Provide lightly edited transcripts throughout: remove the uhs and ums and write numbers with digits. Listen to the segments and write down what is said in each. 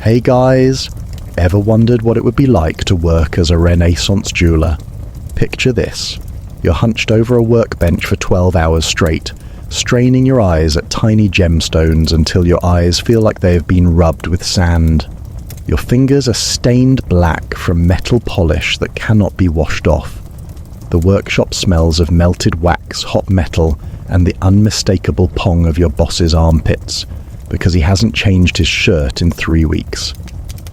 Hey guys, ever wondered what it would be like to work as a Renaissance jeweler? Picture this. You're hunched over a workbench for 12 hours straight, straining your eyes at tiny gemstones until your eyes feel like they have been rubbed with sand. Your fingers are stained black from metal polish that cannot be washed off. The workshop smells of melted wax, hot metal, and the unmistakable pong of your boss's armpits, because he hasn't changed his shirt in 3 weeks.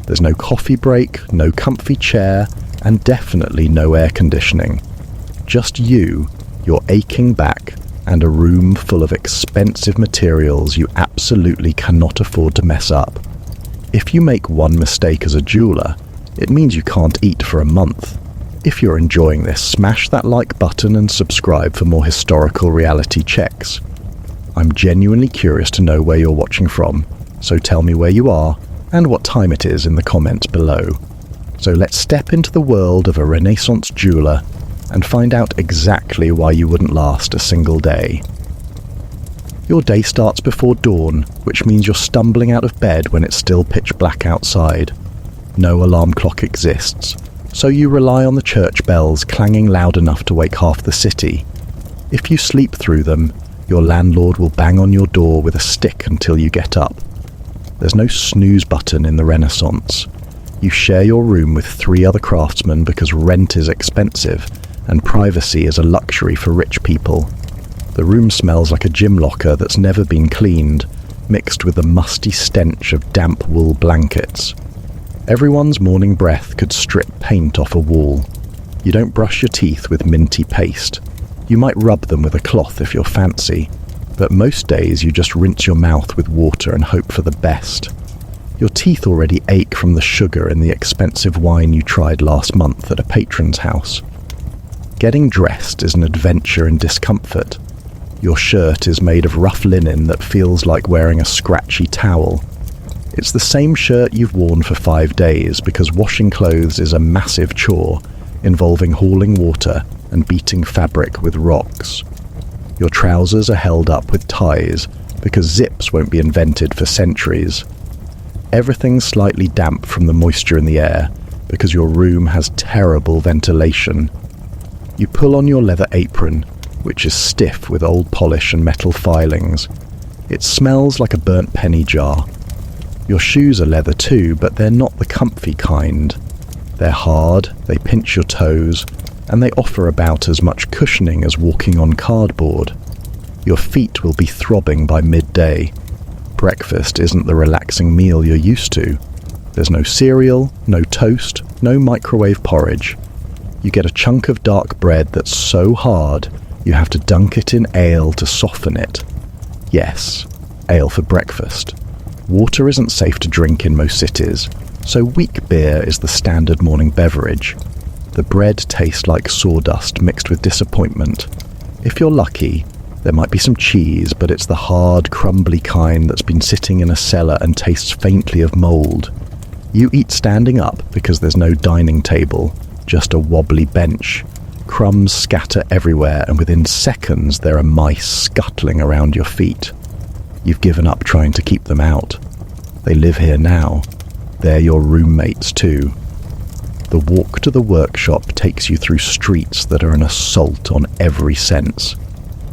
There's no coffee break, no comfy chair, and definitely no air conditioning. Just you, your aching back, and a room full of expensive materials you absolutely cannot afford to mess up. If you make one mistake as a jeweler, it means you can't eat for a month. If you're enjoying this, smash that like button and subscribe for more historical reality checks. I'm genuinely curious to know where you're watching from, so tell me where you are and what time it is in the comments below. So let's step into the world of a Renaissance jeweler and find out exactly why you wouldn't last a single day. Your day starts before dawn, which means you're stumbling out of bed when it's still pitch black outside. No alarm clock exists, so you rely on the church bells clanging loud enough to wake half the city. If you sleep through them, your landlord will bang on your door with a stick until you get up. There's no snooze button in the Renaissance. You share your room with 3 other craftsmen because rent is expensive and privacy is a luxury for rich people. The room smells like a gym locker that's never been cleaned, mixed with the musty stench of damp wool blankets. Everyone's morning breath could strip paint off a wall. You don't brush your teeth with minty paste. You might rub them with a cloth if you're fancy, but most days you just rinse your mouth with water and hope for the best. Your teeth already ache from the sugar in the expensive wine you tried last month at a patron's house. Getting dressed is an adventure in discomfort. Your shirt is made of rough linen that feels like wearing a scratchy towel. It's the same shirt you've worn for 5 days because washing clothes is a massive chore, involving hauling water and beating fabric with rocks. Your trousers are held up with ties because zips won't be invented for centuries. Everything's slightly damp from the moisture in the air because your room has terrible ventilation. You pull on your leather apron, which is stiff with old polish and metal filings. It smells like a burnt penny jar. Your shoes are leather too, but they're not the comfy kind. They're hard, they pinch your toes, and they offer about as much cushioning as walking on cardboard. Your feet will be throbbing by midday. Breakfast isn't the relaxing meal you're used to. There's no cereal, no toast, no microwave porridge. You get a chunk of dark bread that's so hard you have to dunk it in ale to soften it. Yes, ale for breakfast. Water isn't safe to drink in most cities, so weak beer is the standard morning beverage. The bread tastes like sawdust mixed with disappointment. If you're lucky, there might be some cheese, but it's the hard, crumbly kind that's been sitting in a cellar and tastes faintly of mold. You eat standing up because there's no dining table, just a wobbly bench. Crumbs scatter everywhere, and within seconds there are mice scuttling around your feet. You've given up trying to keep them out. They live here now. They're your roommates too. The walk to the workshop takes you through streets that are an assault on every sense.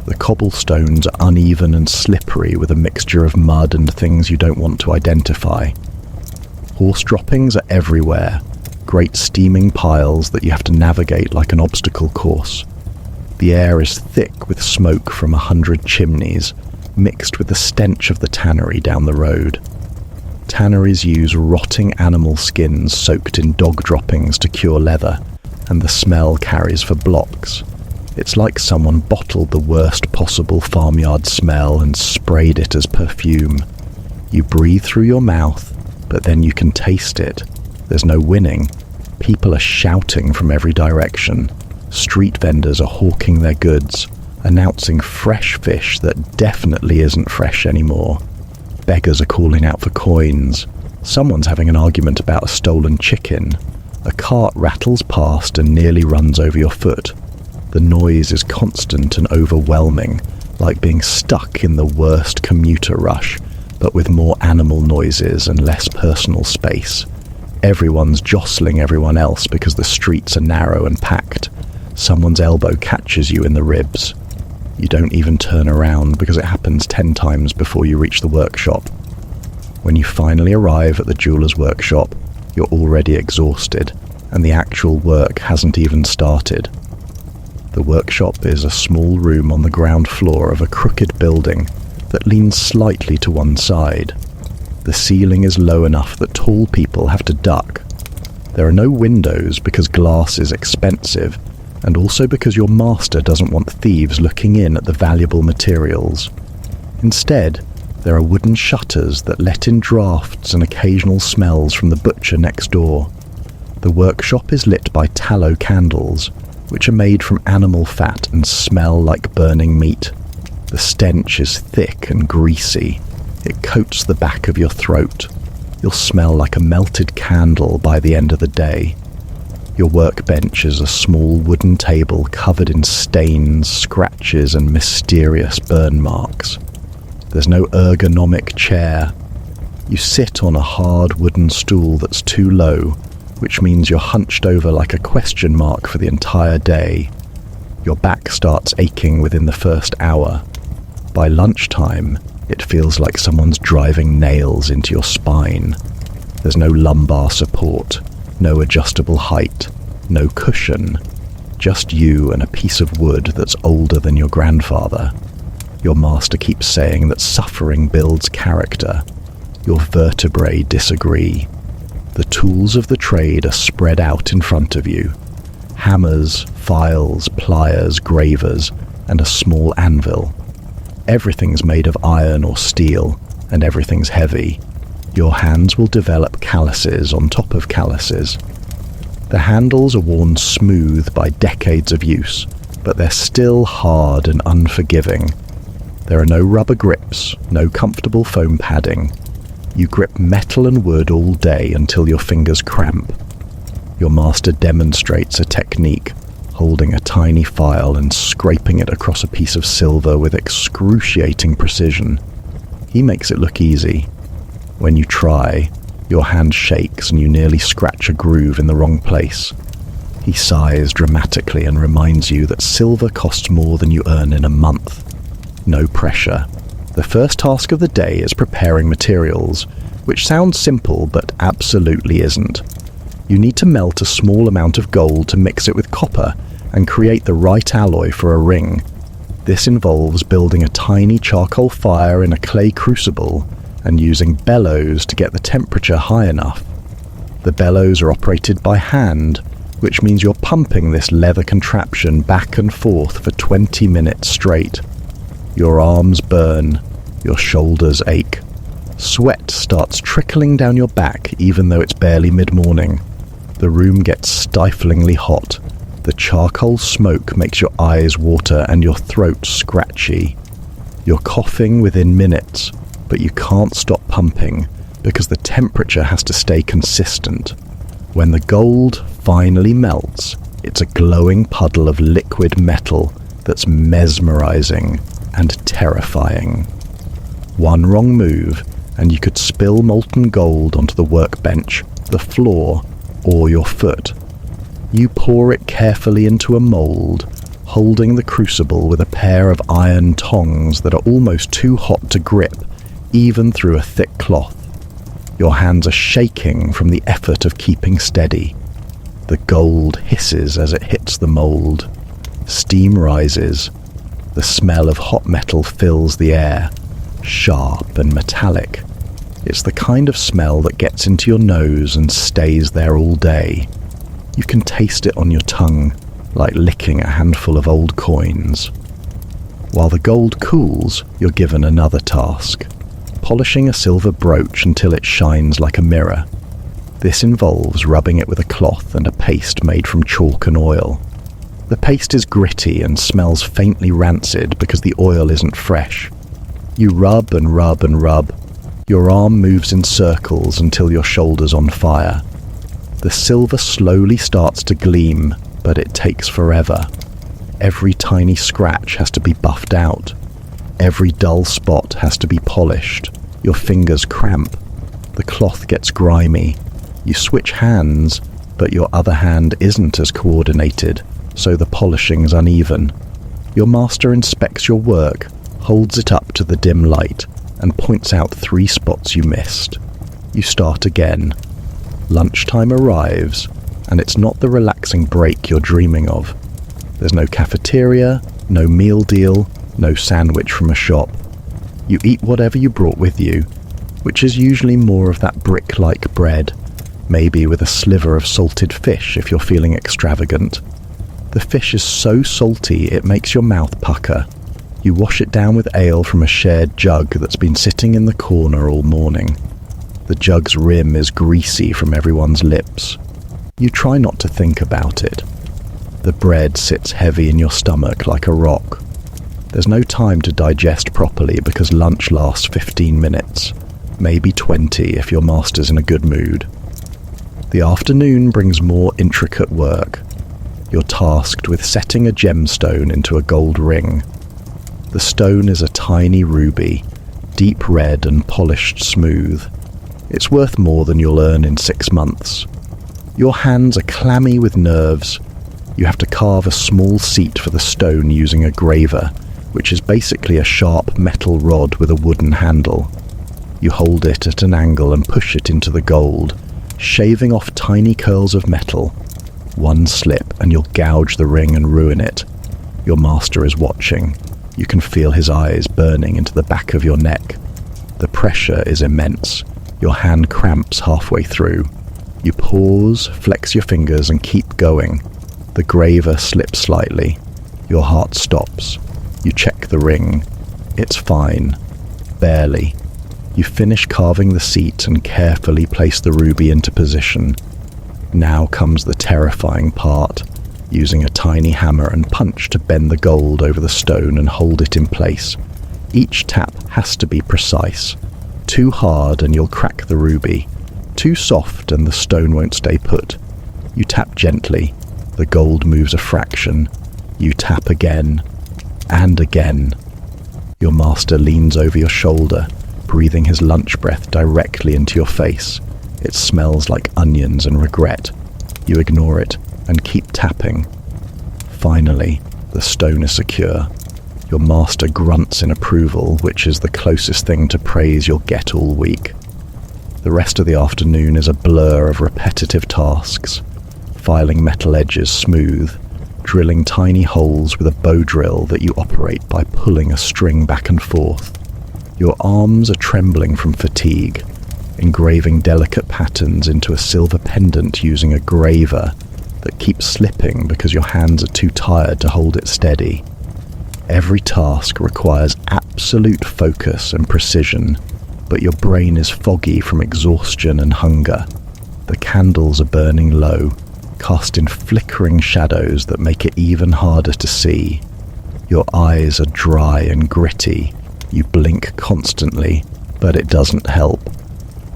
The cobblestones are uneven and slippery with a mixture of mud and things you don't want to identify. Horse droppings are everywhere, great steaming piles that you have to navigate like an obstacle course. The air is thick with smoke from 100 chimneys, mixed with the stench of the tannery down the road. Tanneries use rotting animal skins soaked in dog droppings to cure leather, and the smell carries for blocks. It's like someone bottled the worst possible farmyard smell and sprayed it as perfume. You breathe through your mouth, but then you can taste it. There's no winning. People are shouting from every direction. Street vendors are hawking their goods, announcing fresh fish that definitely isn't fresh anymore. Beggars are calling out for coins. Someone's having an argument about a stolen chicken. A cart rattles past and nearly runs over your foot. The noise is constant and overwhelming, like being stuck in the worst commuter rush, but with more animal noises and less personal space. Everyone's jostling everyone else because the streets are narrow and packed. Someone's elbow catches you in the ribs. You don't even turn around because it happens 10 times before you reach the workshop. When you finally arrive at the jeweler's workshop, you're already exhausted, and the actual work hasn't even started. The workshop is a small room on the ground floor of a crooked building that leans slightly to one side. The ceiling is low enough that tall people have to duck. There are no windows because glass is expensive, and also because your master doesn't want thieves looking in at the valuable materials. Instead, there are wooden shutters that let in drafts and occasional smells from the butcher next door. The workshop is lit by tallow candles, which are made from animal fat and smell like burning meat. The stench is thick and greasy. It coats the back of your throat. You'll smell like a melted candle by the end of the day. Your workbench is a small wooden table covered in stains, scratches, and mysterious burn marks. There's no ergonomic chair. You sit on a hard wooden stool that's too low, which means you're hunched over like a question mark for the entire day. Your back starts aching within the first hour. By lunchtime, it feels like someone's driving nails into your spine. There's no lumbar support, no adjustable height, no cushion, just you and a piece of wood that's older than your grandfather. Your master keeps saying that suffering builds character. Your vertebrae disagree. The tools of the trade are spread out in front of you. Hammers, files, pliers, gravers, and a small anvil. Everything's made of iron or steel, and everything's heavy. Your hands will develop calluses on top of calluses. The handles are worn smooth by decades of use, but they're still hard and unforgiving. There are no rubber grips, no comfortable foam padding. You grip metal and wood all day until your fingers cramp. Your master demonstrates a technique, holding a tiny file and scraping it across a piece of silver with excruciating precision. He makes it look easy. When you try, your hand shakes and you nearly scratch a groove in the wrong place. He sighs dramatically and reminds you that silver costs more than you earn in a month. No pressure. The first task of the day is preparing materials, which sounds simple but absolutely isn't. You need to melt a small amount of gold to mix it with copper and create the right alloy for a ring. This involves building a tiny charcoal fire in a clay crucible and using bellows to get the temperature high enough. The bellows are operated by hand, which means you're pumping this leather contraption back and forth for 20 minutes straight. Your arms burn, your shoulders ache. Sweat starts trickling down your back even though it's barely mid-morning. The room gets stiflingly hot. The charcoal smoke makes your eyes water and your throat scratchy. You're coughing within minutes, but you can't stop pumping because the temperature has to stay consistent. When the gold finally melts, it's a glowing puddle of liquid metal that's mesmerizing and terrifying. One wrong move, and you could spill molten gold onto the workbench, the floor, or your foot. You pour it carefully into a mold, holding the crucible with a pair of iron tongs that are almost too hot to grip, even through a thick cloth. Your hands are shaking from the effort of keeping steady. The gold hisses as it hits the mold. Steam rises. The smell of hot metal fills the air, sharp and metallic. It's the kind of smell that gets into your nose and stays there all day. You can taste it on your tongue, like licking a handful of old coins. While the gold cools, you're given another task: polishing a silver brooch until it shines like a mirror. This involves rubbing it with a cloth and a paste made from chalk and oil. The paste is gritty and smells faintly rancid because the oil isn't fresh. You rub and rub and rub. Your arm moves in circles until your shoulder's on fire. The silver slowly starts to gleam, but it takes forever. Every tiny scratch has to be buffed out. Every dull spot has to be polished. Your fingers cramp. The cloth gets grimy. You switch hands, but your other hand isn't as coordinated, so the polishing's uneven. Your master inspects your work, holds it up to the dim light, and points out 3 spots you missed. You start again. Lunchtime arrives, and it's not the relaxing break you're dreaming of. There's no cafeteria, no meal deal, no sandwich from a shop. You eat whatever you brought with you, which is usually more of that brick-like bread, maybe with a sliver of salted fish if you're feeling extravagant. The fish is so salty it makes your mouth pucker. You wash it down with ale from a shared jug that's been sitting in the corner all morning. The jug's rim is greasy from everyone's lips. You try not to think about it. The bread sits heavy in your stomach like a rock. There's no time to digest properly because lunch lasts 15 minutes, maybe 20 if your master's in a good mood. The afternoon brings more intricate work. You're tasked with setting a gemstone into a gold ring. The stone is a tiny ruby, deep red and polished smooth. It's worth more than you'll earn in 6 months. Your hands are clammy with nerves. You have to carve a small seat for the stone using a graver, which is basically a sharp metal rod with a wooden handle. You hold it at an angle and push it into the gold, shaving off tiny curls of metal. One slip and you'll gouge the ring and ruin it. Your master is watching. You can feel his eyes burning into the back of your neck. The pressure is immense. Your hand cramps halfway through. You pause, flex your fingers and keep going. The graver slips slightly. Your heart stops. You check the ring. It's fine. Barely. You finish carving the seat and carefully place the ruby into position. Now comes the terrifying part, using a tiny hammer and punch to bend the gold over the stone and hold it in place. Each tap has to be precise. Too hard and you'll crack the ruby. Too soft and the stone won't stay put. You tap gently. The gold moves a fraction. You tap again. And again. Your master leans over your shoulder, breathing his lunch breath directly into your face. It smells like onions and regret. You ignore it and keep tapping. Finally, the stone is secure. Your master grunts in approval, which is the closest thing to praise you'll get all week. The rest of the afternoon is a blur of repetitive tasks. Filing metal edges smooth, drilling tiny holes with a bow drill that you operate by pulling a string back and forth. Your arms are trembling from fatigue, engraving delicate patterns into a silver pendant using a graver that keeps slipping because your hands are too tired to hold it steady. Every task requires absolute focus and precision, but your brain is foggy from exhaustion and hunger. The candles are burning low, cast in flickering shadows that make it even harder to see. Your eyes are dry and gritty. You blink constantly, but it doesn't help.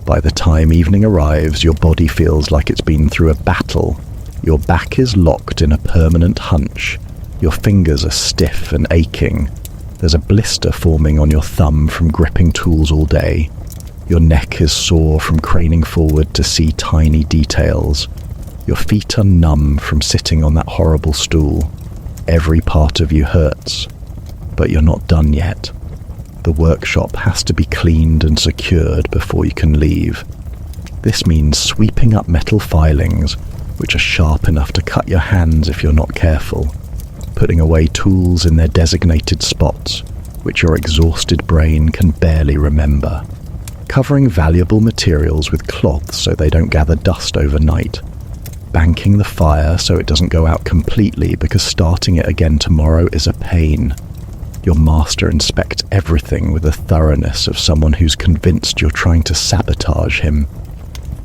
By the time evening arrives, your body feels like it's been through a battle. Your back is locked in a permanent hunch. Your fingers are stiff and aching. There's a blister forming on your thumb from gripping tools all day. Your neck is sore from craning forward to see tiny details. Your feet are numb from sitting on that horrible stool. Every part of you hurts. But you're not done yet. The workshop has to be cleaned and secured before you can leave. This means sweeping up metal filings, which are sharp enough to cut your hands if you're not careful. Putting away tools in their designated spots, which your exhausted brain can barely remember. Covering valuable materials with cloth so they don't gather dust overnight. Banking the fire so it doesn't go out completely because starting it again tomorrow is a pain. Your master inspects everything with the thoroughness of someone who's convinced you're trying to sabotage him.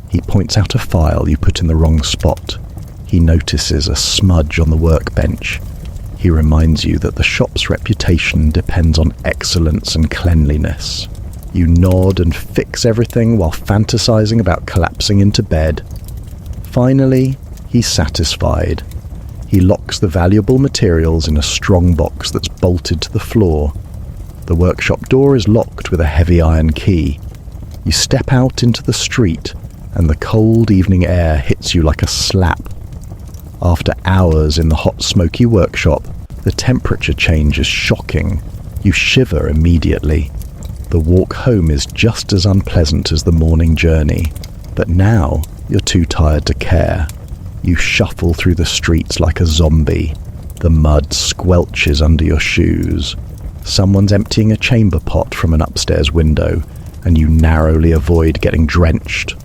He points out a file you put in the wrong spot. He notices a smudge on the workbench. He reminds you that the shop's reputation depends on excellence and cleanliness. You nod and fix everything while fantasizing about collapsing into bed. Finally, he's satisfied. He locks the valuable materials in a strong box that's bolted to the floor. The workshop door is locked with a heavy iron key. You step out into the street, and the cold evening air hits you like a slap. After hours in the hot, smoky workshop, the temperature change is shocking. You shiver immediately. The walk home is just as unpleasant as the morning journey, but now you're too tired to care. You shuffle through the streets like a zombie. The mud squelches under your shoes. Someone's emptying a chamber pot from an upstairs window, and you narrowly avoid getting drenched.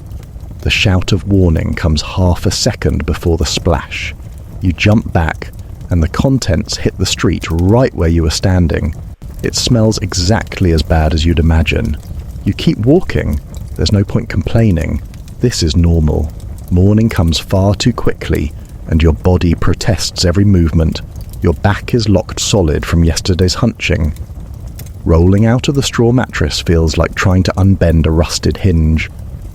The shout of warning comes half a second before the splash. You jump back, and the contents hit the street right where you were standing. It smells exactly as bad as you'd imagine. You keep walking. There's no point complaining. This is normal. Morning comes far too quickly, and your body protests every movement. Your back is locked solid from yesterday's hunching. Rolling out of the straw mattress feels like trying to unbend a rusted hinge.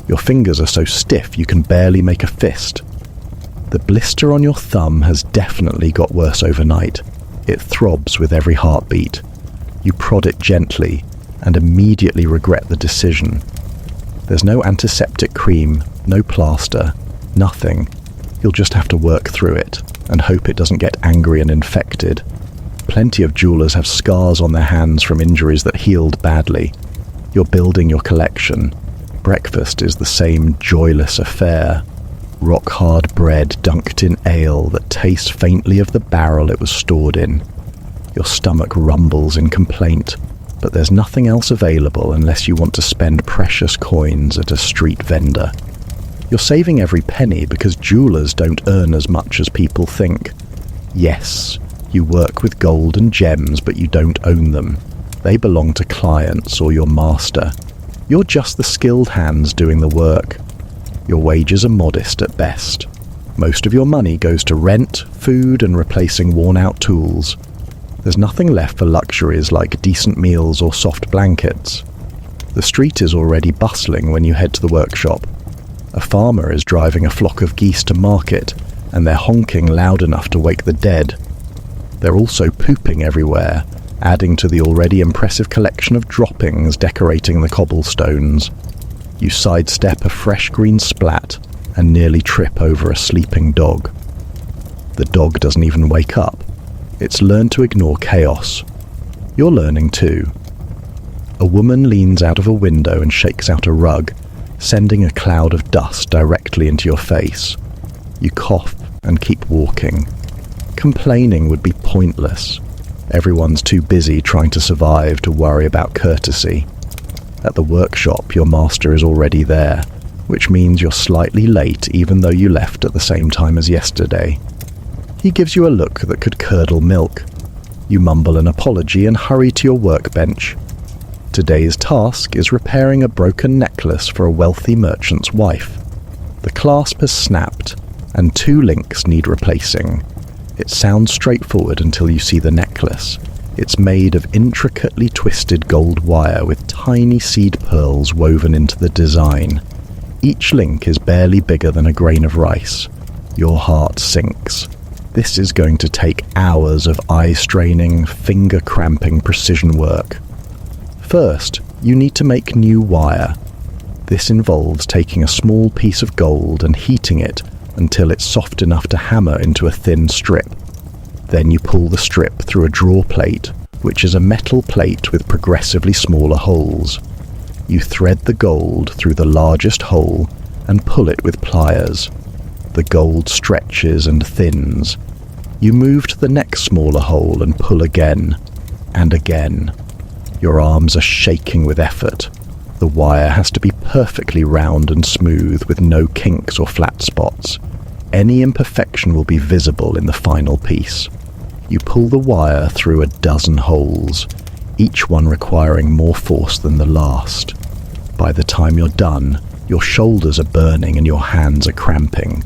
Your fingers are so stiff you can barely make a fist. The blister on your thumb has definitely got worse overnight. It throbs with every heartbeat. You prod it gently and immediately regret the decision. There's no antiseptic cream, no plaster, nothing. You'll just have to work through it and hope it doesn't get angry and infected. Plenty of jewelers have scars on their hands from injuries that healed badly. You're building your collection. Breakfast is the same joyless affair. Rock-hard bread dunked in ale that tastes faintly of the barrel it was stored in. Your stomach rumbles in complaint, but there's nothing else available unless you want to spend precious coins at a street vendor. You're saving every penny because jewelers don't earn as much as people think. Yes, you work with gold and gems, but you don't own them. They belong to clients or your master. You're just the skilled hands doing the work. Your wages are modest at best. Most of your money goes to rent, food, and replacing worn-out tools. There's nothing left for luxuries like decent meals or soft blankets. The street is already bustling when you head to the workshop. A farmer is driving a flock of geese to market, and they're honking loud enough to wake the dead. They're also pooping everywhere, adding to the already impressive collection of droppings decorating the cobblestones. You sidestep a fresh green splat and nearly trip over a sleeping dog. The dog doesn't even wake up. It's learned to ignore chaos. You're learning too. A woman leans out of a window and shakes out a rug, sending a cloud of dust directly into your face. You cough and keep walking. Complaining would be pointless. Everyone's too busy trying to survive to worry about courtesy. At the workshop, your master is already there, which means you're slightly late even though you left at the same time as yesterday. He gives you a look that could curdle milk. You mumble an apology and hurry to your workbench. Today's task is repairing a broken necklace for a wealthy merchant's wife. The clasp has snapped, and 2 links need replacing. It sounds straightforward until you see the necklace. It's made of intricately twisted gold wire with tiny seed pearls woven into the design. Each link is barely bigger than a grain of rice. Your heart sinks. This is going to take hours of eye-straining, finger-cramping precision work. First, you need to make new wire. This involves taking a small piece of gold and heating it until it's soft enough to hammer into a thin strip. Then you pull the strip through a draw plate, which is a metal plate with progressively smaller holes. You thread the gold through the largest hole and pull it with pliers. The gold stretches and thins. You move to the next smaller hole and pull again, and again. Your arms are shaking with effort. The wire has to be perfectly round and smooth with no kinks or flat spots. Any imperfection will be visible in the final piece. You pull the wire through a dozen holes, each one requiring more force than the last. By the time you're done, your shoulders are burning and your hands are cramping.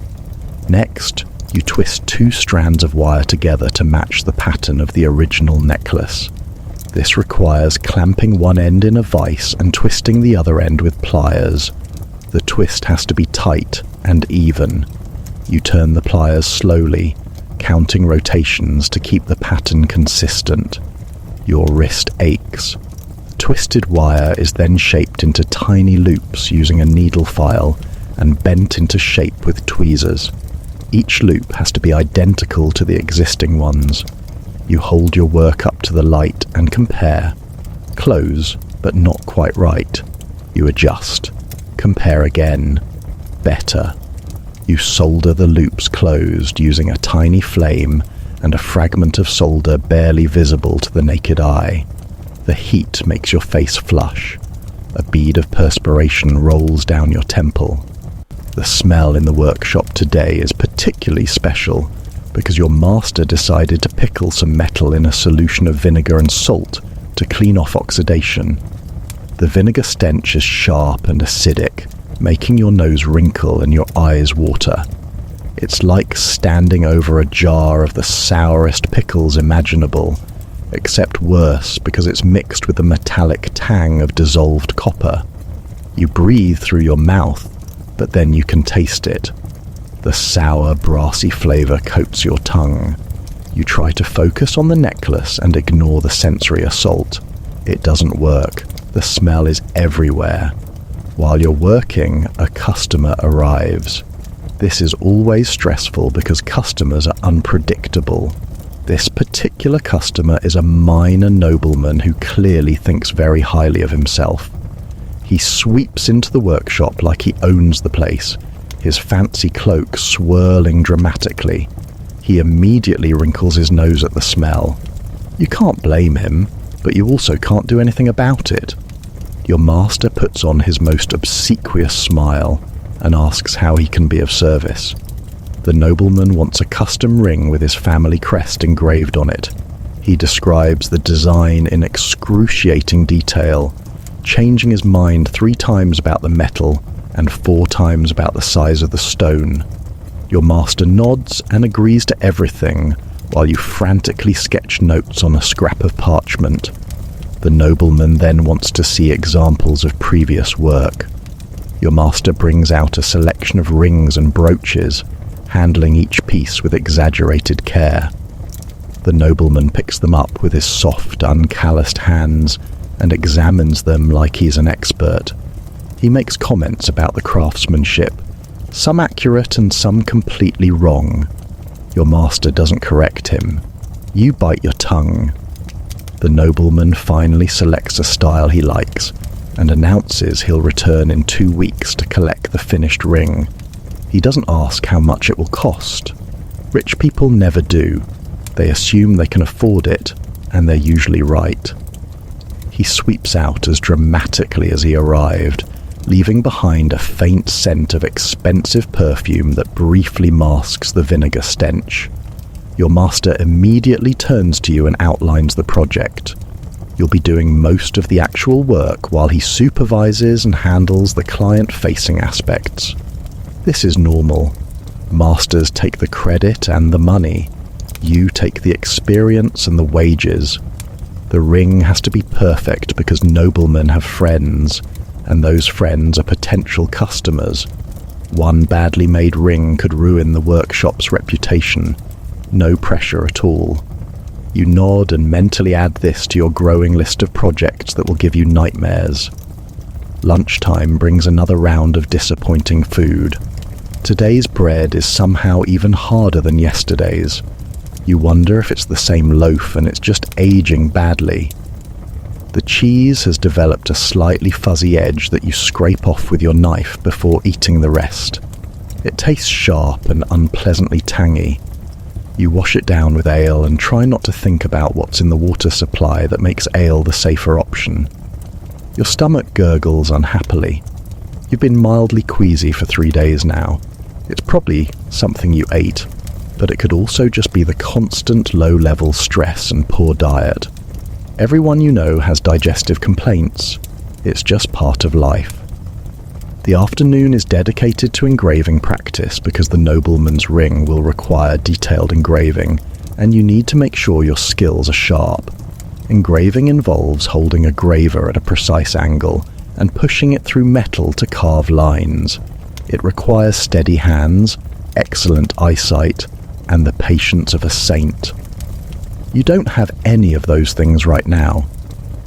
Next, you twist 2 strands of wire together to match the pattern of the original necklace. This requires clamping one end in a vise and twisting the other end with pliers. The twist has to be tight and even. You turn the pliers slowly, counting rotations to keep the pattern consistent. Your wrist aches. Twisted wire is then shaped into tiny loops using a needle file and bent into shape with tweezers. Each loop has to be identical to the existing ones. You hold your work up to the light and compare. Close, but not quite right. You adjust. Compare again. Better. You solder the loops closed using a tiny flame and a fragment of solder barely visible to the naked eye. The heat makes your face flush. A bead of perspiration rolls down your temple. The smell in the workshop today is particularly special because your master decided to pickle some metal in a solution of vinegar and salt to clean off oxidation. The vinegar stench is sharp and acidic, making your nose wrinkle and your eyes water. It's like standing over a jar of the sourest pickles imaginable, except worse because it's mixed with the metallic tang of dissolved copper. You breathe through your mouth, but then you can taste it. The sour, brassy flavor coats your tongue. You try to focus on the necklace and ignore the sensory assault. It doesn't work. The smell is everywhere. While you're working, a customer arrives. This is always stressful because customers are unpredictable. This particular customer is a minor nobleman who clearly thinks very highly of himself. He sweeps into the workshop like he owns the place, his fancy cloak swirling dramatically. He immediately wrinkles his nose at the smell. You can't blame him, but you also can't do anything about it. Your master puts on his most obsequious smile and asks how he can be of service. The nobleman wants a custom ring with his family crest engraved on it. He describes the design in excruciating detail, changing his mind 3 times about the metal and 4 times about the size of the stone. Your master nods and agrees to everything while you frantically sketch notes on a scrap of parchment. The nobleman then wants to see examples of previous work. Your master brings out a selection of rings and brooches, handling each piece with exaggerated care. The nobleman picks them up with his soft, uncalloused hands and examines them like he's an expert. He makes comments about the craftsmanship, some accurate and some completely wrong. Your master doesn't correct him. You bite your tongue. The nobleman finally selects a style he likes and announces he'll return in 2 weeks to collect the finished ring. He doesn't ask how much it will cost. Rich people never do. They assume they can afford it, and they're usually right. He sweeps out as dramatically as he arrived, leaving behind a faint scent of expensive perfume that briefly masks the vinegar stench. Your master immediately turns to you and outlines the project. You'll be doing most of the actual work while he supervises and handles the client-facing aspects. This is normal. Masters take the credit and the money. You take the experience and the wages. The ring has to be perfect because noblemen have friends, and those friends are potential customers. One badly made ring could ruin the workshop's reputation. No pressure at all. You nod and mentally add this to your growing list of projects that will give you nightmares. Lunchtime brings another round of disappointing food. Today's bread is somehow even harder than yesterday's. You wonder if it's the same loaf and it's just aging badly. The cheese has developed a slightly fuzzy edge that you scrape off with your knife before eating the rest. It tastes sharp and unpleasantly tangy. You wash it down with ale and try not to think about what's in the water supply that makes ale the safer option. Your stomach gurgles unhappily. You've been mildly queasy for 3 days now. It's probably something you ate, but it could also just be the constant low-level stress and poor diet. Everyone you know has digestive complaints. It's just part of life. The afternoon is dedicated to engraving practice because the nobleman's ring will require detailed engraving, and you need to make sure your skills are sharp. Engraving involves holding a graver at a precise angle and pushing it through metal to carve lines. It requires steady hands, excellent eyesight, and the patience of a saint. You don't have any of those things right now.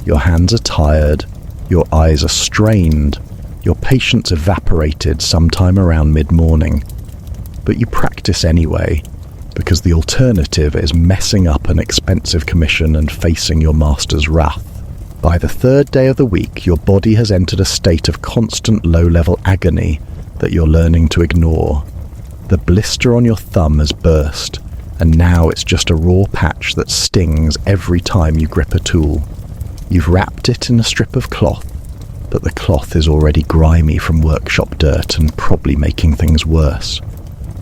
Your hands are tired, your eyes are strained, your patience evaporated sometime around mid-morning. But you practice anyway, because the alternative is messing up an expensive commission and facing your master's wrath. By the third day of the week, your body has entered a state of constant low-level agony that you're learning to ignore. The blister on your thumb has burst, and now it's just a raw patch that stings every time you grip a tool. You've wrapped it in a strip of cloth, but the cloth is already grimy from workshop dirt and probably making things worse.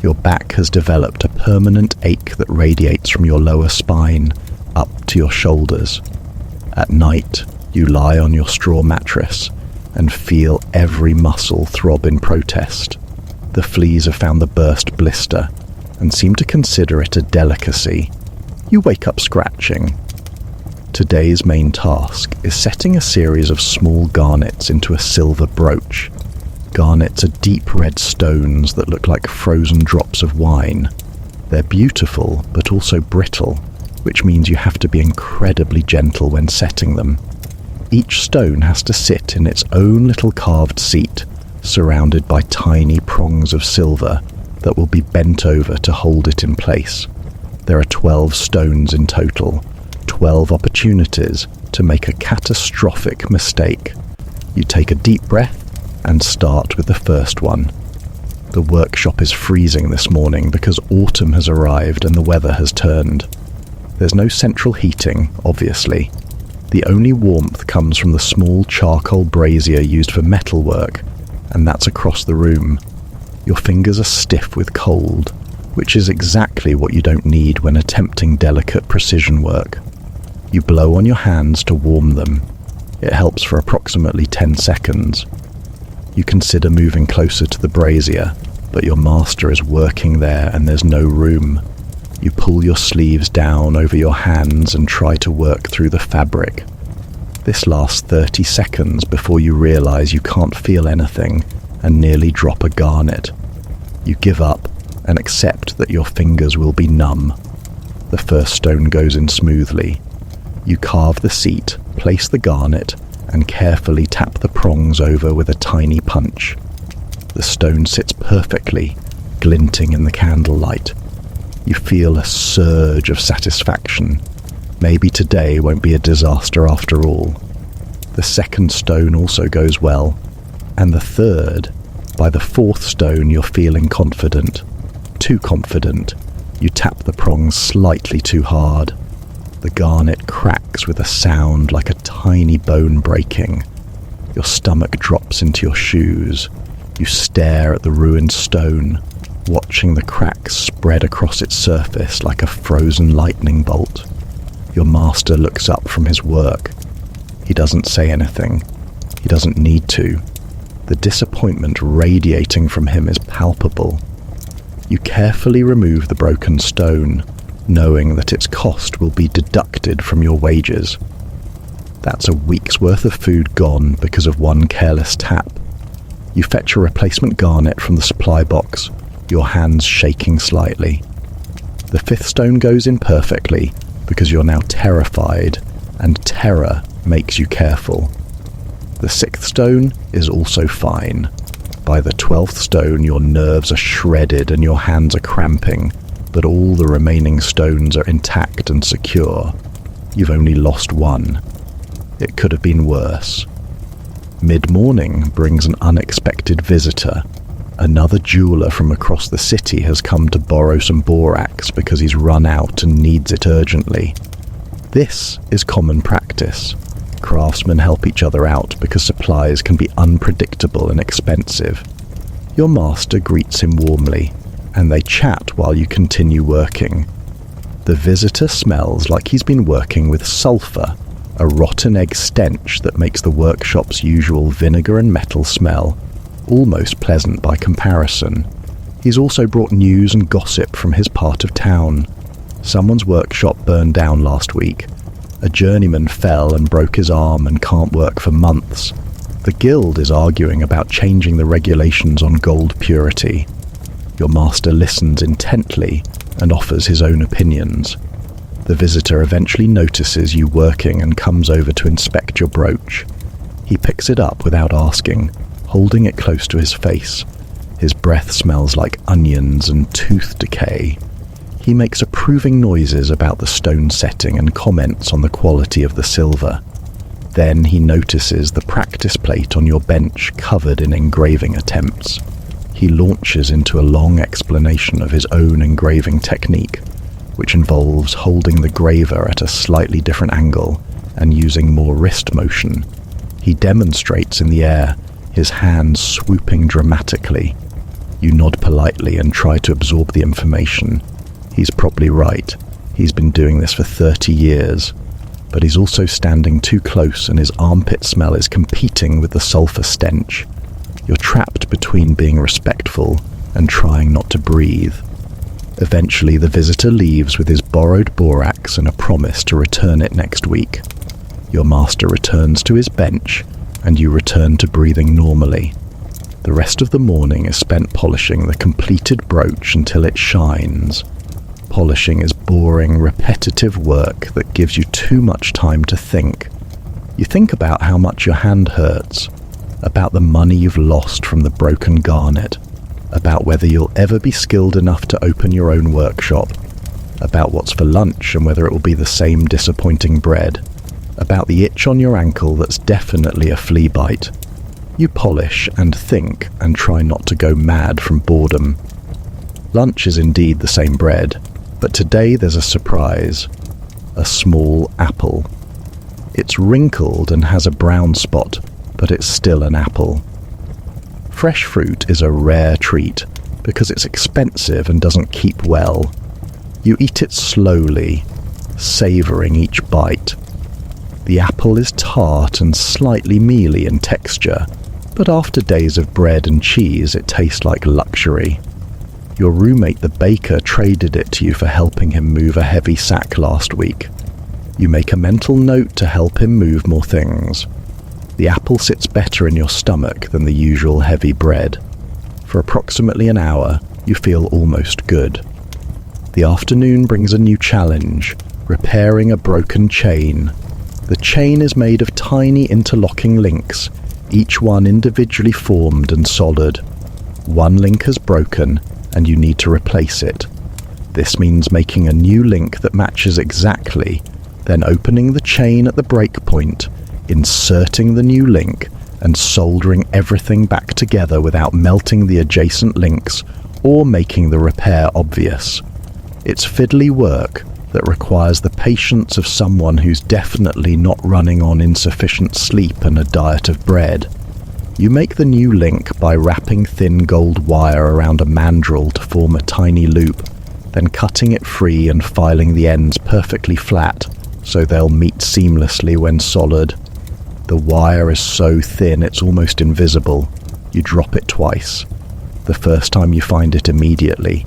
Your back has developed a permanent ache that radiates from your lower spine up to your shoulders. At night, you lie on your straw mattress and feel every muscle throb in protest. The fleas have found the burst blister and seem to consider it a delicacy. You wake up scratching. Today's main task is setting a series of small garnets into a silver brooch. Garnets are deep red stones that look like frozen drops of wine. They're beautiful, but also brittle, which means you have to be incredibly gentle when setting them. Each stone has to sit in its own little carved seat, surrounded by tiny prongs of silver that will be bent over to hold it in place. There are 12 stones in total, 12 opportunities to make a catastrophic mistake. You take a deep breath and start with the first one. The workshop is freezing this morning because autumn has arrived and the weather has turned. There's no central heating, obviously. The only warmth comes from the small charcoal brazier used for metalwork, and that's across the room. Your fingers are stiff with cold, which is exactly what you don't need when attempting delicate precision work. You blow on your hands to warm them. It helps for approximately 10 seconds. You consider moving closer to the brazier, but your master is working there and there's no room. You pull your sleeves down over your hands and try to work through the fabric. This lasts 30 seconds before you realize you can't feel anything and nearly drop a garnet. You give up and accept that your fingers will be numb. The first stone goes in smoothly. You carve the seat, place the garnet, and carefully tap the prongs over with a tiny punch. The stone sits perfectly, glinting in the candlelight. You feel a surge of satisfaction. Maybe today won't be a disaster after all. The second stone also goes well, and the third. By the fourth stone you're feeling confident. Too confident. You tap the prongs slightly too hard. The garnet cracks with a sound like a tiny bone breaking. Your stomach drops into your shoes. You stare at the ruined stone, watching the cracks spread across its surface like a frozen lightning bolt. Your master looks up from his work. He doesn't say anything. He doesn't need to. The disappointment radiating from him is palpable. You carefully remove the broken stone, knowing that its cost will be deducted from your wages. That's a week's worth of food gone because of one careless tap. You fetch a replacement garnet from the supply box, your hands shaking slightly. The fifth stone goes in perfectly because you're now terrified, and terror makes you careful. The sixth stone is also fine. By the 12th stone your nerves are shredded and your hands are cramping, but all the remaining stones are intact and secure. You've only lost one. It could have been worse. Mid-morning brings an unexpected visitor. Another jeweler from across the city has come to borrow some borax because he's run out and needs it urgently. This is common practice. Craftsmen help each other out because supplies can be unpredictable and expensive. Your master greets him warmly, and they chat while you continue working. The visitor smells like he's been working with sulfur, a rotten egg stench that makes the workshop's usual vinegar and metal smell almost pleasant by comparison. He's also brought news and gossip from his part of town. Someone's workshop burned down last week. A journeyman fell and broke his arm and can't work for months. The guild is arguing about changing the regulations on gold purity. Your master listens intently and offers his own opinions. The visitor eventually notices you working and comes over to inspect your brooch. He picks it up without asking, holding it close to his face. His breath smells like onions and tooth decay. He makes approving noises about the stone setting and comments on the quality of the silver. Then he notices the practice plate on your bench covered in engraving attempts. He launches into a long explanation of his own engraving technique, which involves holding the graver at a slightly different angle and using more wrist motion. He demonstrates in the air, his hands swooping dramatically. You nod politely and try to absorb the information. He's probably right. He's been doing this for 30 years. But he's also standing too close and his armpit smell is competing with the sulfur stench. You're trapped between being respectful and trying not to breathe. Eventually, the visitor leaves with his borrowed borax and a promise to return it next week. Your master returns to his bench, and you return to breathing normally. The rest of the morning is spent polishing the completed brooch until it shines. Polishing is boring, repetitive work that gives you too much time to think. You think about how much your hand hurts, about the money you've lost from the broken garnet, about whether you'll ever be skilled enough to open your own workshop, about what's for lunch and whether it will be the same disappointing bread, about the itch on your ankle that's definitely a flea bite. You polish and think and try not to go mad from boredom. Lunch is indeed the same bread, but today there's a surprise. A small apple. It's wrinkled and has a brown spot, but it's still an apple. Fresh fruit is a rare treat because it's expensive and doesn't keep well. You eat it slowly, savouring each bite. The apple is tart and slightly mealy in texture, but after days of bread and cheese it tastes like luxury. Your roommate the baker traded it to you for helping him move a heavy sack last week. You make a mental note to help him move more things. The apple sits better in your stomach than the usual heavy bread. For approximately an hour, you feel almost good. The afternoon brings a new challenge, repairing a broken chain. The chain is made of tiny interlocking links, each one individually formed and soldered. One link has broken, and you need to replace it. This means making a new link that matches exactly, then opening the chain at the break point, inserting the new link, and soldering everything back together without melting the adjacent links or making the repair obvious. It's fiddly work that requires the patience of someone who's definitely not running on insufficient sleep and a diet of bread. You make the new link by wrapping thin gold wire around a mandrel to form a tiny loop, then cutting it free and filing the ends perfectly flat so they'll meet seamlessly when solid. The wire is so thin it's almost invisible. You drop it twice. The first time you find it immediately.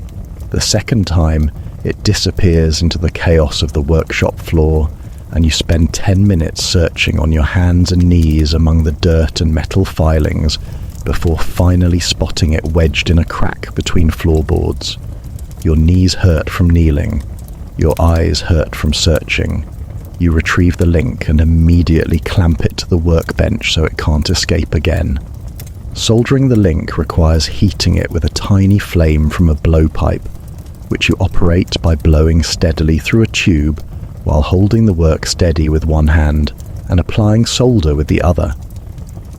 The second time, it disappears into the chaos of the workshop floor, and you spend 10 minutes searching on your hands and knees among the dirt and metal filings before finally spotting it wedged in a crack between floorboards. Your knees hurt from kneeling. Your eyes hurt from searching. You retrieve the link and immediately clamp it to the workbench so it can't escape again. Soldering the link requires heating it with a tiny flame from a blowpipe, which you operate by blowing steadily through a tube while holding the work steady with one hand and applying solder with the other.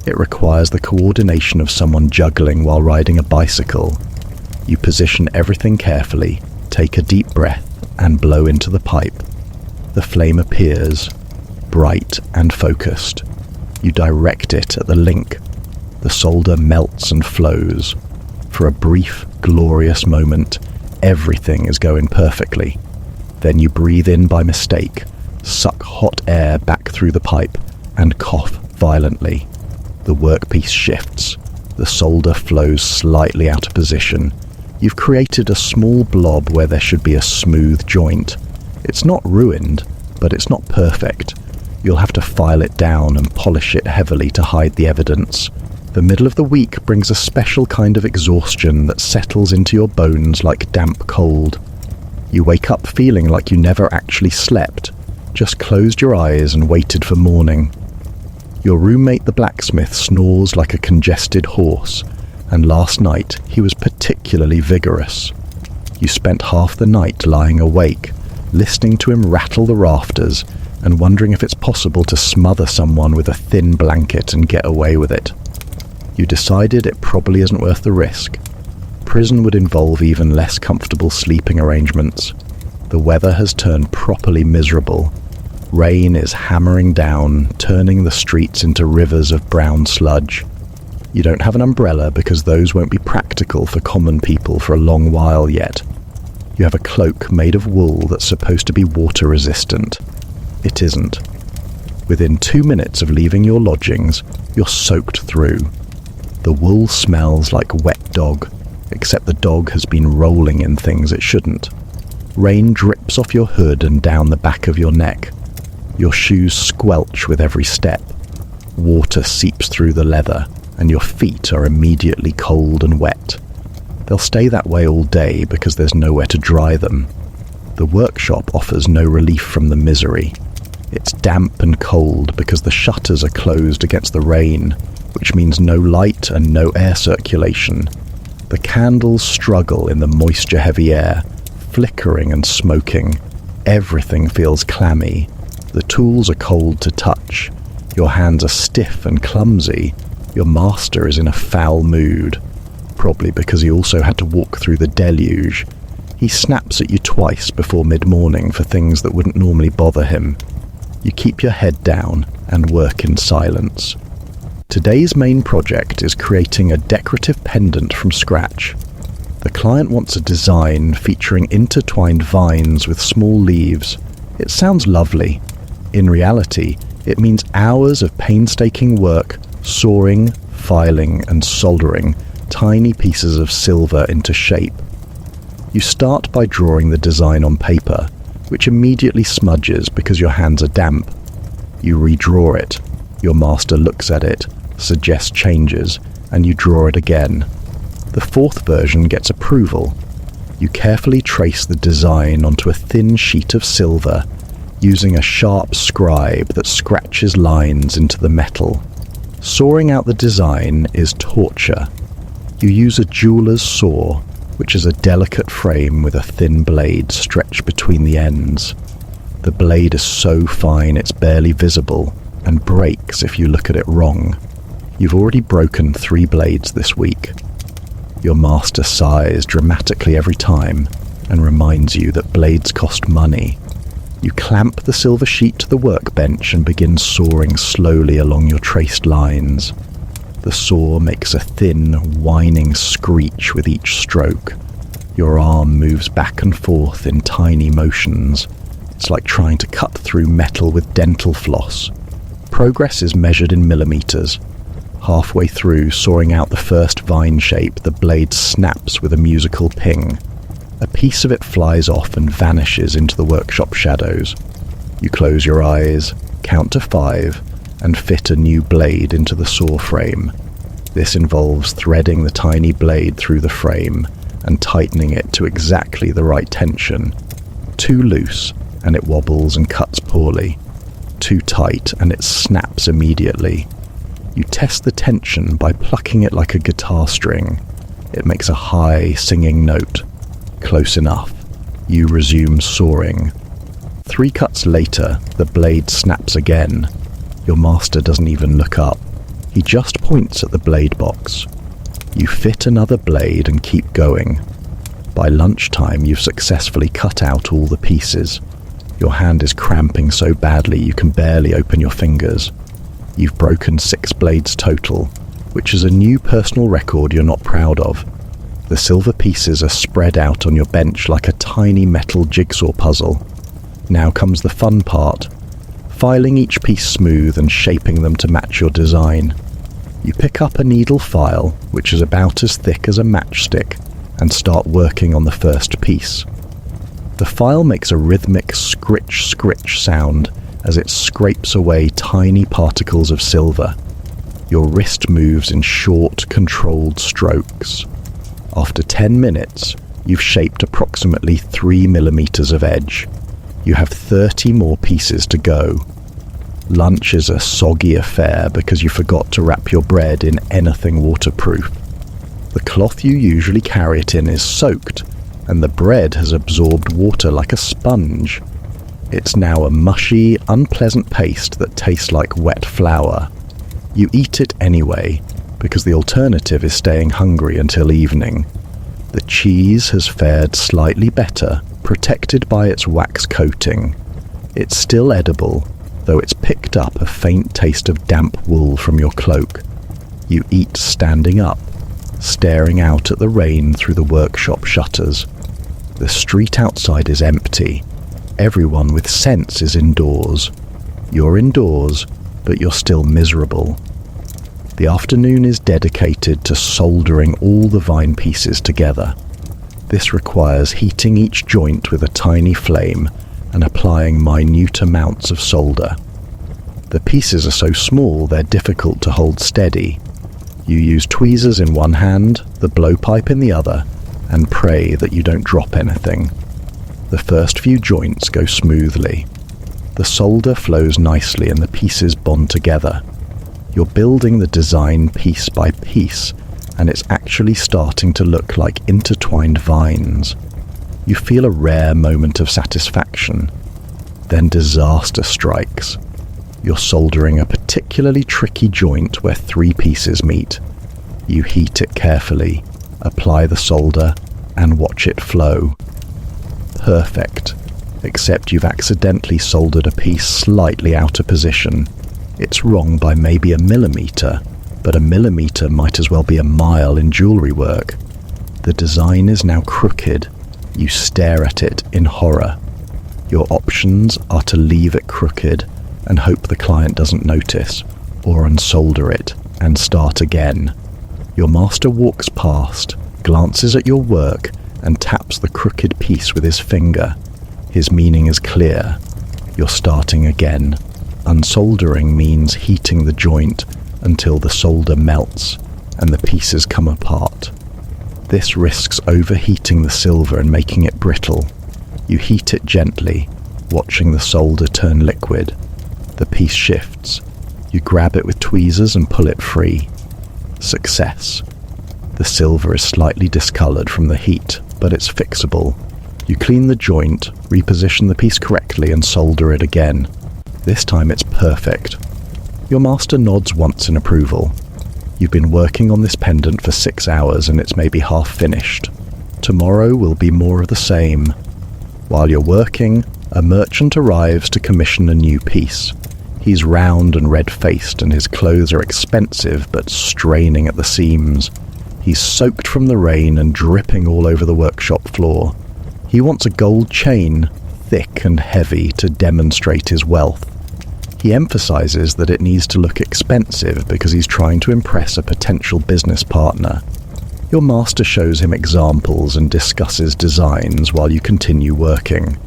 It requires the coordination of someone juggling while riding a bicycle. You position everything carefully, take a deep breath, and blow into the pipe. The flame appears, bright and focused. You direct it at the link. The solder melts and flows. For a brief, glorious moment, everything is going perfectly. Then you breathe in by mistake, suck hot air back through the pipe, and cough violently. The workpiece shifts. The solder flows slightly out of position. You've created a small blob where there should be a smooth joint. It's not ruined, but it's not perfect. You'll have to file it down and polish it heavily to hide the evidence. The middle of the week brings a special kind of exhaustion that settles into your bones like damp cold. You wake up feeling like you never actually slept, just closed your eyes and waited for morning. Your roommate the blacksmith snores like a congested horse, and last night he was particularly vigorous. You spent half the night lying awake, listening to him rattle the rafters and wondering if it's possible to smother someone with a thin blanket and get away with it. You decided it probably isn't worth the risk. Prison would involve even less comfortable sleeping arrangements. The weather has turned properly miserable. Rain is hammering down, turning the streets into rivers of brown sludge. You don't have an umbrella because those won't be practical for common people for a long while yet. You have a cloak made of wool that's supposed to be water resistant. It isn't. Within 2 minutes of leaving your lodgings, you're soaked through. The wool smells like wet dog, except the dog has been rolling in things it shouldn't. Rain drips off your hood and down the back of your neck. Your shoes squelch with every step. Water seeps through the leather, and your feet are immediately cold and wet. They'll stay that way all day because there's nowhere to dry them. The workshop offers no relief from the misery. It's damp and cold because the shutters are closed against the rain, which means no light and no air circulation. The candles struggle in the moisture-heavy air, flickering and smoking. Everything feels clammy. The tools are cold to touch. Your hands are stiff and clumsy. Your master is in a foul mood, probably because he also had to walk through the deluge. He snaps at you twice before mid-morning for things that wouldn't normally bother him. You keep your head down and work in silence. Today's main project is creating a decorative pendant from scratch. The client wants a design featuring intertwined vines with small leaves. It sounds lovely. In reality, it means hours of painstaking work, sawing, filing, and soldering tiny pieces of silver into shape. You start by drawing the design on paper, which immediately smudges because your hands are damp. You redraw it. Your master looks at it, suggests changes, and you draw it again. The fourth version gets approval. You carefully trace the design onto a thin sheet of silver, using a sharp scribe that scratches lines into the metal. Sawing out the design is torture. You use a jeweler's saw, which is a delicate frame with a thin blade stretched between the ends. The blade is so fine it's barely visible, and breaks if you look at it wrong. You've already broken 3 blades this week. Your master sighs dramatically every time, and reminds you that blades cost money. You clamp the silver sheet to the workbench and begin sawing slowly along your traced lines. The saw makes a thin, whining screech with each stroke. Your arm moves back and forth in tiny motions. It's like trying to cut through metal with dental floss. Progress is measured in millimeters. Halfway through sawing out the first vine shape, the blade snaps with a musical ping. A piece of it flies off and vanishes into the workshop shadows. You close your eyes, count to 5, and fit a new blade into the saw frame. This involves threading the tiny blade through the frame and tightening it to exactly the right tension. Too loose, and it wobbles and cuts poorly. Too tight, and it snaps immediately. You test the tension by plucking it like a guitar string. It makes a high, singing note. Close enough. You resume sawing. 3 cuts later, the blade snaps again. Your master doesn't even look up. He just points at the blade box. You fit another blade and keep going. By lunchtime, you've successfully cut out all the pieces. Your hand is cramping so badly you can barely open your fingers. You've broken 6 blades total, which is a new personal record you're not proud of. The silver pieces are spread out on your bench like a tiny metal jigsaw puzzle. Now comes the fun part. Filing each piece smooth and shaping them to match your design. You pick up a needle file, which is about as thick as a matchstick, and start working on the first piece. The file makes a rhythmic scritch sound as it scrapes away tiny particles of silver. Your wrist moves in short, controlled strokes. After 10 minutes, You've shaped approximately 3 millimeters of edge. You have 30 more pieces to go. Lunch is a soggy affair because you forgot to wrap your bread in anything waterproof. The cloth you usually carry it in is soaked, and the bread has absorbed water like a sponge. It's now a mushy, unpleasant paste that tastes like wet flour. You eat it anyway, because the alternative is staying hungry until evening. The cheese has fared slightly better, protected by its wax coating. It's still edible, though it's picked up a faint taste of damp wool from your cloak. You eat standing up, staring out at the rain through the workshop shutters. The street outside is empty. Everyone with sense is indoors. You're indoors, but you're still miserable. The afternoon is dedicated to soldering all the vine pieces together. This requires heating each joint with a tiny flame and applying minute amounts of solder. The pieces are so small they're difficult to hold steady. You use tweezers in one hand, the blowpipe in the other, and pray that you don't drop anything. The first few joints go smoothly. The solder flows nicely and the pieces bond together. You're building the design piece by piece, and it's actually starting to look like intertwined vines. You feel a rare moment of satisfaction. Then disaster strikes. You're soldering a particularly tricky joint where 3 pieces meet. You heat it carefully, apply the solder, and watch it flow. Perfect, except you've accidentally soldered a piece slightly out of position. It's wrong by maybe a millimeter, but a millimeter might as well be a mile in jewelry work. The design is now crooked. You stare at it in horror. Your options are to leave it crooked and hope the client doesn't notice, or unsolder it and start again. Your master walks past, glances at your work, and taps the crooked piece with his finger. His meaning is clear. You're starting again. Unsoldering means heating the joint until the solder melts and the pieces come apart. This risks overheating the silver and making it brittle. You heat it gently, watching the solder turn liquid. The piece shifts. You grab it with tweezers and pull it free. Success. The silver is slightly discolored from the heat, but it's fixable. You clean the joint, reposition the piece correctly, and solder it again. This time it's perfect. Your master nods once in approval. You've been working on this pendant for 6 hours and it's maybe half finished. Tomorrow will be more of the same. While you're working, a merchant arrives to commission a new piece. He's round and red-faced and his clothes are expensive but straining at the seams. He's soaked from the rain and dripping all over the workshop floor. He wants a gold chain, thick and heavy, to demonstrate his wealth. He emphasizes that it needs to look expensive because he's trying to impress a potential business partner. Your master shows him examples and discusses designs while you continue working.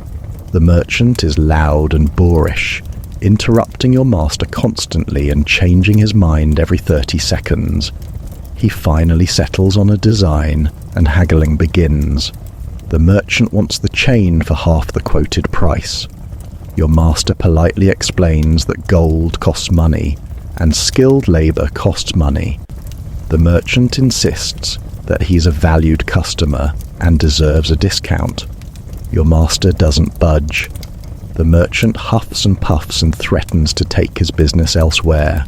The merchant is loud and boorish, interrupting your master constantly and changing his mind every 30 seconds. He finally settles on a design and haggling begins. The merchant wants the chain for half the quoted price. Your master politely explains that gold costs money and skilled labor costs money. The merchant insists that he's a valued customer and deserves a discount. Your master doesn't budge. The merchant huffs and puffs and threatens to take his business elsewhere.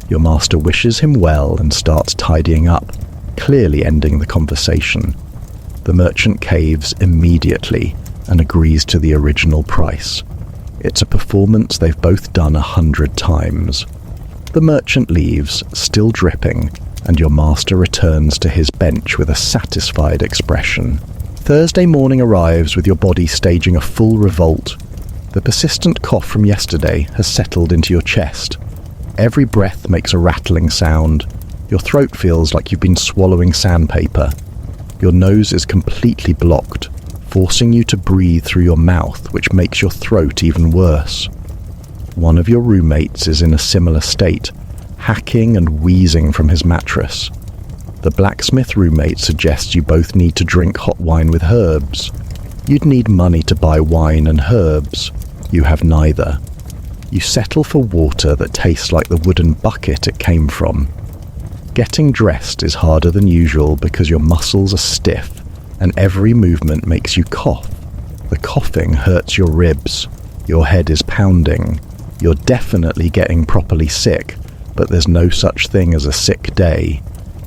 Your master wishes him well and starts tidying up, clearly ending the conversation. The merchant caves immediately and agrees to the original price. It's a performance they've both done 100 times. The merchant leaves, still dripping, and your master returns to his bench with a satisfied expression. Thursday morning arrives with your body staging a full revolt. The persistent cough from yesterday has settled into your chest. Every breath makes a rattling sound. Your throat feels like you've been swallowing sandpaper. Your nose is completely blocked, forcing you to breathe through your mouth, which makes your throat even worse. One of your roommates is in a similar state, hacking and wheezing from his mattress. The blacksmith roommate suggests you both need to drink hot wine with herbs. You'd need money to buy wine and herbs. You have neither. You settle for water that tastes like the wooden bucket it came from. Getting dressed is harder than usual because your muscles are stiff and every movement makes you cough. The coughing hurts your ribs. Your head is pounding. You're definitely getting properly sick, but there's no such thing as a sick day.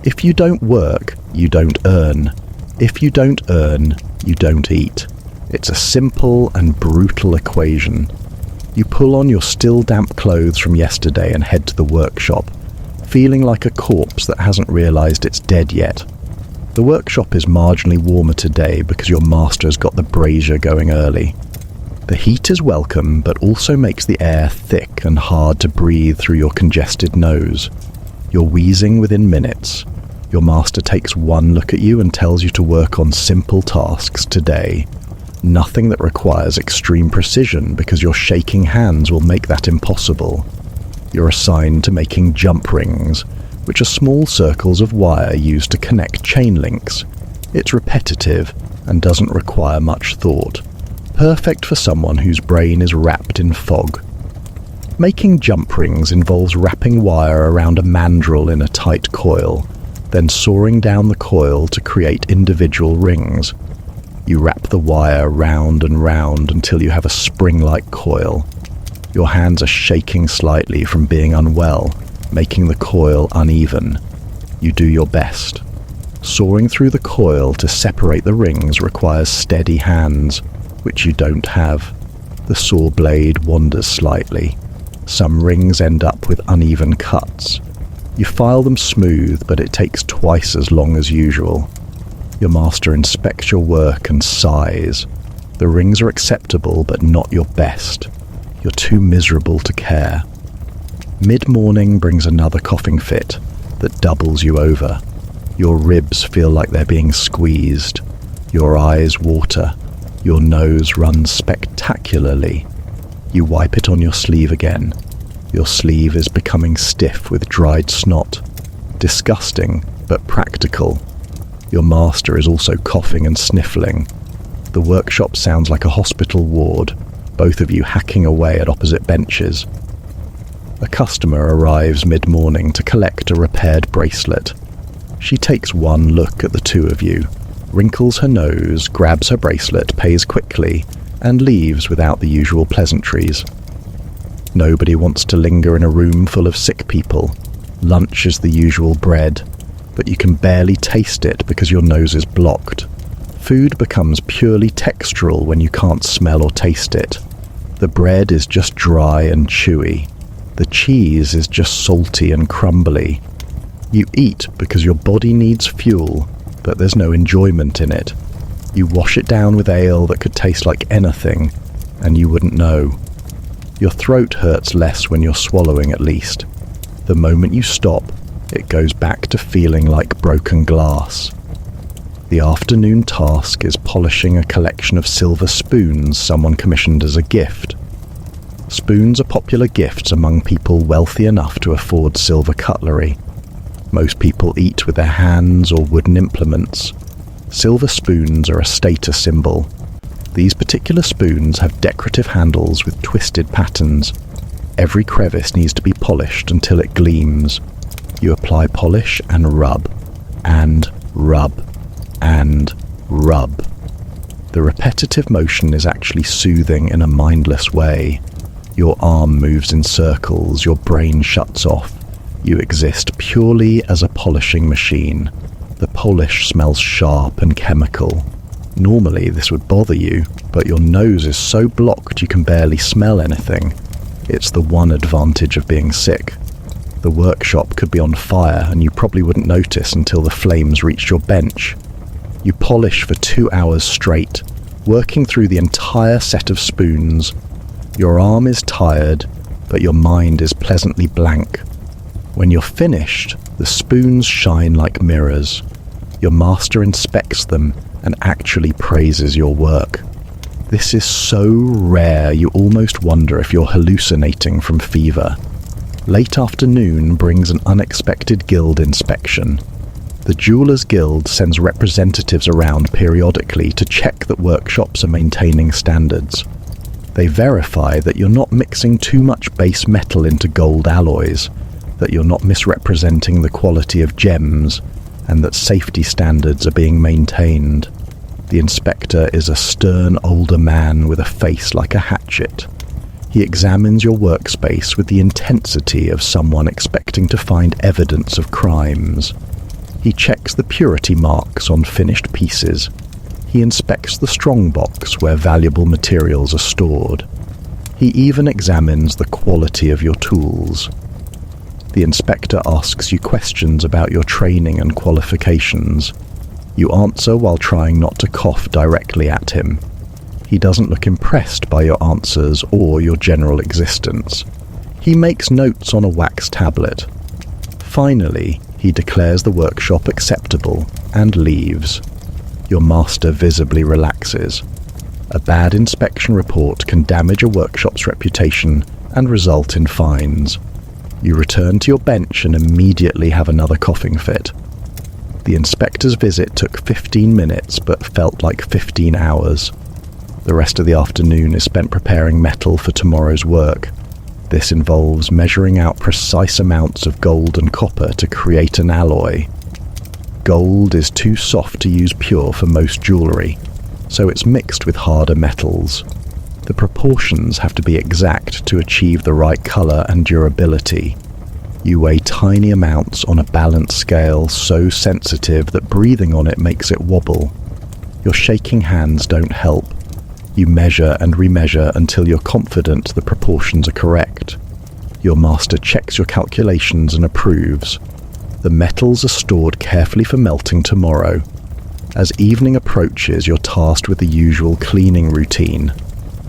If you don't work, you don't earn. If you don't earn, you don't eat. It's a simple and brutal equation. You pull on your still damp clothes from yesterday and head to the workshop, feeling like a corpse that hasn't realised it's dead yet. The workshop is marginally warmer today because your master has got the brazier going early. The heat is welcome, but also makes the air thick and hard to breathe through your congested nose. You're wheezing within minutes. Your master takes one look at you and tells you to work on simple tasks today. Nothing that requires extreme precision because your shaking hands will make that impossible. You're assigned to making jump rings, which are small circles of wire used to connect chain links. It's repetitive and doesn't require much thought. Perfect for someone whose brain is wrapped in fog. Making jump rings involves wrapping wire around a mandrel in a tight coil, then sawing down the coil to create individual rings. You wrap the wire round and round until you have a spring-like coil. Your hands are shaking slightly from being unwell, making the coil uneven. You do your best. Sawing through the coil to separate the rings requires steady hands, which you don't have. The saw blade wanders slightly. Some rings end up with uneven cuts. You file them smooth, but it takes twice as long as usual. Your master inspects your work and sighs. The rings are acceptable, but not your best. You're too miserable to care. Mid-morning brings another coughing fit that doubles you over. Your ribs feel like they're being squeezed. Your eyes water. Your nose runs spectacularly. You wipe it on your sleeve again. Your sleeve is becoming stiff with dried snot. Disgusting, but practical. Your master is also coughing and sniffling. The workshop sounds like a hospital ward, both of you hacking away at opposite benches. A customer arrives mid-morning to collect a repaired bracelet. She takes one look at the two of you, wrinkles her nose, grabs her bracelet, pays quickly, and leaves without the usual pleasantries. Nobody wants to linger in a room full of sick people. Lunch is the usual bread, but you can barely taste it because your nose is blocked. Food becomes purely textural when you can't smell or taste it. The bread is just dry and chewy. The cheese is just salty and crumbly. You eat because your body needs fuel, but there's no enjoyment in it. You wash it down with ale that could taste like anything, and you wouldn't know. Your throat hurts less when you're swallowing, at least. The moment you stop, it goes back to feeling like broken glass. The afternoon task is polishing a collection of silver spoons someone commissioned as a gift. Spoons are popular gifts among people wealthy enough to afford silver cutlery. Most people eat with their hands or wooden implements. Silver spoons are a status symbol. These particular spoons have decorative handles with twisted patterns. Every crevice needs to be polished until it gleams. You apply polish and rub, and rub, and rub. The repetitive motion is actually soothing in a mindless way. Your arm moves in circles, your brain shuts off. You exist purely as a polishing machine. The polish smells sharp and chemical. Normally this would bother you, but your nose is so blocked you can barely smell anything. It's the one advantage of being sick. The workshop could be on fire and you probably wouldn't notice until the flames reached your bench. You polish for 2 hours straight, working through the entire set of spoons. Your arm is tired, but your mind is pleasantly blank. When you're finished, the spoons shine like mirrors. Your master inspects them and actually praises your work. This is so rare you almost wonder if you're hallucinating from fever. Late afternoon brings an unexpected guild inspection. The Jewelers Guild sends representatives around periodically to check that workshops are maintaining standards. They verify that you're not mixing too much base metal into gold alloys, that you're not misrepresenting the quality of gems, and that safety standards are being maintained. The inspector is a stern older man with a face like a hatchet. He examines your workspace with the intensity of someone expecting to find evidence of crimes. He checks the purity marks on finished pieces. He inspects the strongbox where valuable materials are stored. He even examines the quality of your tools. The inspector asks you questions about your training and qualifications. You answer while trying not to cough directly at him. He doesn't look impressed by your answers or your general existence. He makes notes on a wax tablet. Finally, he declares the workshop acceptable and leaves. Your master visibly relaxes. A bad inspection report can damage a workshop's reputation and result in fines. You return to your bench and immediately have another coughing fit. The inspector's visit took 15 minutes but felt like 15 hours. The rest of the afternoon is spent preparing metal for tomorrow's work. This involves measuring out precise amounts of gold and copper to create an alloy. Gold is too soft to use pure for most jewellery, so it's mixed with harder metals. The proportions have to be exact to achieve the right colour and durability. You weigh tiny amounts on a balance scale so sensitive that breathing on it makes it wobble. Your shaking hands don't help. You measure and remeasure until you're confident the proportions are correct. Your master checks your calculations and approves. The metals are stored carefully for melting tomorrow. As evening approaches, you're tasked with the usual cleaning routine.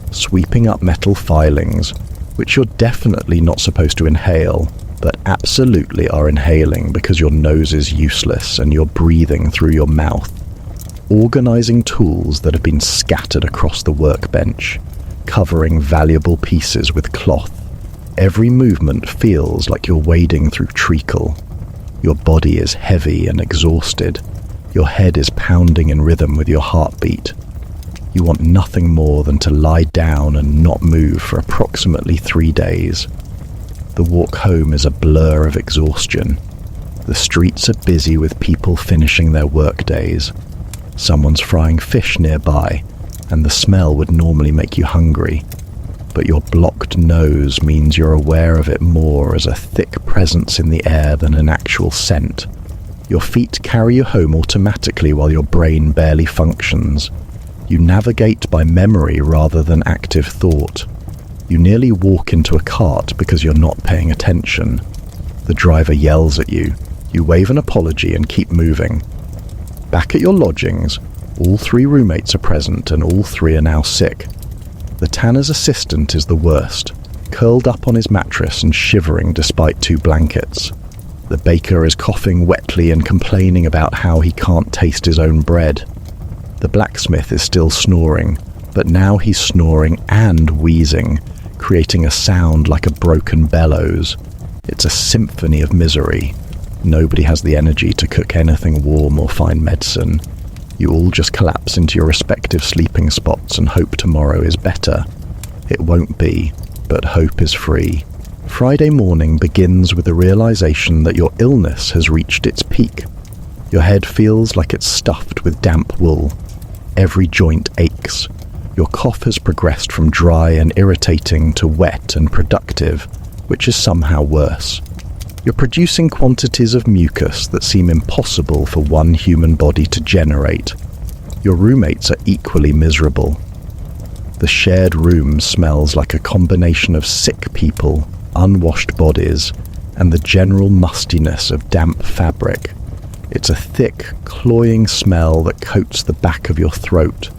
Sweeping up metal filings, which you're definitely not supposed to inhale, but absolutely are inhaling because your nose is useless and you're breathing through your mouth. Organising tools that have been scattered across the workbench, covering valuable pieces with cloth. Every movement feels like you're wading through treacle. Your body is heavy and exhausted. Your head is pounding in rhythm with your heartbeat. You want nothing more than to lie down and not move for approximately 3 days. The walk home is a blur of exhaustion. The streets are busy with people finishing their work days. Someone's frying fish nearby, and the smell would normally make you hungry. But your blocked nose means you're aware of it more as a thick presence in the air than an actual scent. Your feet carry you home automatically while your brain barely functions. You navigate by memory rather than active thought. You nearly walk into a cart because you're not paying attention. The driver yells at you. You wave an apology and keep moving. Back at your lodgings, all 3 roommates are present and all 3 are now sick. The tanner's assistant is the worst, curled up on his mattress and shivering despite 2 blankets. The baker is coughing wetly and complaining about how he can't taste his own bread. The blacksmith is still snoring, but now he's snoring and wheezing, creating a sound like a broken bellows. It's a symphony of misery. Nobody has the energy to cook anything warm or find medicine. You all just collapse into your respective sleeping spots and hope tomorrow is better. It won't be, but hope is free. Friday morning begins with the realization that your illness has reached its peak. Your head feels like it's stuffed with damp wool. Every joint aches. Your cough has progressed from dry and irritating to wet and productive, which is somehow worse. You're producing quantities of mucus that seem impossible for one human body to generate. Your roommates are equally miserable. The shared room smells like a combination of sick people, unwashed bodies, and the general mustiness of damp fabric. It's a thick, cloying smell that coats the back of your throat.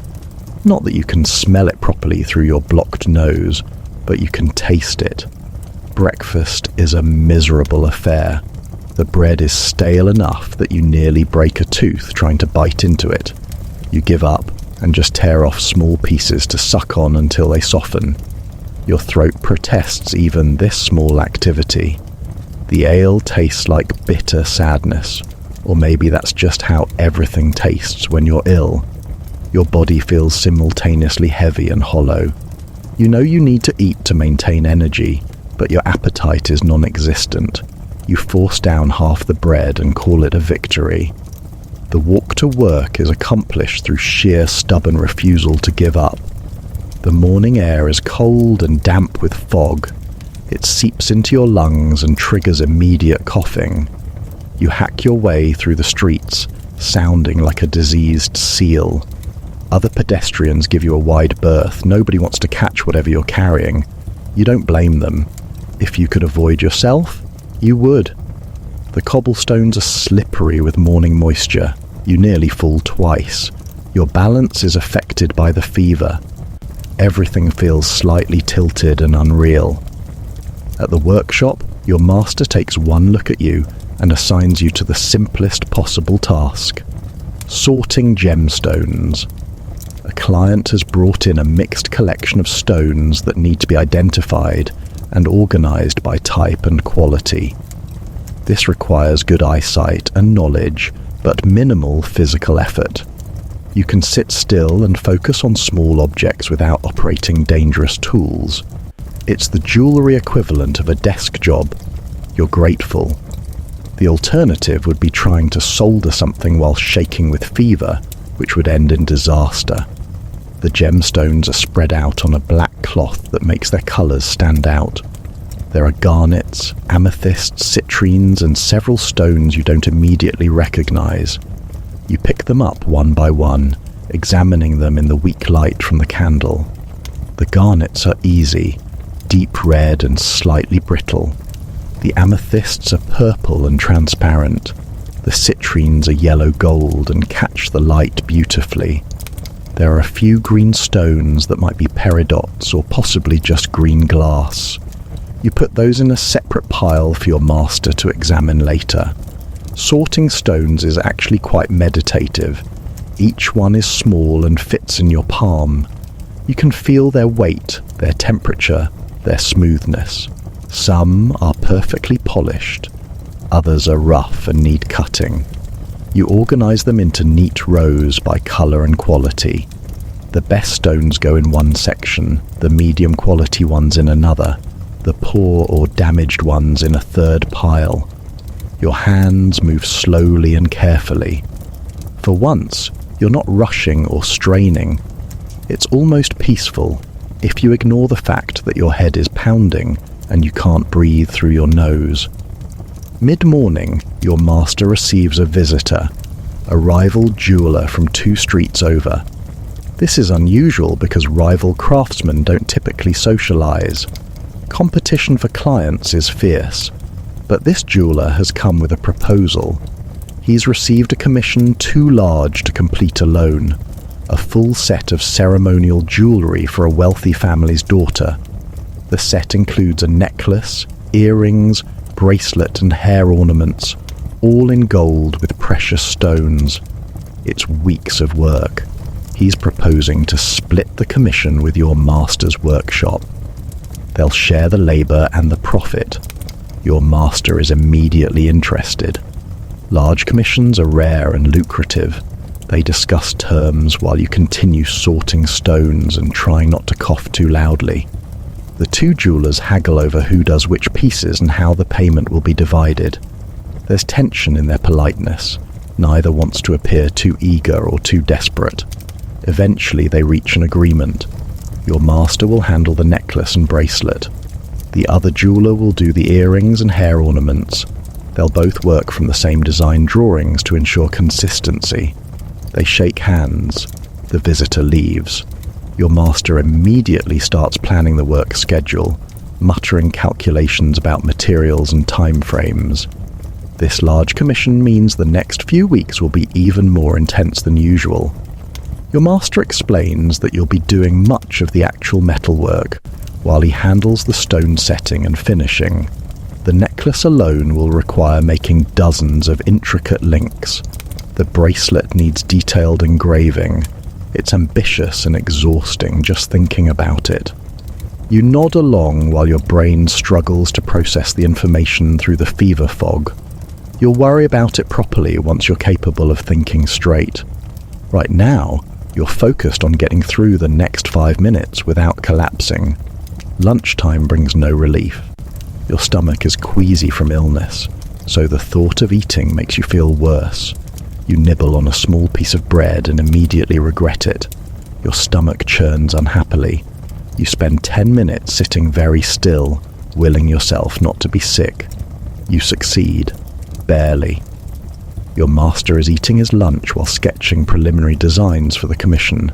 Not that you can smell it properly through your blocked nose, but you can taste it. Breakfast is a miserable affair. The bread is stale enough that you nearly break a tooth trying to bite into it. You give up and just tear off small pieces to suck on until they soften. Your throat protests even this small activity. The ale tastes like bitter sadness. Or maybe that's just how everything tastes when you're ill. Your body feels simultaneously heavy and hollow. You know you need to eat to maintain energy, but your appetite is non-existent. You force down half the bread and call it a victory. The walk to work is accomplished through sheer stubborn refusal to give up. The morning air is cold and damp with fog. It seeps into your lungs and triggers immediate coughing. You hack your way through the streets, sounding like a diseased seal. Other pedestrians give you a wide berth. Nobody wants to catch whatever you're carrying. You don't blame them. If you could avoid yourself, you would. The cobblestones are slippery with morning moisture. You nearly fall twice. Your balance is affected by the fever. Everything feels slightly tilted and unreal. At the workshop, your master takes one look at you and assigns you to the simplest possible task: sorting gemstones. A client has brought in a mixed collection of stones that need to be identified and organized by type and quality. This requires good eyesight and knowledge, but minimal physical effort. You can sit still and focus on small objects without operating dangerous tools. It's the jewelry equivalent of a desk job. You're grateful. The alternative would be trying to solder something while shaking with fever, which would end in disaster. The gemstones are spread out on a black cloth that makes their colours stand out. There are garnets, amethysts, citrines, and several stones you don't immediately recognise. You pick them up one by one, examining them in the weak light from the candle. The garnets are easy, deep red and slightly brittle. The amethysts are purple and transparent. The citrines are yellow gold and catch the light beautifully. There are a few green stones that might be peridots or possibly just green glass. You put those in a separate pile for your master to examine later. Sorting stones is actually quite meditative. Each one is small and fits in your palm. You can feel their weight, their temperature, their smoothness. Some are perfectly polished. Others are rough and need cutting. You organize them into neat rows by color and quality. The best stones go in one section, the medium quality ones in another, the poor or damaged ones in a third pile. Your hands move slowly and carefully. For once, you're not rushing or straining. It's almost peaceful, if you ignore the fact that your head is pounding and you can't breathe through your nose. Mid-morning, your master receives a visitor, a rival jeweler from 2 streets over. This is unusual because rival craftsmen don't typically socialize. Competition for clients is fierce, but this jeweler has come with a proposal. He's received a commission too large to complete alone, a full set of ceremonial jewelry for a wealthy family's daughter. The set includes a necklace, earrings, bracelet and hair ornaments, all in gold with precious stones. It's weeks of work. He's proposing to split the commission with your master's workshop. They'll share the labour and the profit. Your master is immediately interested. Large commissions are rare and lucrative. They discuss terms while you continue sorting stones and trying not to cough too loudly. The 2 jewelers haggle over who does which pieces and how the payment will be divided. There's tension in their politeness. Neither wants to appear too eager or too desperate. Eventually they reach an agreement. Your master will handle the necklace and bracelet. The other jeweler will do the earrings and hair ornaments. They'll both work from the same design drawings to ensure consistency. They shake hands. The visitor leaves. Your master immediately starts planning the work schedule, muttering calculations about materials and time frames. This large commission means the next few weeks will be even more intense than usual. Your master explains that you'll be doing much of the actual metalwork, while he handles the stone setting and finishing. The necklace alone will require making dozens of intricate links. The bracelet needs detailed engraving. It's ambitious and exhausting just thinking about it. You nod along while your brain struggles to process the information through the fever fog. You'll worry about it properly once you're capable of thinking straight. Right now, you're focused on getting through the next 5 minutes without collapsing. Lunchtime brings no relief. Your stomach is queasy from illness, so the thought of eating makes you feel worse. You nibble on a small piece of bread and immediately regret it. Your stomach churns unhappily. You spend 10 minutes sitting very still, willing yourself not to be sick. You succeed. Barely. Your master is eating his lunch while sketching preliminary designs for the commission.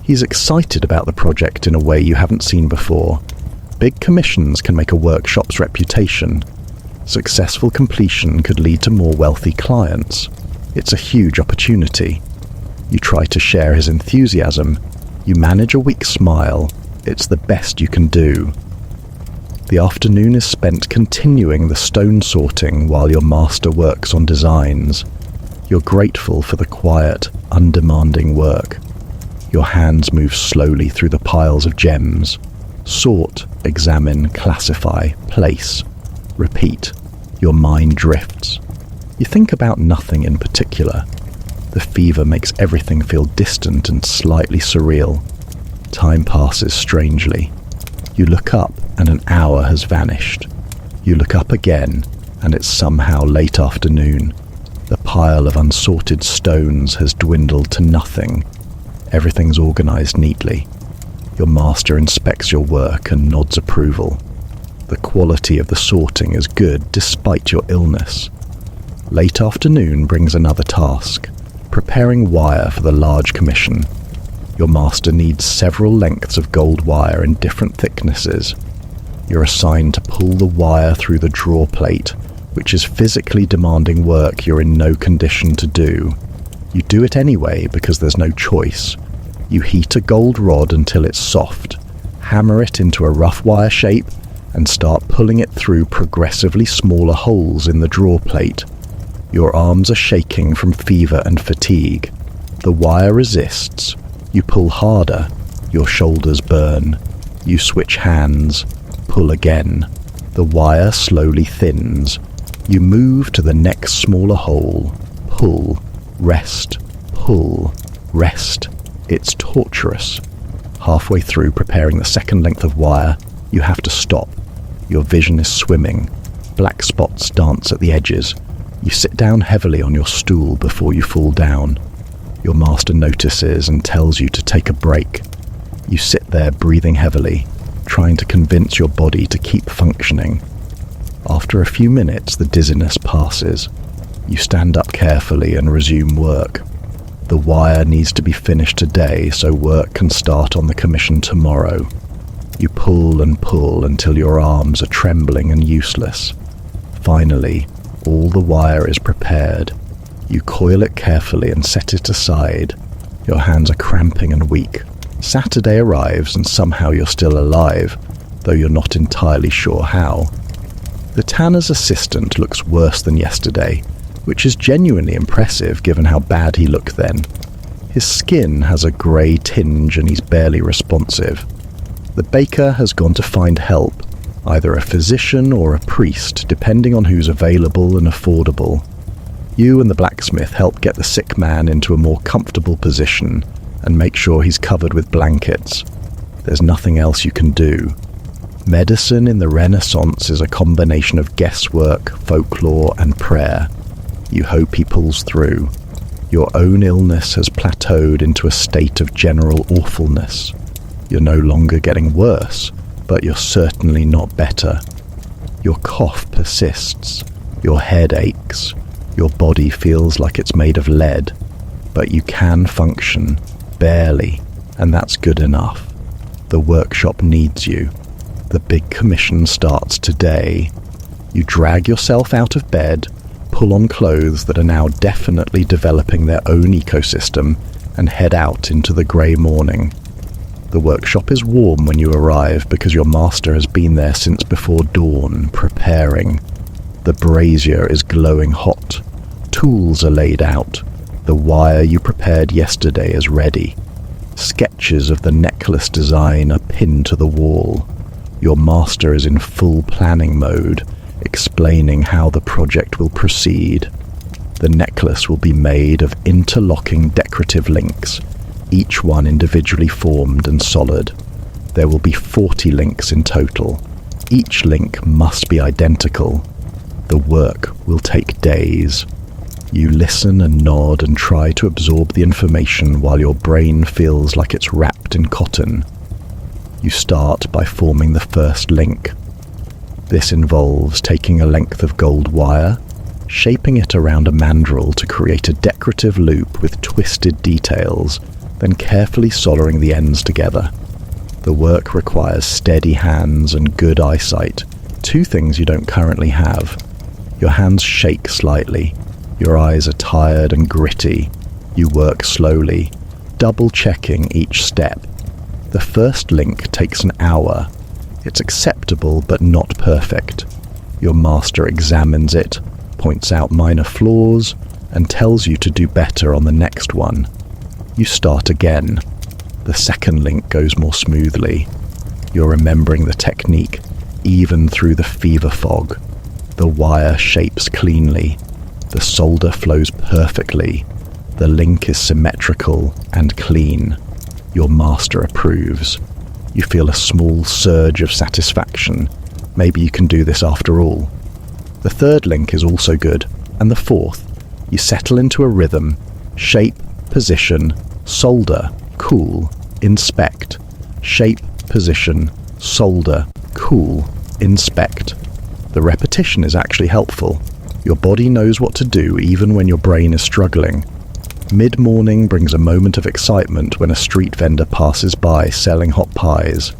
He's excited about the project in a way you haven't seen before. Big commissions can make a workshop's reputation. Successful completion could lead to more wealthy clients. It's a huge opportunity. You try to share his enthusiasm. You manage a weak smile. It's the best you can do. The afternoon is spent continuing the stone sorting while your master works on designs. You're grateful for the quiet, undemanding work. Your hands move slowly through the piles of gems. Sort, examine, classify, place. Repeat. Your mind drifts. You think about nothing in particular. The fever makes everything feel distant and slightly surreal. Time passes strangely. You look up and an hour has vanished. You look up again and it's somehow late afternoon. The pile of unsorted stones has dwindled to nothing. Everything's organized neatly. Your master inspects your work and nods approval. The quality of the sorting is good despite your illness. Late afternoon brings another task, preparing wire for the large commission. Your master needs several lengths of gold wire in different thicknesses. You're assigned to pull the wire through the draw plate, which is physically demanding work you're in no condition to do. You do it anyway because there's no choice. You heat a gold rod until it's soft, hammer it into a rough wire shape, and start pulling it through progressively smaller holes in the draw plate. Your arms are shaking from fever and fatigue. The wire resists. You pull harder. Your shoulders burn. You switch hands. Pull again. The wire slowly thins. You move to the next smaller hole. Pull. Rest. Pull. Rest. It's torturous. Halfway through preparing the second length of wire, you have to stop. Your vision is swimming. Black spots dance at the edges. You sit down heavily on your stool before you fall down. Your master notices and tells you to take a break. You sit there breathing heavily, trying to convince your body to keep functioning. After a few minutes, the dizziness passes. You stand up carefully and resume work. The wire needs to be finished today so work can start on the commission tomorrow. You pull and pull until your arms are trembling and useless. Finally, all the wire is prepared. You coil it carefully and set it aside. Your hands are cramping and weak. Saturday arrives and somehow you're still alive, though you're not entirely sure how. The tanner's assistant looks worse than yesterday, which is genuinely impressive given how bad he looked then. His skin has a grey tinge and he's barely responsive. The baker has gone to find help, either a physician or a priest, depending on who's available and affordable. You and the blacksmith help get the sick man into a more comfortable position and make sure he's covered with blankets. There's nothing else you can do. Medicine in the Renaissance is a combination of guesswork, folklore, and prayer. You hope he pulls through. Your own illness has plateaued into a state of general awfulness. You're no longer getting worse, but you're certainly not better. Your cough persists. Your head aches. Your body feels like it's made of lead. But you can function, barely, and that's good enough. The workshop needs you. The big commission starts today. You drag yourself out of bed, pull on clothes that are now definitely developing their own ecosystem, and head out into the grey morning. The workshop is warm when you arrive because your master has been there since before dawn, preparing. The brazier is glowing hot. Tools are laid out. The wire you prepared yesterday is ready. Sketches of the necklace design are pinned to the wall. Your master is in full planning mode, explaining how the project will proceed. The necklace will be made of interlocking decorative links, each one individually formed and solid. There will be 40 links in total. Each link must be identical. The work will take days. You listen and nod and try to absorb the information while your brain feels like it's wrapped in cotton. You start by forming the first link. This involves taking a length of gold wire, shaping it around a mandrel to create a decorative loop with twisted details, then carefully soldering the ends together. The work requires steady hands and good eyesight, two things you don't currently have. Your hands shake slightly, your eyes are tired and gritty. You work slowly, double-checking each step. The first link takes an hour. It's acceptable but not perfect. Your master examines it, points out minor flaws, and tells you to do better on the next one. You start again. The second link goes more smoothly. You're remembering the technique, even through the fever fog. The wire shapes cleanly. The solder flows perfectly. The link is symmetrical and clean. Your master approves. You feel a small surge of satisfaction. Maybe you can do this after all. The third link is also good, and the fourth. You settle into a rhythm. Shape, position, solder, cool, inspect. Shape, position, solder, cool, inspect. The repetition is actually helpful. Your body knows what to do even when your brain is struggling. Mid-morning brings a moment of excitement when a street vendor passes by selling hot pies.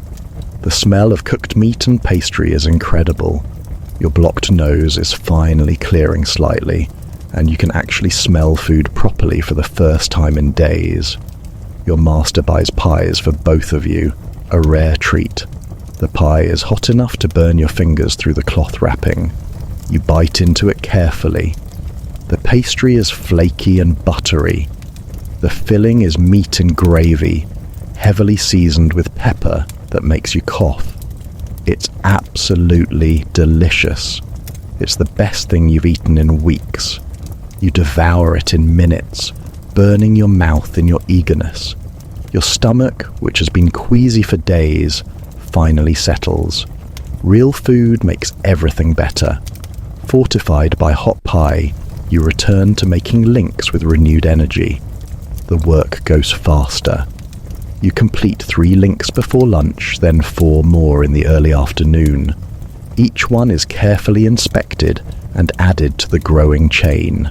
The smell of cooked meat and pastry is incredible. Your blocked nose is finally clearing slightly, and you can actually smell food properly for the first time in days. Your master buys pies for both of you, a rare treat. The pie is hot enough to burn your fingers through the cloth wrapping. You bite into it carefully. The pastry is flaky and buttery. The filling is meat and gravy, heavily seasoned with pepper that makes you cough. It's absolutely delicious. It's the best thing you've eaten in weeks. You devour it in minutes, burning your mouth in your eagerness. Your stomach, which has been queasy for days, finally settles. Real food makes everything better. Fortified by hot pie, you return to making links with renewed energy. The work goes faster. You complete 3 links before lunch, then 4 more in the early afternoon. Each one is carefully inspected and added to the growing chain.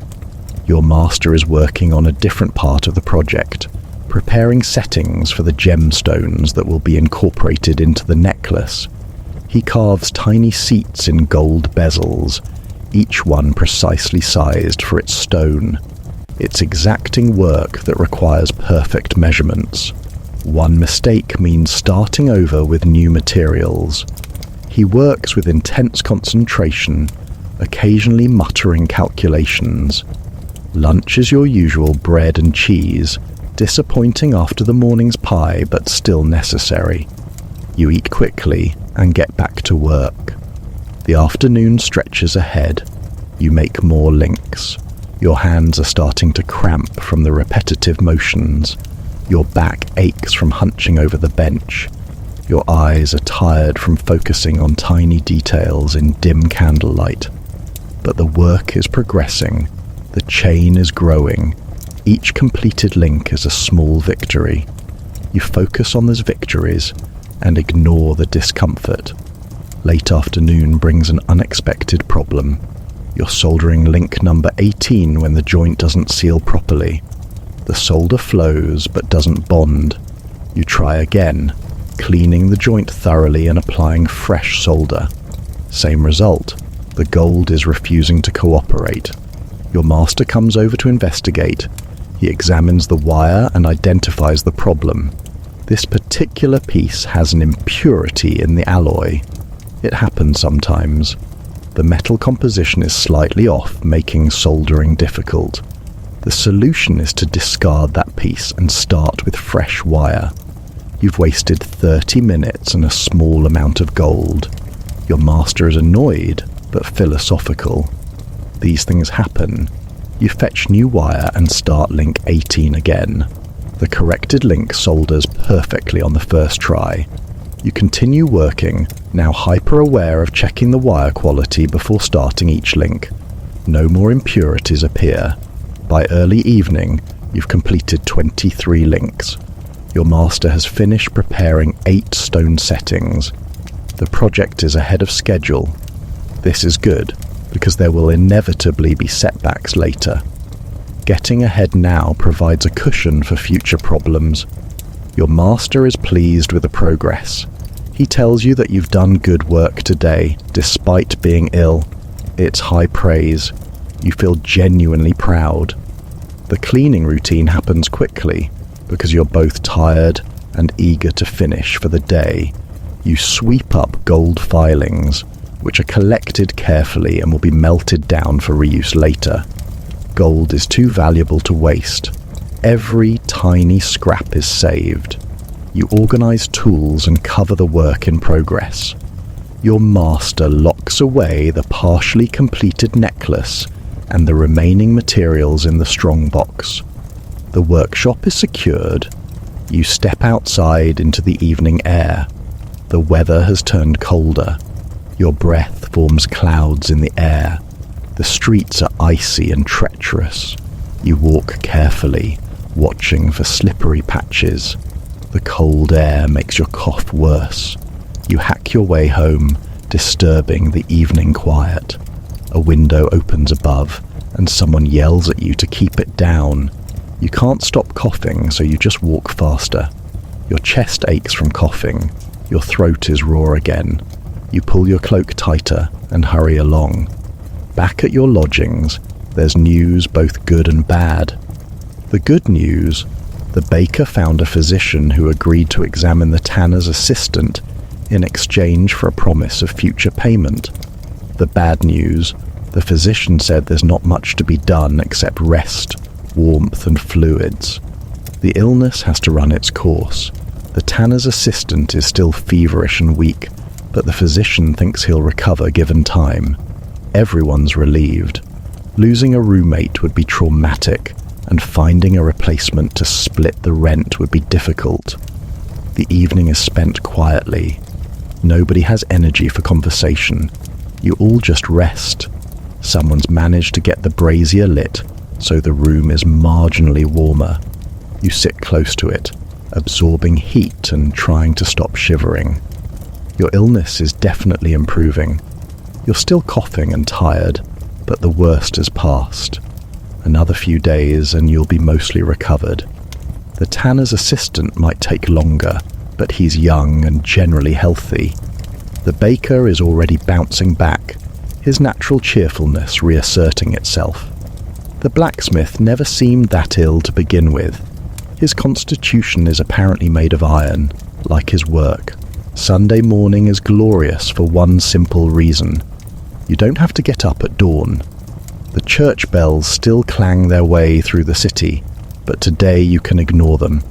Your master is working on a different part of the project, preparing settings for the gemstones that will be incorporated into the necklace. He carves tiny seats in gold bezels, each one precisely sized for its stone. It's exacting work that requires perfect measurements. One mistake means starting over with new materials. He works with intense concentration, occasionally muttering calculations. Lunch is your usual bread and cheese, disappointing after the morning's pie but still necessary. You eat quickly and get back to work. The afternoon stretches ahead. You make more links. Your hands are starting to cramp from the repetitive motions. Your back aches from hunching over the bench. Your eyes are tired from focusing on tiny details in dim candlelight. But the work is progressing. The chain is growing. Each completed link is a small victory. You focus on those victories and ignore the discomfort. Late afternoon brings an unexpected problem. You're soldering link number 18 when the joint doesn't seal properly. The solder flows but doesn't bond. You try again, cleaning the joint thoroughly and applying fresh solder. Same result. The gold is refusing to cooperate. Your master comes over to investigate. He examines the wire and identifies the problem. This particular piece has an impurity in the alloy. It happens sometimes. The metal composition is slightly off, making soldering difficult. The solution is to discard that piece and start with fresh wire. You've wasted 30 minutes and a small amount of gold. Your master is annoyed, but philosophical. These things happen. You fetch new wire and start link 18 again. The corrected link solders perfectly on the first try. You continue working, now hyper-aware of checking the wire quality before starting each link. No more impurities appear. By early evening, you've completed 23 links. Your master has finished preparing 8 stone settings. The project is ahead of schedule. This is good, because there will inevitably be setbacks later. Getting ahead now provides a cushion for future problems. Your master is pleased with the progress. He tells you that you've done good work today, despite being ill. It's high praise. You feel genuinely proud. The cleaning routine happens quickly, because you're both tired and eager to finish for the day. You sweep up gold filings, which are collected carefully and will be melted down for reuse later. Gold is too valuable to waste. Every tiny scrap is saved. You organize tools and cover the work in progress. Your master locks away the partially completed necklace and the remaining materials in the strongbox. The workshop is secured. You step outside into the evening air. The weather has turned colder. Your breath forms clouds in the air. The streets are icy and treacherous. You walk carefully, watching for slippery patches. The cold air makes your cough worse. You hack your way home, disturbing the evening quiet. A window opens above, and someone yells at you to keep it down. You can't stop coughing, so you just walk faster. Your chest aches from coughing. Your throat is raw again. You pull your cloak tighter and hurry along. Back at your lodgings, there's news both good and bad. The good news: the baker found a physician who agreed to examine the tanner's assistant in exchange for a promise of future payment. The bad news: the physician said there's not much to be done except rest, warmth and fluids. The illness has to run its course. The tanner's assistant is still feverish and weak, but the physician thinks he'll recover given time. Everyone's relieved. Losing a roommate would be traumatic, and finding a replacement to split the rent would be difficult. The evening is spent quietly. Nobody has energy for conversation. You all just rest. Someone's managed to get the brazier lit, so the room is marginally warmer. You sit close to it, absorbing heat and trying to stop shivering. Your illness is definitely improving. You're still coughing and tired, but the worst is past. Another few days and you'll be mostly recovered. The tanner's assistant might take longer, but he's young and generally healthy. The baker is already bouncing back, his natural cheerfulness reasserting itself. The blacksmith never seemed that ill to begin with. His constitution is apparently made of iron, like his work. Sunday morning is glorious for one simple reason. You don't have to get up at dawn. The church bells still clang their way through the city, but today you can ignore them.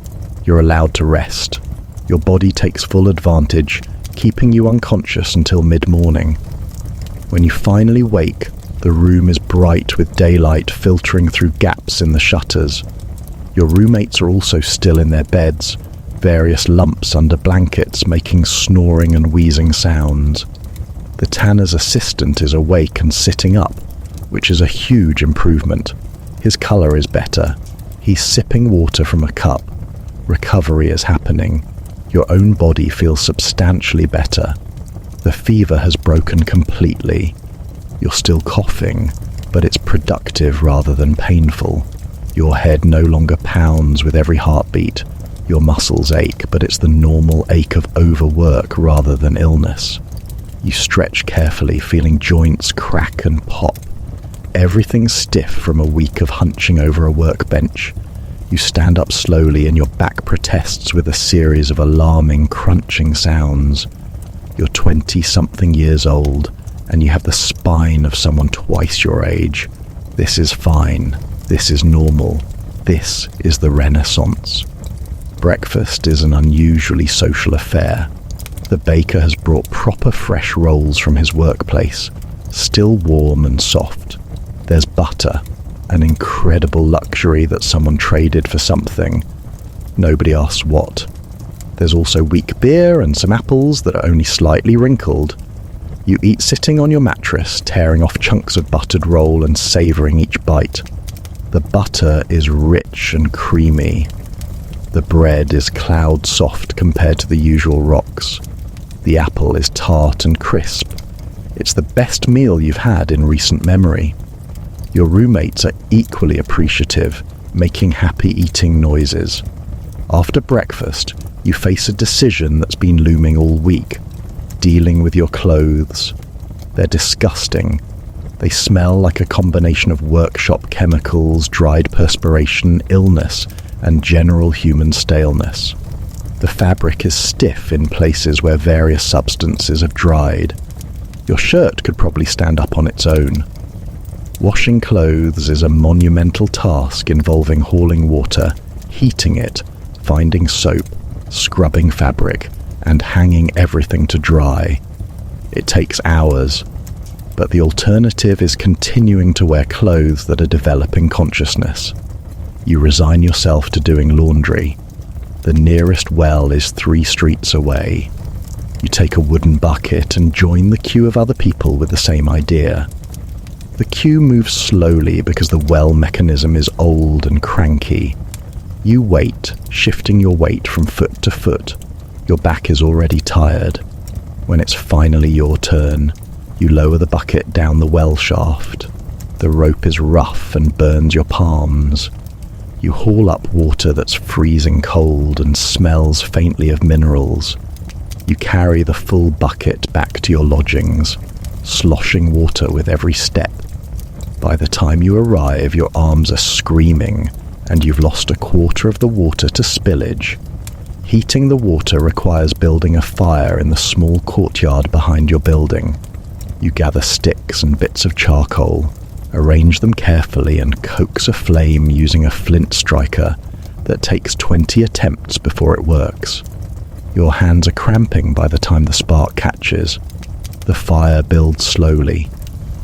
You're allowed to rest. Your body takes full advantage, keeping you unconscious until mid-morning. When you finally wake, the room is bright with daylight filtering through gaps in the shutters. Your roommates are also still in their beds, various lumps under blankets making snoring and wheezing sounds. The tanner's assistant is awake and sitting up, which is a huge improvement. His colour is better. He's sipping water from a cup. Recovery is happening. Your own body feels substantially better. The fever has broken completely. You're still coughing, but it's productive rather than painful. Your head no longer pounds with every heartbeat. Your muscles ache, but it's the normal ache of overwork rather than illness. You stretch carefully, feeling joints crack and pop. Everything's stiff from a week of hunching over a workbench. You stand up slowly and your back protests with a series of alarming crunching sounds. You're 20-something years old, and you have the spine of someone twice your age. This is fine. This is normal. This is the Renaissance. Breakfast is an unusually social affair. The baker has brought proper fresh rolls from his workplace, still warm and soft. There's butter, an incredible luxury that someone traded for something. Nobody asks what. There's also weak beer and some apples that are only slightly wrinkled. You eat sitting on your mattress, tearing off chunks of buttered roll and savouring each bite. The butter is rich and creamy. The bread is cloud soft compared to the usual rocks. The apple is tart and crisp. It's the best meal you've had in recent memory. Your roommates are equally appreciative, making happy eating noises. After breakfast, you face a decision that's been looming all week. Dealing with your clothes. They're disgusting. They smell like a combination of workshop chemicals, dried perspiration, illness, and general human staleness. The fabric is stiff in places where various substances have dried. Your shirt could probably stand up on its own. Washing clothes is a monumental task involving hauling water, heating it, finding soap, scrubbing fabric, and hanging everything to dry. It takes hours, but the alternative is continuing to wear clothes that are developing consciousness. You resign yourself to doing laundry. The nearest well is 3 streets away. You take a wooden bucket and join the queue of other people with the same idea. The queue moves slowly because the well mechanism is old and cranky. You wait, shifting your weight from foot to foot. Your back is already tired. When it's finally your turn, you lower the bucket down the well shaft. The rope is rough and burns your palms. You haul up water that's freezing cold and smells faintly of minerals. You carry the full bucket back to your lodgings, sloshing water with every step. By the time you arrive, your arms are screaming, and you've lost a quarter of the water to spillage. Heating the water requires building a fire in the small courtyard behind your building. You gather sticks and bits of charcoal, arrange them carefully, and coax a flame using a flint striker that takes 20 attempts before it works. Your hands are cramping by the time the spark catches. The fire builds slowly.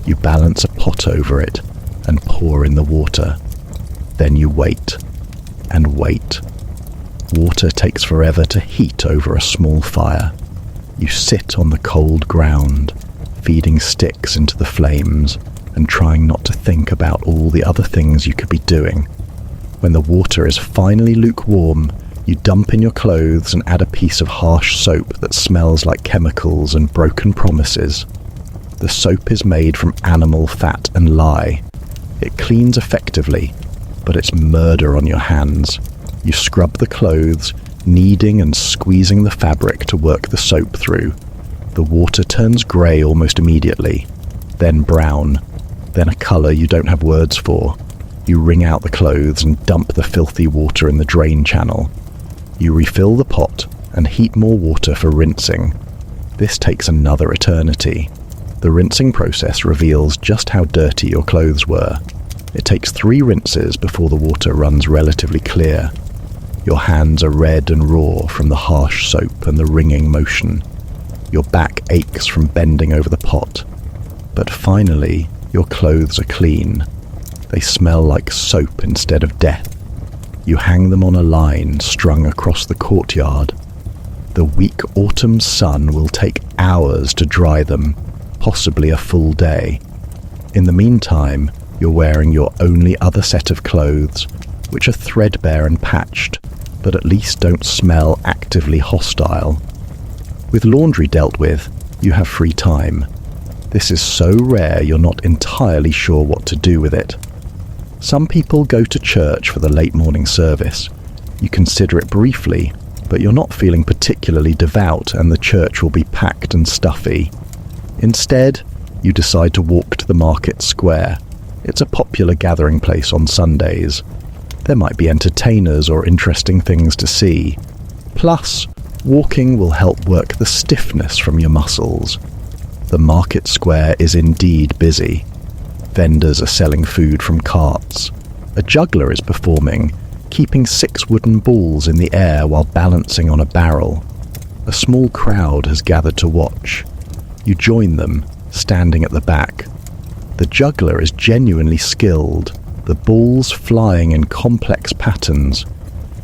You balance a pot over it and pour in the water. Then you wait and wait. Water takes forever to heat over a small fire. You sit on the cold ground, feeding sticks into the flames and trying not to think about all the other things you could be doing. When the water is finally lukewarm, you dump in your clothes and add a piece of harsh soap that smells like chemicals and broken promises. The soap is made from animal fat and lye. It cleans effectively, but it's murder on your hands. You scrub the clothes, kneading and squeezing the fabric to work the soap through. The water turns grey almost immediately, then brown, then a colour you don't have words for. You wring out the clothes and dump the filthy water in the drain channel. You refill the pot and heat more water for rinsing. This takes another eternity. The rinsing process reveals just how dirty your clothes were. It takes 3 rinses before the water runs relatively clear. Your hands are red and raw from the harsh soap and the wringing motion. Your back aches from bending over the pot. But finally, your clothes are clean. They smell like soap instead of death. You hang them on a line strung across the courtyard. The weak autumn sun will take hours to dry them, possibly a full day. In the meantime, you're wearing your only other set of clothes, which are threadbare and patched, but at least don't smell actively hostile. With laundry dealt with, you have free time. This is so rare you're not entirely sure what to do with it. Some people go to church for the late morning service. You consider it briefly, but you're not feeling particularly devout and the church will be packed and stuffy. Instead, you decide to walk to the market square. It's a popular gathering place on Sundays. There might be entertainers or interesting things to see. Plus, walking will help work the stiffness from your muscles. The market square is indeed busy. Vendors are selling food from carts. A juggler is performing, keeping 6 wooden balls in the air while balancing on a barrel. A small crowd has gathered to watch. You join them, standing at the back. The juggler is genuinely skilled, the balls flying in complex patterns.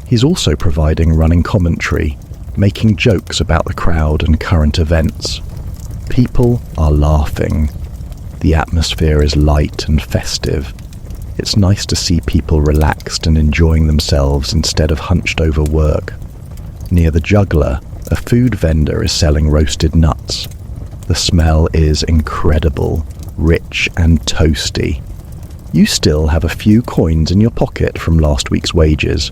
He's also providing running commentary, making jokes about the crowd and current events. People are laughing. The atmosphere is light and festive. It's nice to see people relaxed and enjoying themselves instead of hunched over work. Near the juggler, a food vendor is selling roasted nuts. The smell is incredible, rich and toasty. You still have a few coins in your pocket from last week's wages.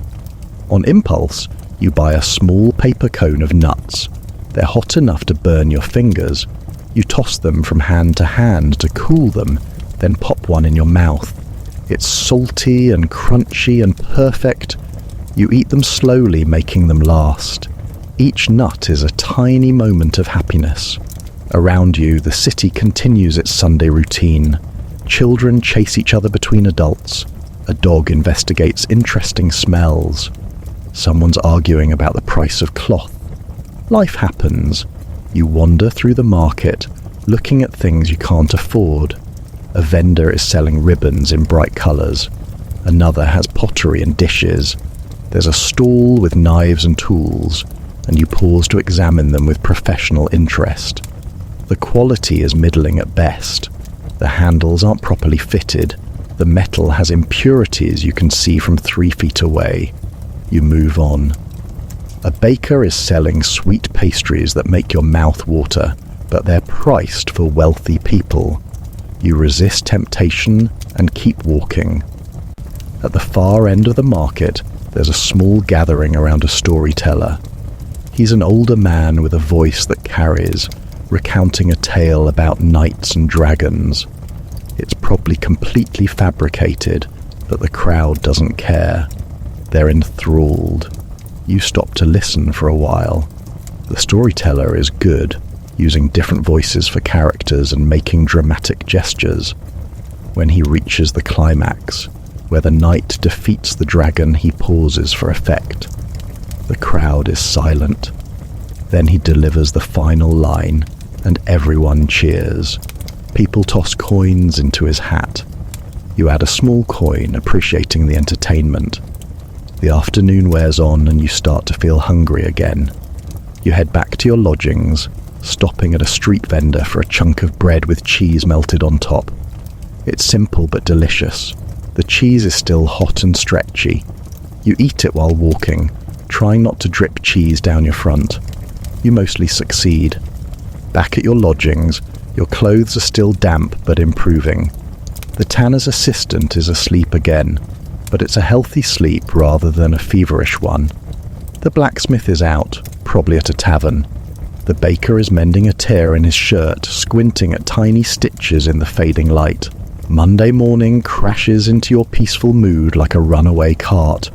On impulse, you buy a small paper cone of nuts. They're hot enough to burn your fingers. You toss them from hand to hand to cool them, then pop one in your mouth. It's salty and crunchy and perfect. You eat them slowly, making them last. Each nut is a tiny moment of happiness. Around you, the city continues its Sunday routine. Children chase each other between adults. A dog investigates interesting smells. Someone's arguing about the price of cloth. Life happens. You wander through the market, looking at things you can't afford. A vendor is selling ribbons in bright colours. Another has pottery and dishes. There's a stall with knives and tools, and you pause to examine them with professional interest. The quality is middling at best. The handles aren't properly fitted. The metal has impurities you can see from 3 feet away. You move on. A baker is selling sweet pastries that make your mouth water, but they're priced for wealthy people. You resist temptation and keep walking. At the far end of the market, there's a small gathering around a storyteller. He's an older man with a voice that carries, recounting a tale about knights and dragons. It's probably completely fabricated, but the crowd doesn't care. They're enthralled. You stop to listen for a while. The storyteller is good, using different voices for characters and making dramatic gestures. When he reaches the climax, where the knight defeats the dragon, he pauses for effect. The crowd is silent. Then he delivers the final line, and everyone cheers. People toss coins into his hat. You add a small coin, appreciating the entertainment. The afternoon wears on and you start to feel hungry again. You head back to your lodgings, stopping at a street vendor for a chunk of bread with cheese melted on top. It's simple but delicious. The cheese is still hot and stretchy. You eat it while walking, trying not to drip cheese down your front. You mostly succeed. Back at your lodgings, your clothes are still damp but improving. The tanner's assistant is asleep again, but it's a healthy sleep rather than a feverish one. The blacksmith is out, probably at a tavern. The baker is mending a tear in his shirt, squinting at tiny stitches in the fading light. Monday morning crashes into your peaceful mood like a runaway cart.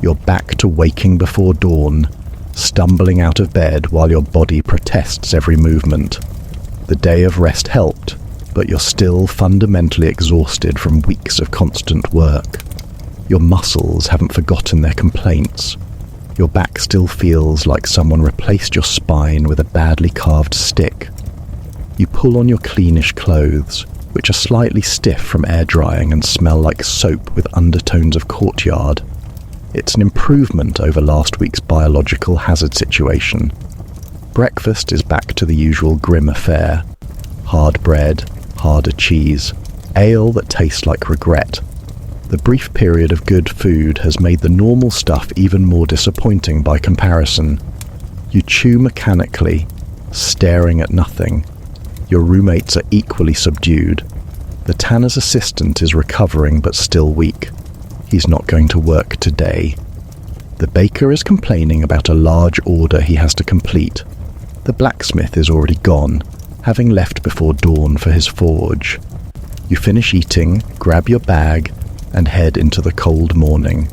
You're back to waking before dawn, stumbling out of bed while your body protests every movement. The day of rest helped, but you're still fundamentally exhausted from weeks of constant work. Your muscles haven't forgotten their complaints. Your back still feels like someone replaced your spine with a badly carved stick. You pull on your cleanish clothes, which are slightly stiff from air drying and smell like soap with undertones of courtyard. It's an improvement over last week's biological hazard situation. Breakfast is back to the usual grim affair. Hard bread, harder cheese, ale that tastes like regret. The brief period of good food has made the normal stuff even more disappointing by comparison. You chew mechanically, staring at nothing. Your roommates are equally subdued. The tanner's assistant is recovering but still weak. He's not going to work today. The baker is complaining about a large order he has to complete. The blacksmith is already gone, having left before dawn for his forge. You finish eating, grab your bag, and head into the cold morning.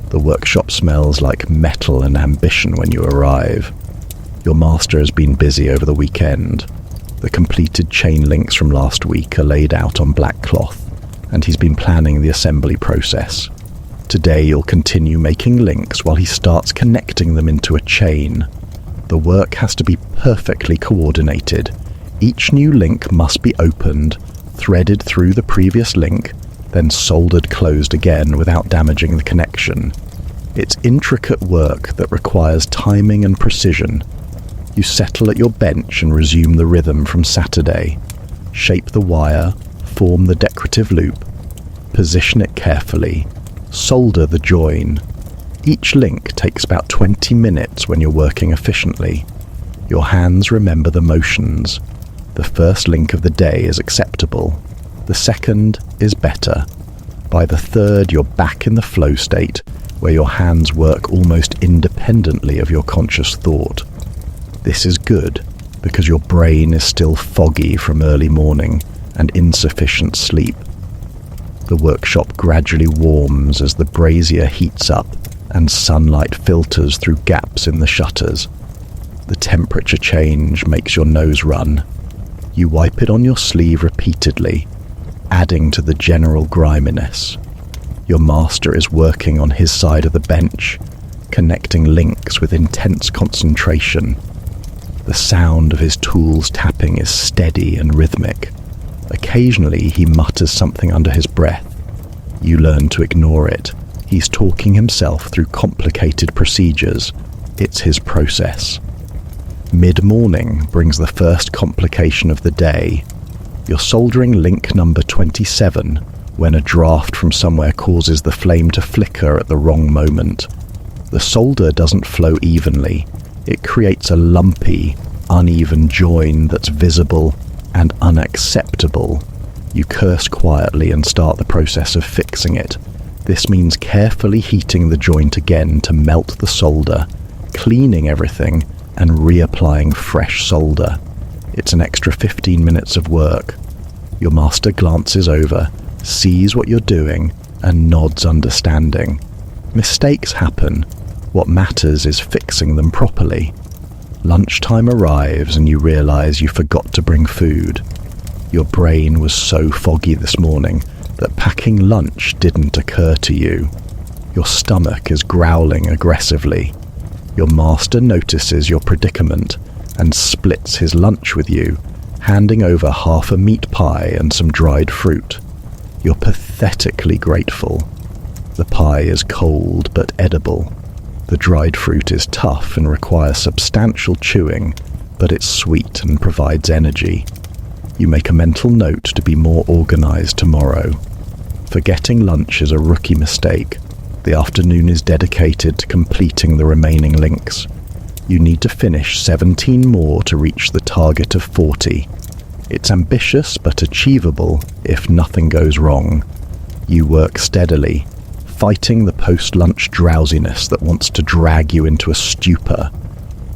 The workshop smells like metal and ambition when you arrive. Your master has been busy over the weekend. The completed chain links from last week are laid out on black cloth, and he's been planning the assembly process. Today you'll continue making links while he starts connecting them into a chain. The work has to be perfectly coordinated. Each new link must be opened, threaded through the previous link, then soldered closed again without damaging the connection. It's intricate work that requires timing and precision. You settle at your bench and resume the rhythm from Saturday. Shape the wire, form the decorative loop, position it carefully, solder the join. Each link takes about 20 minutes when you're working efficiently. Your hands remember the motions. The first link of the day is acceptable. The second is better. By the third, you're back in the flow state, where your hands work almost independently of your conscious thought. This is good, because your brain is still foggy from early morning and insufficient sleep. The workshop gradually warms as the brazier heats up and sunlight filters through gaps in the shutters. The temperature change makes your nose run. You wipe it on your sleeve repeatedly, adding to the general griminess. Your master is working on his side of the bench, connecting links with intense concentration. The sound of his tools tapping is steady and rhythmic. Occasionally he mutters something under his breath. You learn to ignore it. He's talking himself through complicated procedures. It's his process. Mid-morning brings the first complication of the day. You're soldering link number 27 when a draft from somewhere causes the flame to flicker at the wrong moment. The solder doesn't flow evenly. It creates a lumpy, uneven join that's visible and unacceptable. You curse quietly and start the process of fixing it. This means carefully heating the joint again to melt the solder, cleaning everything, and reapplying fresh solder. It's an extra 15 minutes of work. Your master glances over, sees what you're doing, and nods understanding. Mistakes happen. What matters is fixing them properly. Lunchtime arrives and you realize you forgot to bring food. Your brain was so foggy this morning that packing lunch didn't occur to you. Your stomach is growling aggressively. Your master notices your predicament and splits his lunch with you, handing over half a meat pie and some dried fruit. You're pathetically grateful. The pie is cold but edible. The dried fruit is tough and requires substantial chewing, but it's sweet and provides energy. You make a mental note to be more organized tomorrow. Forgetting lunch is a rookie mistake. The afternoon is dedicated to completing the remaining links. You need to finish 17 more to reach the target of 40. It's ambitious but achievable if nothing goes wrong. You work steadily, fighting the post-lunch drowsiness that wants to drag you into a stupor.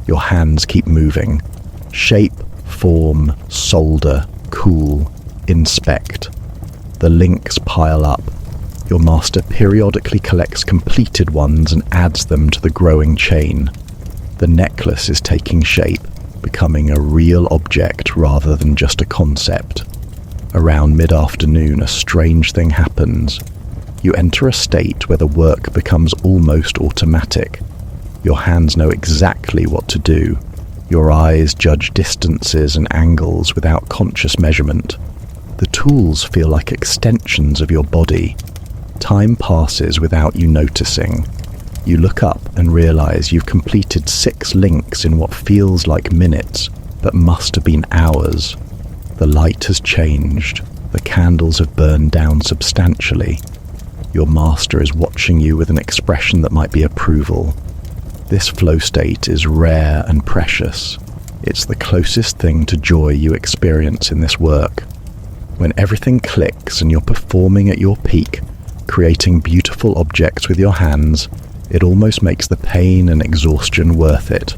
Your hands keep moving. Shape, form, solder, cool, inspect. The links pile up. Your master periodically collects completed ones and adds them to the growing chain. The necklace is taking shape, becoming a real object rather than just a concept. Around mid-afternoon, a strange thing happens. You enter a state where the work becomes almost automatic. Your hands know exactly what to do. Your eyes judge distances and angles without conscious measurement. The tools feel like extensions of your body. Time passes without you noticing. You look up and realize you've completed 6 links in what feels like minutes, but must have been hours. The light has changed. The candles have burned down substantially. Your master is watching you with an expression that might be approval. This flow state is rare and precious. It's the closest thing to joy you experience in this work. When everything clicks and you're performing at your peak, creating beautiful objects with your hands, it almost makes the pain and exhaustion worth it.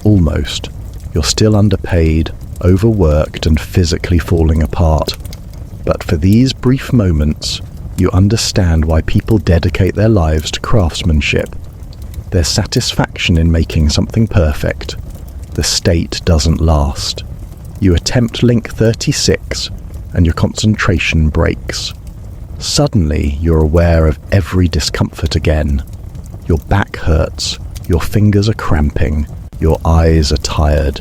Almost. You're still underpaid, overworked, and physically falling apart. But for these brief moments, you understand why people dedicate their lives to craftsmanship. There's satisfaction in making something perfect. The state doesn't last. You attempt link 36, and your concentration breaks. Suddenly, you're aware of every discomfort again. Your back hurts, your fingers are cramping, your eyes are tired.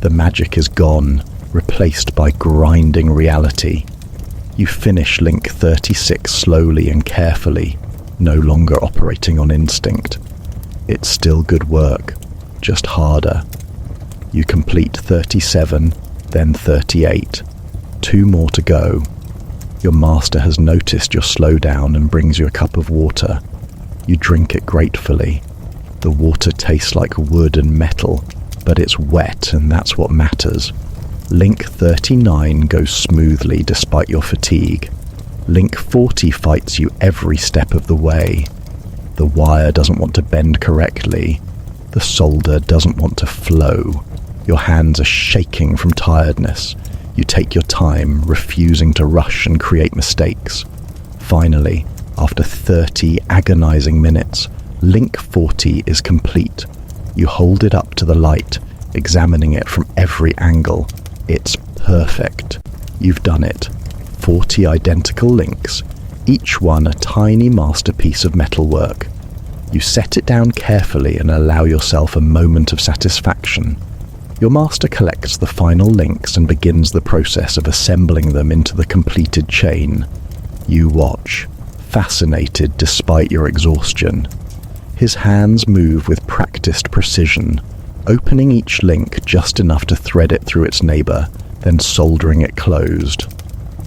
The magic is gone. replaced by grinding reality. You finish link 36 slowly and carefully, no longer operating on instinct. It's still good work, just harder. You complete 37, then 38. 2 more to go. Your master has noticed your slowdown and brings you a cup of water. You drink it gratefully. The water tastes like wood and metal, but it's wet, and that's what matters. Link 39 goes smoothly despite your fatigue. Link 40 fights you every step of the way. The wire doesn't want to bend correctly. The solder doesn't want to flow. Your hands are shaking from tiredness. You take your time, refusing to rush and create mistakes. Finally, after 30 agonizing minutes, Link 40 is complete. You hold it up to the light, examining it from every angle. It's perfect. You've done it. 40 identical links, each one a tiny masterpiece of metalwork. You set it down carefully and allow yourself a moment of satisfaction. Your master collects the final links and begins the process of assembling them into the completed chain. You watch, fascinated despite your exhaustion. His hands move with practiced precision, opening each link just enough to thread it through its neighbor, then soldering it closed.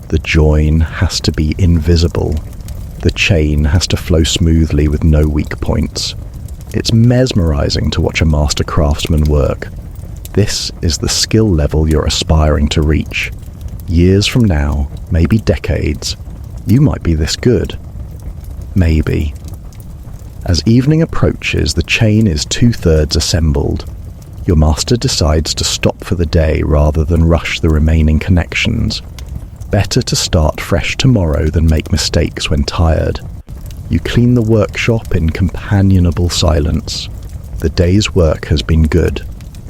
The join has to be invisible. The chain has to flow smoothly with no weak points. It's mesmerizing to watch a master craftsman work. This is the skill level you're aspiring to reach. Years from now, maybe decades, you might be this good. Maybe. As evening approaches, the chain is 2/3 assembled. Your master decides to stop for the day rather than rush the remaining connections. Better to start fresh tomorrow than make mistakes when tired. You clean the workshop in companionable silence. The day's work has been good.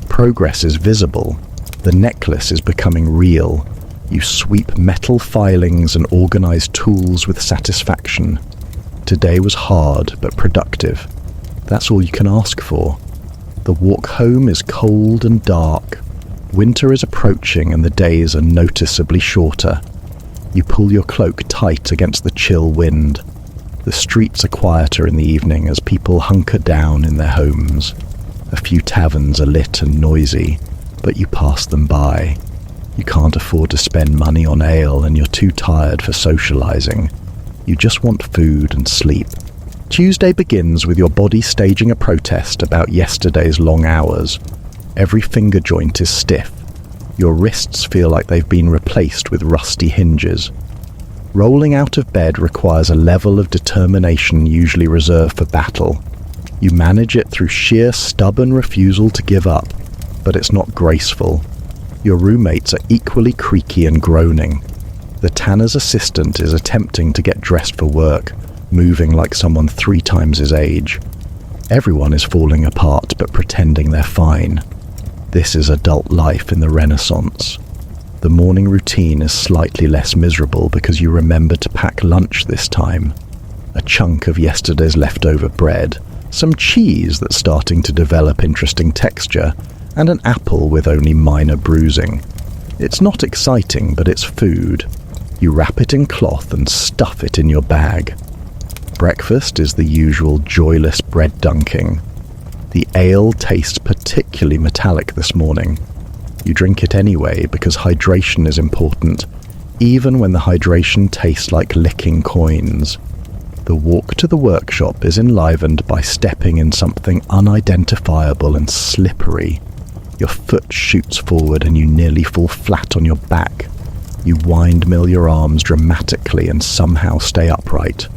Progress is visible. The necklace is becoming real. You sweep metal filings and organize tools with satisfaction. Today was hard but productive. That's all you can ask for. The walk home is cold and dark. Winter is approaching and the days are noticeably shorter. You pull your cloak tight against the chill wind. The streets are quieter in the evening as people hunker down in their homes. A few taverns are lit and noisy, but you pass them by. You can't afford to spend money on ale and you're too tired for socializing. You just want food and sleep. Tuesday begins with your body staging a protest about yesterday's long hours. Every finger joint is stiff. Your wrists feel like they've been replaced with rusty hinges. Rolling out of bed requires a level of determination usually reserved for battle. You manage it through sheer stubborn refusal to give up, but it's not graceful. Your roommates are equally creaky and groaning. The tanner's assistant is attempting to get dressed for work, moving like someone 3 times his age. Everyone is falling apart but pretending they're fine. This is adult life in the Renaissance. The morning routine is slightly less miserable because you remember to pack lunch this time. A chunk of yesterday's leftover bread, some cheese that's starting to develop interesting texture, and an apple with only minor bruising. It's not exciting, but it's food. You wrap it in cloth and stuff it in your bag. Breakfast is the usual joyless bread dunking. The ale tastes particularly metallic this morning. You drink it anyway because hydration is important, even when the hydration tastes like licking coins. The walk to the workshop is enlivened by stepping in something unidentifiable and slippery. Your foot shoots forward and you nearly fall flat on your back. You windmill your arms dramatically and somehow stay upright.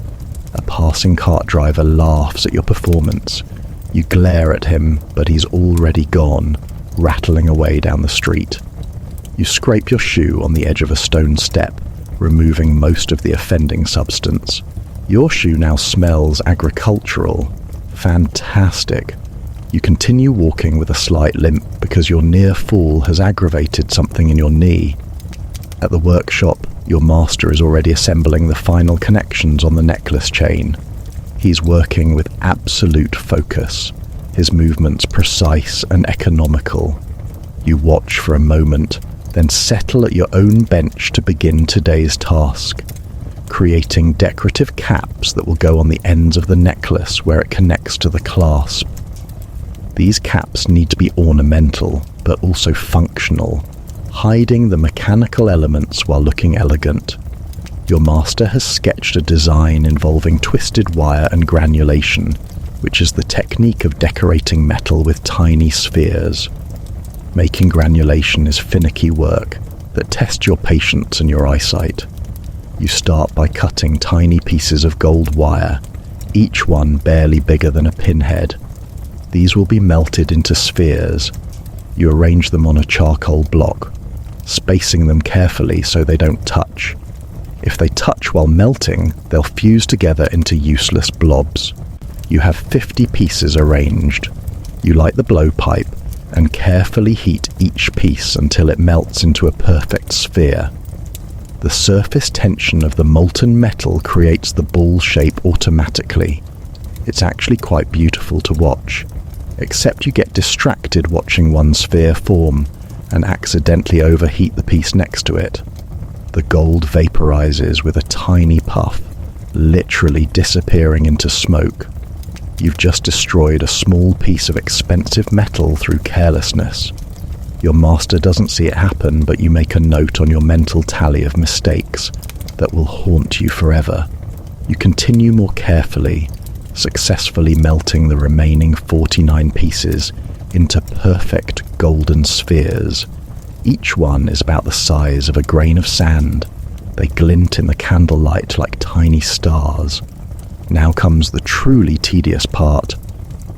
A passing cart driver laughs at your performance. You glare at him, but he's already gone, rattling away down the street. You scrape your shoe on the edge of a stone step, removing most of the offending substance. Your shoe now smells agricultural. Fantastic. You continue walking with a slight limp because your near fall has aggravated something in your knee. At the workshop, your master is already assembling the final connections on the necklace chain. He's working with absolute focus, his movements precise and economical. You watch for a moment, Then settle at your own bench to begin today's task, creating decorative caps that will go on the ends of the necklace where it connects to the clasp. These caps need to be ornamental, but also functional, hiding the mechanical elements while looking elegant. Your master has sketched a design involving twisted wire and granulation, which is the technique of decorating metal with tiny spheres. Making granulation is finicky work that tests your patience and your eyesight. You start by cutting tiny pieces of gold wire, each one barely bigger than a pinhead. These will be melted into spheres. You arrange them on a charcoal block, spacing them carefully so they don't touch. If they touch while melting, they'll fuse together into useless blobs. You have 50 pieces arranged. You light the blowpipe and carefully heat each piece until it melts into a perfect sphere. The surface tension of the molten metal creates the ball shape automatically. It's actually quite beautiful to watch, except you get distracted watching one sphere form and accidentally overheat the piece next to it. The gold vaporizes with a tiny puff, literally disappearing into smoke. You've just destroyed a small piece of expensive metal through carelessness. Your master doesn't see it happen, but you make a note on your mental tally of mistakes that will haunt you forever. You continue more carefully, successfully melting the remaining 49 pieces into perfect golden spheres. Each one is about the size of a grain of sand. They glint in the candlelight like tiny stars. Now comes the truly tedious part,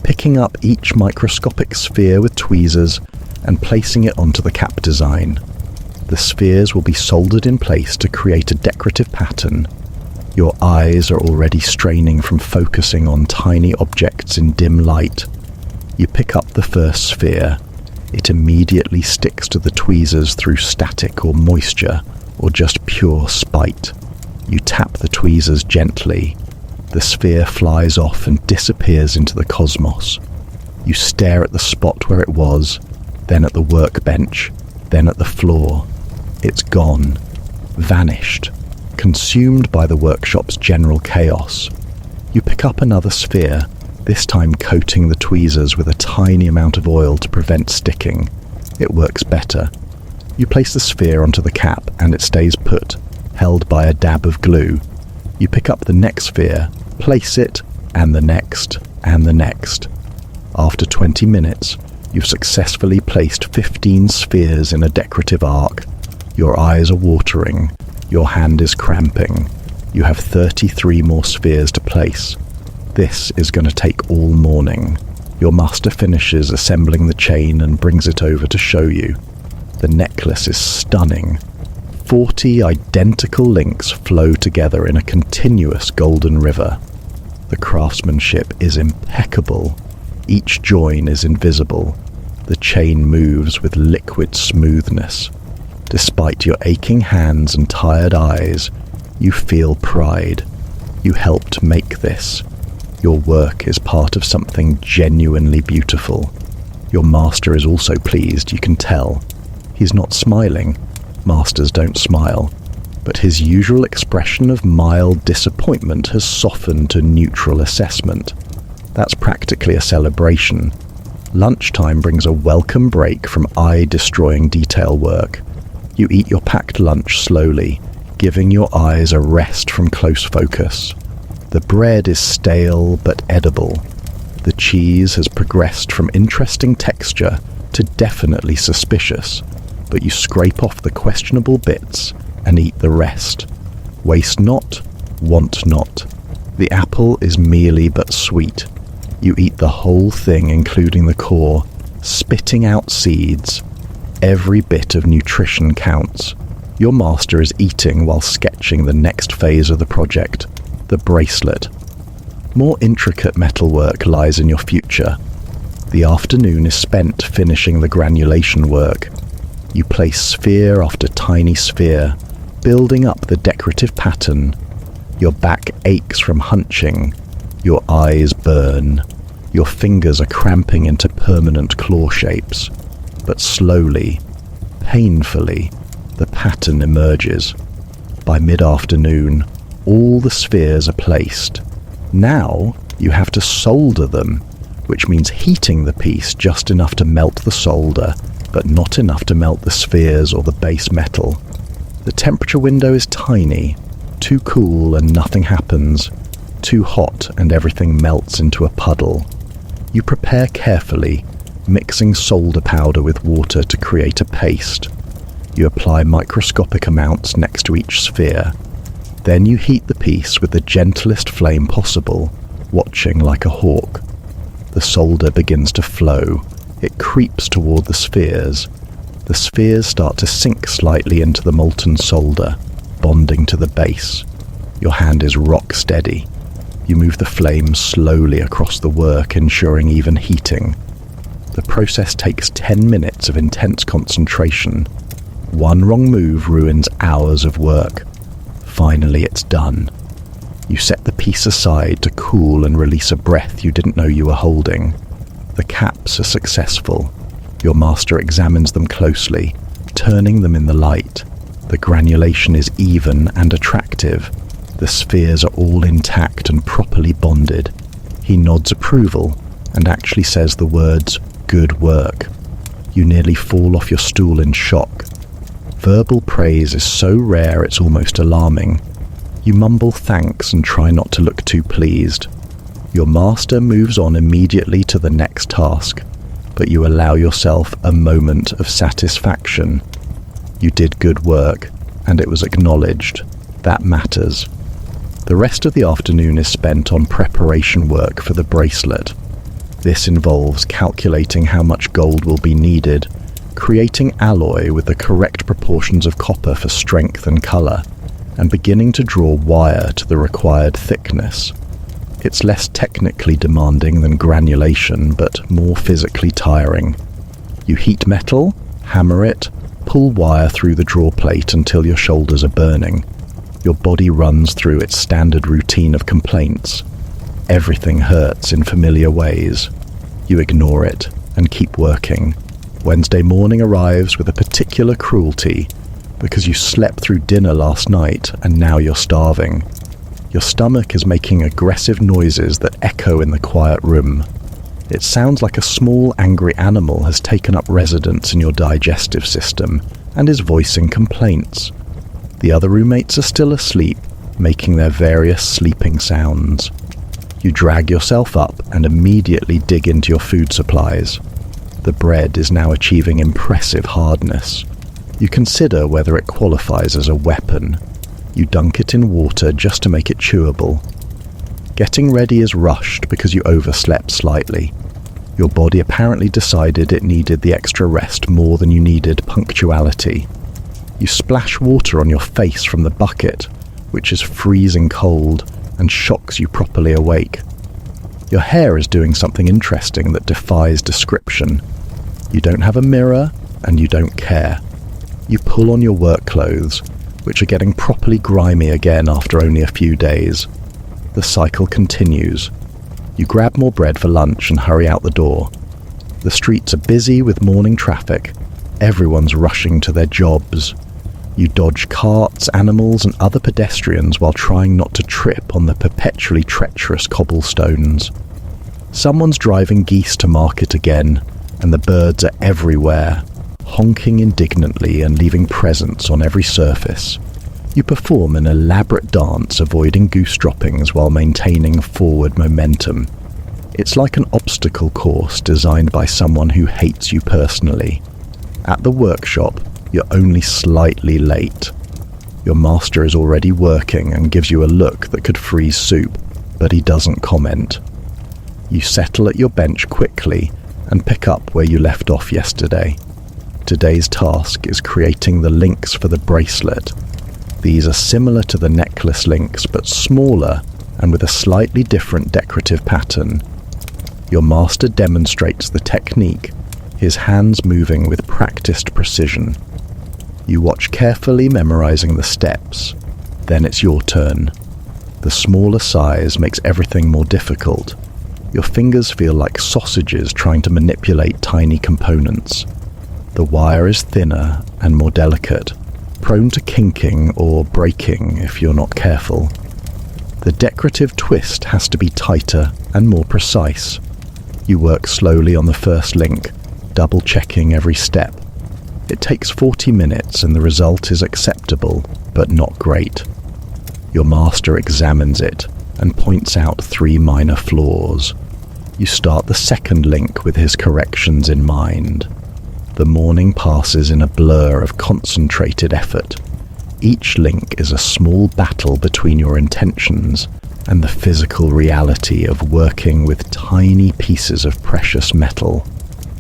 picking up each microscopic sphere with tweezers and placing it onto the cap design. The spheres will be soldered in place to create a decorative pattern. Your eyes are already straining from focusing on tiny objects in dim light. You pick up the first sphere. It immediately sticks to the tweezers through static or moisture, or just pure spite. You tap the tweezers gently. The sphere flies off and disappears into the cosmos. You stare at the spot where it was, then at the workbench, then at the floor. It's gone, vanished, consumed by the workshop's general chaos. You pick up another sphere, this time coating the tweezers with a tiny amount of oil to prevent sticking. It works better. You place the sphere onto the cap and it stays put, held by a dab of glue. You pick up the next sphere, place it, and the next, and the next. After 20 minutes, you've successfully placed 15 spheres in a decorative arc. Your eyes are watering, your hand is cramping. You have 33 more spheres to place. This is going to take all morning. Your master finishes assembling the chain and brings it over to show you. The necklace is stunning. 40 identical links flow together in a continuous golden river. The craftsmanship is impeccable. Each join is invisible. The chain moves with liquid smoothness. Despite your aching hands and tired eyes, you feel pride. You helped make this. Your work is part of something genuinely beautiful. Your master is also pleased, you can tell. He's not smiling. Masters don't smile. But his usual expression of mild disappointment has softened to neutral assessment. That's practically a celebration. Lunchtime brings a welcome break from eye-destroying detail work. You eat your packed lunch slowly, giving your eyes a rest from close focus. The bread is stale but edible. The cheese has progressed from interesting texture to definitely suspicious, but you scrape off the questionable bits and eat the rest. Waste not, want not. The apple is mealy but sweet. You eat the whole thing, including the core, spitting out seeds. Every bit of nutrition counts. Your master is eating while sketching the next phase of the project, the bracelet. More intricate metalwork lies in your future. The afternoon is spent finishing the granulation work. You place sphere after tiny sphere, building up the decorative pattern. Your back aches from hunching. Your eyes burn. Your fingers are cramping into permanent claw shapes. But slowly, Painfully, the pattern emerges. By mid-afternoon, all the spheres are placed. Now you have to solder them, which means heating the piece just enough to melt the solder, but not enough to melt the spheres or the base metal. The temperature window is tiny. Too cool and nothing happens. Too hot and everything melts into a puddle. You prepare carefully, mixing solder powder with water to create a paste. You apply microscopic amounts next to each sphere. Then you heat the piece with the gentlest flame possible, watching like a hawk. The solder begins to flow. It creeps toward the spheres. The spheres start to sink slightly into the molten solder, bonding to the base. Your hand is rock steady. You move the flame slowly across the work, ensuring even heating. The process takes 10 minutes of intense concentration. One wrong move ruins hours of work. Finally, it's done. You set the piece aside to cool and release a breath you didn't know you were holding. The caps are successful. Your master examines them closely, turning them in the light. The granulation is even and attractive. The spheres are all intact and properly bonded. He nods approval and actually says the words, "Good work." You nearly fall off your stool in shock. Verbal praise is so rare it's almost alarming. You mumble thanks and try not to look too pleased. Your master moves on immediately to the next task, but you allow yourself a moment of satisfaction. You did good work, and it was acknowledged. That matters. The rest of the afternoon is spent on preparation work for the bracelet. This involves calculating how much gold will be needed, creating alloy with the correct proportions of copper for strength and color, and beginning to draw wire to the required thickness. It's less technically demanding than granulation, but more physically tiring. You heat metal, hammer it, pull wire through the draw plate until your shoulders are burning. Your body runs through its standard routine of complaints. Everything hurts in familiar ways. You ignore it and keep working. Wednesday morning arrives with a particular cruelty, because you slept through dinner last night and now you're starving. Your stomach is making aggressive noises that echo in the quiet room. It sounds like a small angry animal has taken up residence in your digestive system and is voicing complaints. The other roommates are still asleep, making their various sleeping sounds. You drag yourself up and immediately dig into your food supplies. The bread is now achieving impressive hardness. You consider whether it qualifies as a weapon. You dunk it in water just to make it chewable. Getting ready is rushed because you overslept slightly. Your body apparently decided it needed the extra rest more than you needed punctuality. You splash water on your face from the bucket, which is freezing cold and shocks you properly awake. Your hair is doing something interesting that defies description. You don't have a mirror, and you don't care. You pull on your work clothes, which are getting properly grimy again after only a few days. The cycle continues. You grab more bread for lunch and hurry out the door. The streets are busy with morning traffic. Everyone's rushing to their jobs. You dodge carts, animals, and other pedestrians while trying not to trip on the perpetually treacherous cobblestones. Someone's driving geese to market again, and the birds are everywhere, honking indignantly and leaving presents on every surface. You perform an elaborate dance, avoiding goose droppings while maintaining forward momentum. It's like an obstacle course designed by someone who hates you personally. At the workshop, you're only slightly late. Your master is already working and gives you a look that could freeze soup, but he doesn't comment. You settle at your bench quickly and pick up where you left off yesterday. Today's task is creating the links for the bracelet. These are similar to the necklace links, but smaller and with a slightly different decorative pattern. Your master demonstrates the technique, his hands moving with practiced precision. You watch carefully, memorizing the steps. Then it's your turn. The smaller size makes everything more difficult. Your fingers feel like sausages trying to manipulate tiny components. The wire is thinner and more delicate, prone to kinking or breaking if you're not careful. The decorative twist has to be tighter and more precise. You work slowly on the first link, double-checking every step. It takes 40 minutes and the result is acceptable, but not great. Your master examines it and points out 3 minor flaws. You start the second link with his corrections in mind. The morning passes in a blur of concentrated effort. Each link is a small battle between your intentions and the physical reality of working with tiny pieces of precious metal.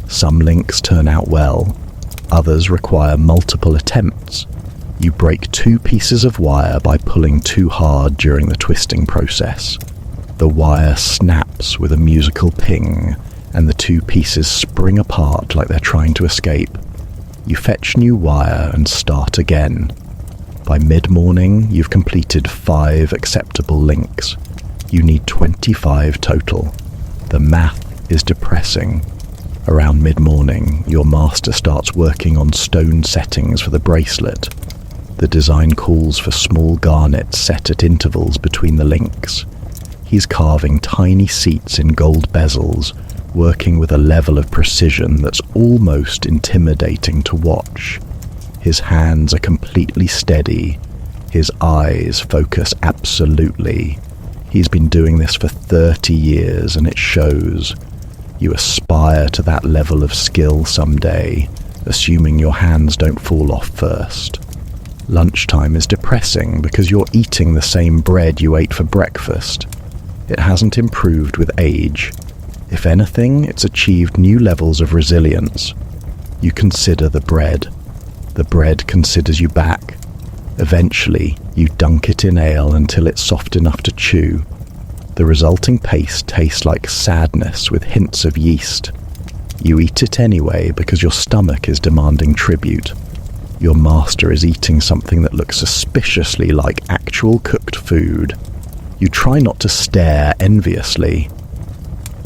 Some links turn out well, others require multiple attempts. You break 2 pieces of wire by pulling too hard during the twisting process. The wire snaps with a musical ping, and the 2 pieces spring apart like they're trying to escape. You fetch new wire and start again. By mid-morning, you've completed 5 acceptable links. You need 25 total. The math is depressing. Around mid-morning, your master starts working on stone settings for the bracelet. The design calls for small garnets set at intervals between the links. He's carving tiny seats in gold bezels, working with a level of precision that's almost intimidating to watch. His hands are completely steady. His eyes focus absolutely. He's been doing this for 30 years and it shows. You aspire to that level of skill someday, assuming your hands don't fall off first. Lunchtime is depressing because you're eating the same bread you ate for breakfast. It hasn't improved with age. If anything, it's achieved new levels of resilience. You consider the bread. The bread considers you back. Eventually, you dunk it in ale until it's soft enough to chew. The resulting paste tastes like sadness with hints of yeast. You eat it anyway because your stomach is demanding tribute. Your master is eating something that looks suspiciously like actual cooked food. You try not to stare enviously.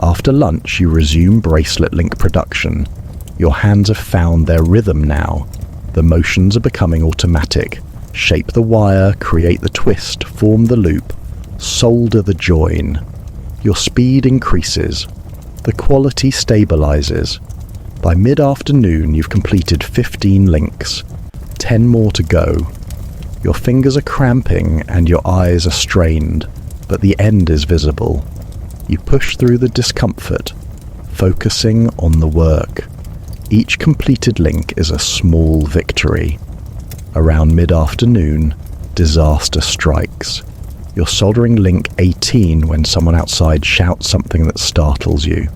After lunch, you resume bracelet link production. Your hands have found their rhythm now. The motions are becoming automatic. Shape the wire, create the twist, form the loop, solder the join. Your speed increases. The quality stabilizes. By mid-afternoon, you've completed 15 links. 10 more to go. Your fingers are cramping and your eyes are strained, but the end is visible. You push through the discomfort, focusing on the work. Each completed link is a small victory. Around mid-afternoon, disaster strikes. You're soldering link 18 when someone outside shouts something that startles you.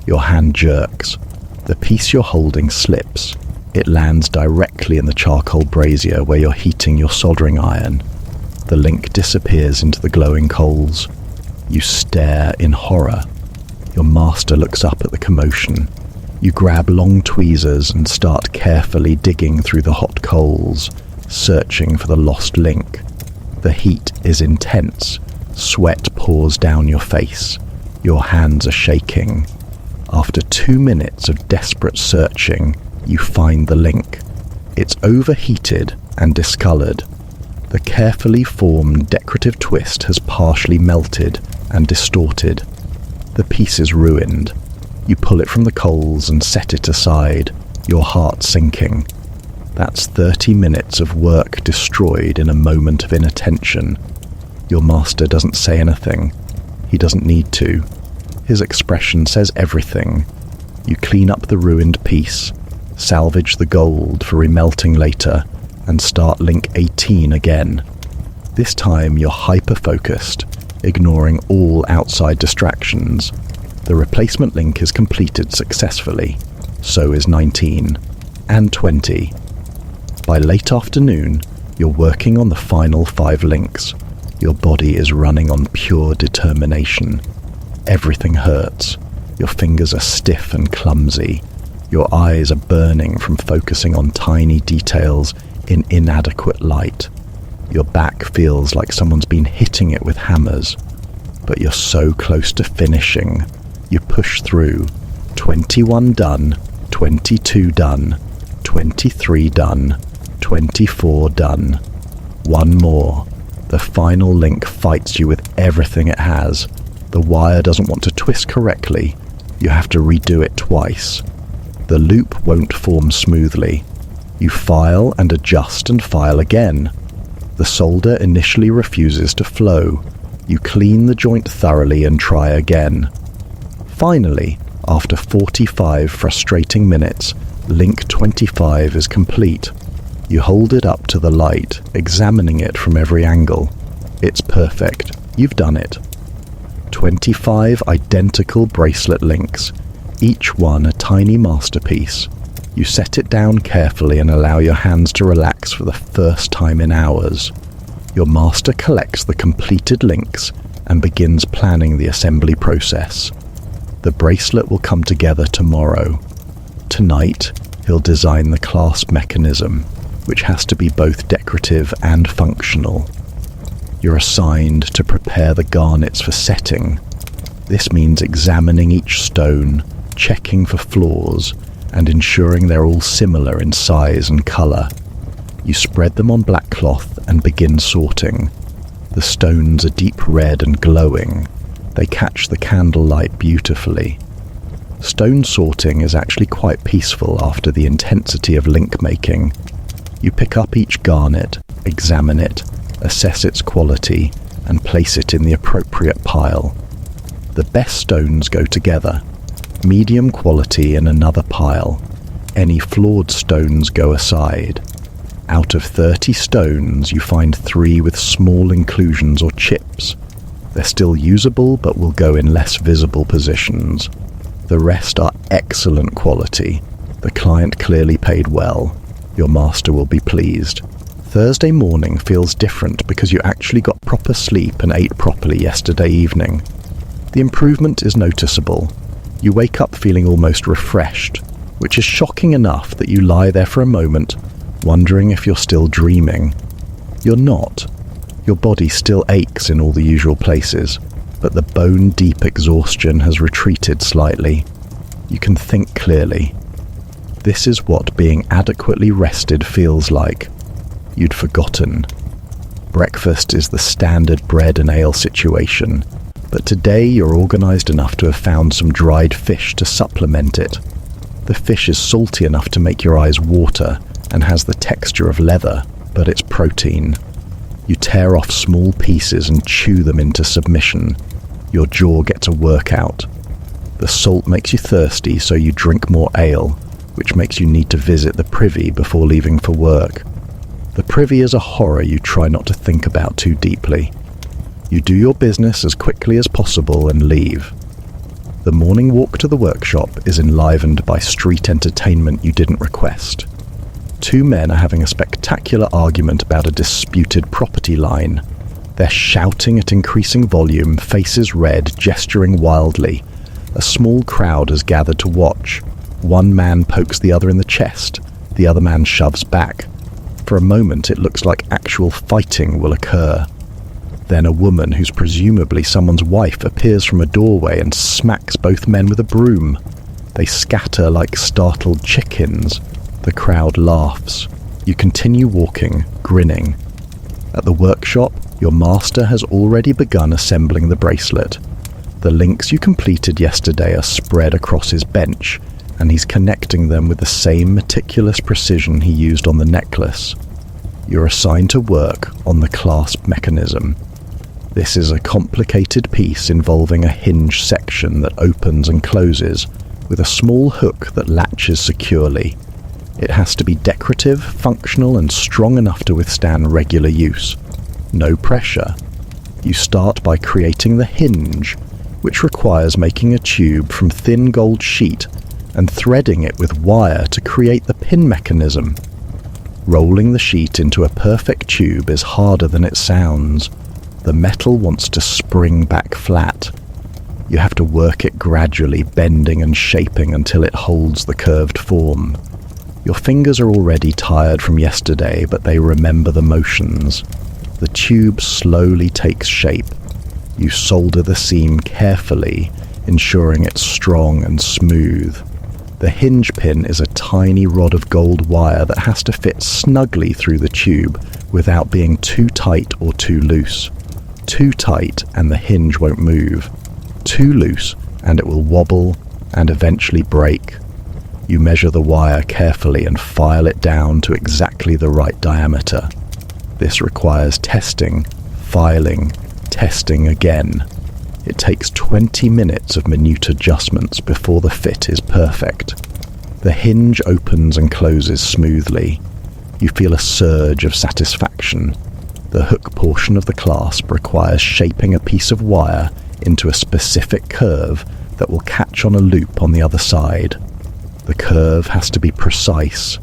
Your hand jerks. The piece you're holding slips. It lands directly in the charcoal brazier where you're heating your soldering iron. The link disappears into the glowing coals. You stare in horror. Your master looks up at the commotion. You grab long tweezers and start carefully digging through the hot coals, searching for the lost link. The heat is intense. Sweat pours down your face. Your hands are shaking. After 2 minutes of desperate searching, you find the link. It's overheated and discolored. The carefully formed decorative twist has partially melted and distorted. The piece is ruined. You pull it from the coals and set it aside, your heart sinking. That's 30 minutes of work destroyed in a moment of inattention. Your master doesn't say anything. He doesn't need to. His expression says everything. You clean up the ruined piece, salvage the gold for remelting later, and start link 18 again. This time you're hyper-focused, ignoring all outside distractions. The replacement link is completed successfully. So is 19 and 20. By late afternoon, you're working on the final 5 links. Your body is running on pure determination. Everything hurts. Your fingers are stiff and clumsy. Your eyes are burning from focusing on tiny details in inadequate light. Your back feels like someone's been hitting it with hammers. But you're so close to finishing. You push through. 21 done, 22 done, 23 done. 24 done. One more. The final link fights you with everything it has. The wire doesn't want to twist correctly. You have to redo it twice. The loop won't form smoothly. You file and adjust and file again. The solder initially refuses to flow. You clean the joint thoroughly and try again. Finally, after 45 frustrating minutes, link 25 is complete. You hold it up to the light, examining it from every angle. It's perfect. You've done it. 25 identical bracelet links, each one a tiny masterpiece. You set it down carefully and allow your hands to relax for the first time in hours. Your master collects the completed links and begins planning the assembly process. The bracelet will come together tomorrow. Tonight, he'll design the clasp mechanism, which has to be both decorative and functional. You're assigned to prepare the garnets for setting. This means examining each stone, checking for flaws, and ensuring they're all similar in size and colour. You spread them on black cloth and begin sorting. The stones are deep red and glowing. They catch the candlelight beautifully. Stone sorting is actually quite peaceful after the intensity of link making. You pick up each garnet, examine it, assess its quality, and place it in the appropriate pile. The best stones go together. Medium quality in another pile. Any flawed stones go aside. Out of 30 stones, you find 3 with small inclusions or chips. They're still usable, but will go in less visible positions. The rest are excellent quality. The client clearly paid well. Your master will be pleased. Thursday morning feels different because you actually got proper sleep and ate properly yesterday evening. The improvement is noticeable. You wake up feeling almost refreshed, which is shocking enough that you lie there for a moment, wondering if you're still dreaming. You're not. Your body still aches in all the usual places, but the bone-deep exhaustion has retreated slightly. You can think clearly. This is what being adequately rested feels like. You'd forgotten. Breakfast is the standard bread and ale situation, but today you're organised enough to have found some dried fish to supplement it. The fish is salty enough to make your eyes water and has the texture of leather, but it's protein. You tear off small pieces and chew them into submission. Your jaw gets a workout. The salt makes you thirsty, so you drink more ale, which makes you need to visit the privy before leaving for work. The privy is a horror you try not to think about too deeply. You do your business as quickly as possible and leave. The morning walk to the workshop is enlivened by street entertainment you didn't request. 2 men are having a spectacular argument about a disputed property line. They're shouting at increasing volume, faces red, gesturing wildly. A small crowd has gathered to watch. One man pokes the other in the chest. The other man shoves back. For a moment it looks like actual fighting will occur. Then a woman who's presumably someone's wife appears from a doorway and smacks both men with a broom. They scatter like startled chickens. The crowd laughs. You continue walking, grinning. At the workshop, your master has already begun assembling the bracelet. The links you completed yesterday are spread across his bench, and he's connecting them with the same meticulous precision he used on the necklace. You're assigned to work on the clasp mechanism. This is a complicated piece involving a hinge section that opens and closes, with a small hook that latches securely. It has to be decorative, functional, and strong enough to withstand regular use. No pressure. You start by creating the hinge, which requires making a tube from thin gold sheet and threading it with wire to create the pin mechanism. Rolling the sheet into a perfect tube is harder than it sounds. The metal wants to spring back flat. You have to work it gradually, bending and shaping until it holds the curved form. Your fingers are already tired from yesterday, but they remember the motions. The tube slowly takes shape. You solder the seam carefully, ensuring it's strong and smooth. The hinge pin is a tiny rod of gold wire that has to fit snugly through the tube without being too tight or too loose. Too tight and the hinge won't move. Too loose and it will wobble and eventually break. You measure the wire carefully and file it down to exactly the right diameter. This requires testing, filing, testing again. It takes 20 minutes of minute adjustments before the fit is perfect. The hinge opens and closes smoothly. You feel a surge of satisfaction. The hook portion of the clasp requires shaping a piece of wire into a specific curve that will catch on a loop on the other side. The curve has to be precise.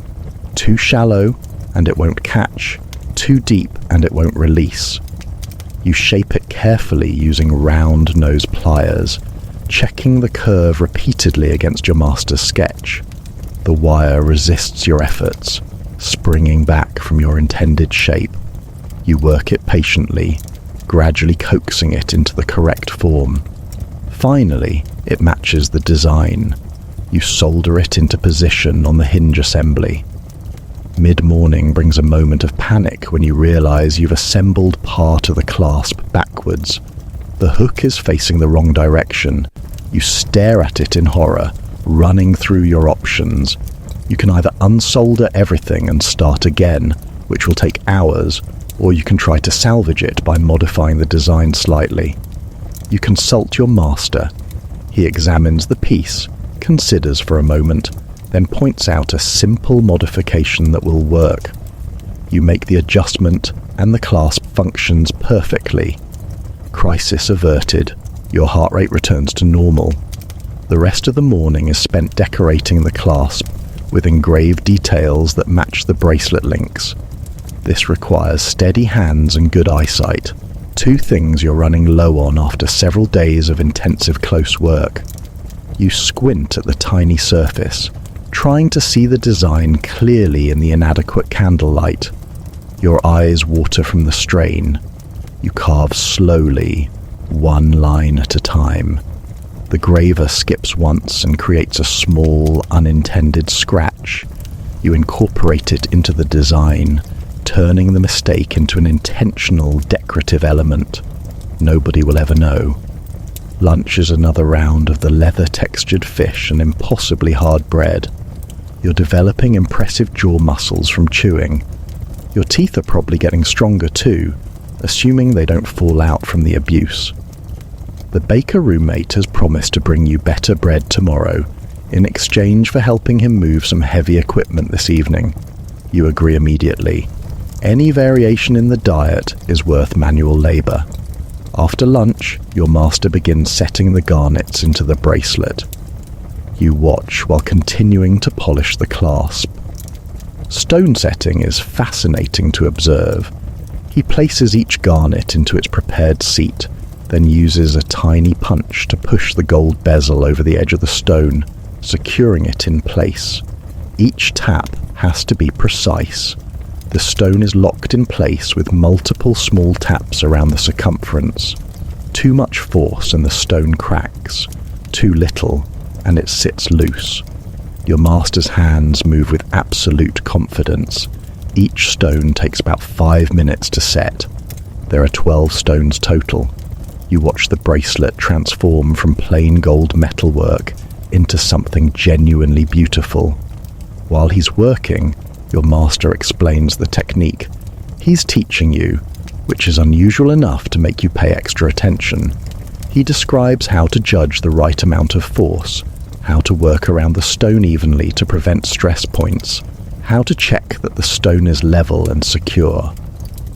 Too shallow and it won't catch. Too deep and it won't release. You shape it carefully using round nose pliers, checking the curve repeatedly against your master's sketch. The wire resists your efforts, springing back from your intended shape. You work it patiently, gradually coaxing it into the correct form. Finally, it matches the design. You solder it into position on the hinge assembly. Mid-morning brings a moment of panic when you realize you've assembled part of the clasp backwards. The hook is facing the wrong direction. You stare at it in horror, running through your options. You can either unsolder everything and start again, which will take hours, or you can try to salvage it by modifying the design slightly. You consult your master. He examines the piece, considers for a moment, then points out a simple modification that will work. You make the adjustment and the clasp functions perfectly. Crisis averted. Your heart rate returns to normal. The rest of the morning is spent decorating the clasp with engraved details that match the bracelet links. This requires steady hands and good eyesight, two things you're running low on after several days of intensive close work. You squint at the tiny surface, trying to see the design clearly in the inadequate candlelight. Your eyes water from the strain. You carve slowly, one line at a time. The graver skips once and creates a small, unintended scratch. You incorporate it into the design, turning the mistake into an intentional decorative element. Nobody will ever know. Lunch is another round of the leather-textured fish and impossibly hard bread. You're developing impressive jaw muscles from chewing. Your teeth are probably getting stronger too, assuming they don't fall out from the abuse. The baker roommate has promised to bring you better bread tomorrow, in exchange for helping him move some heavy equipment this evening. You agree immediately. Any variation in the diet is worth manual labor. After lunch, your master begins setting the garnets into the bracelet. You watch while continuing to polish the clasp. Stone setting is fascinating to observe. He places each garnet into its prepared seat, then uses a tiny punch to push the gold bezel over the edge of the stone, securing it in place. Each tap has to be precise. The stone is locked in place with multiple small taps around the circumference. Too much force and the stone cracks. Too little and it sits loose. Your master's hands move with absolute confidence. Each stone takes about 5 minutes to set. There are 12 stones total. You watch the bracelet transform from plain gold metalwork into something genuinely beautiful. While he's working, your master explains the technique. He's teaching you, which is unusual enough to make you pay extra attention. He describes how to judge the right amount of force, how to work around the stone evenly to prevent stress points, how to check that the stone is level and secure.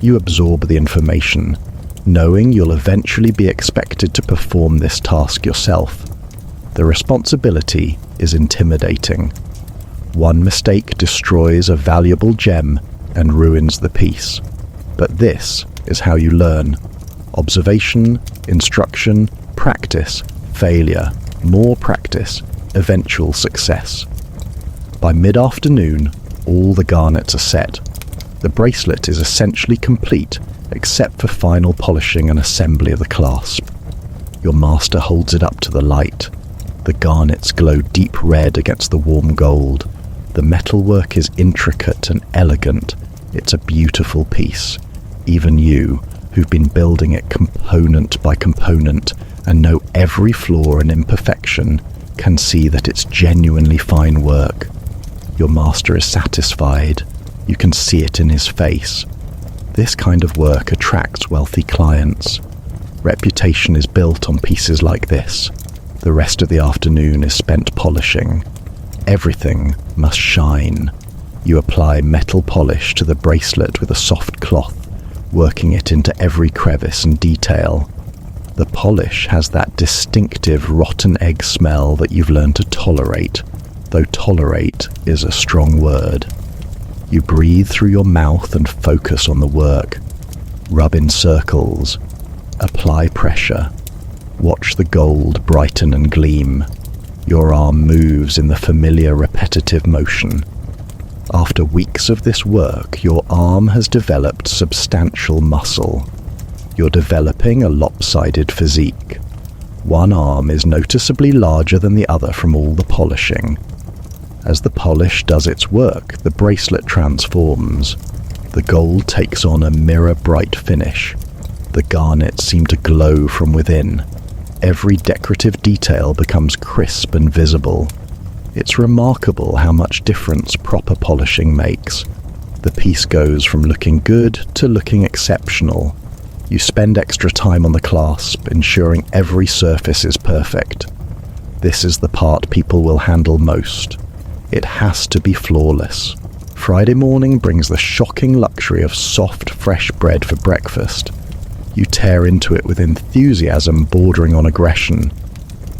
You absorb the information, knowing you'll eventually be expected to perform this task yourself. The responsibility is intimidating. One mistake destroys a valuable gem and ruins the piece. But this is how you learn. Observation, instruction, practice, failure, more practice, eventual success. By mid-afternoon, all the garnets are set. The bracelet is essentially complete, except for final polishing and assembly of the clasp. Your master holds it up to the light. The garnets glow deep red against the warm gold. The metalwork is intricate and elegant. It's a beautiful piece. Even you, who've been building it component by component and know every flaw and imperfection, can see that it's genuinely fine work. Your master is satisfied. You can see it in his face. This kind of work attracts wealthy clients. Reputation is built on pieces like this. The rest of the afternoon is spent polishing. Everything must shine. You apply metal polish to the bracelet with a soft cloth, working it into every crevice and detail. The polish has that distinctive rotten egg smell that you've learned to tolerate, though tolerate is a strong word. You breathe through your mouth and focus on the work. Rub in circles. Apply pressure. Watch the gold brighten and gleam. Your arm moves in the familiar repetitive motion. After weeks of this work, your arm has developed substantial muscle. You're developing a lopsided physique. One arm is noticeably larger than the other from all the polishing. As the polish does its work, the bracelet transforms. The gold takes on a mirror-bright finish. The garnets seem to glow from within. Every decorative detail becomes crisp and visible. It's remarkable how much difference proper polishing makes. The piece goes from looking good to looking exceptional. You spend extra time on the clasp, ensuring every surface is perfect. This is the part people will handle most. It has to be flawless. Friday morning brings the shocking luxury of soft, fresh bread for breakfast. You tear into it with enthusiasm bordering on aggression.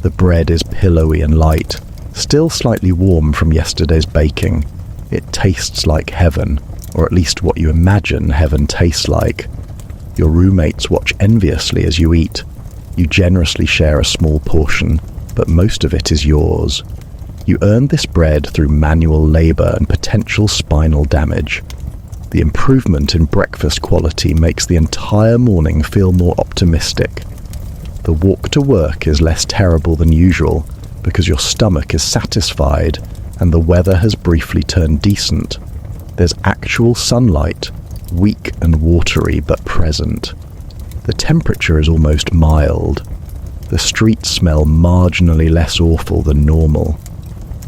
The bread is pillowy and light, still slightly warm from yesterday's baking. It tastes like heaven, or at least what you imagine heaven tastes like. Your roommates watch enviously as you eat. You generously share a small portion, but most of it is yours. You earned this bread through manual labor and potential spinal damage. The improvement in breakfast quality makes the entire morning feel more optimistic. The walk to work is less terrible than usual because your stomach is satisfied and the weather has briefly turned decent. There's actual sunlight, weak and watery but present. The temperature is almost mild. The streets smell marginally less awful than normal.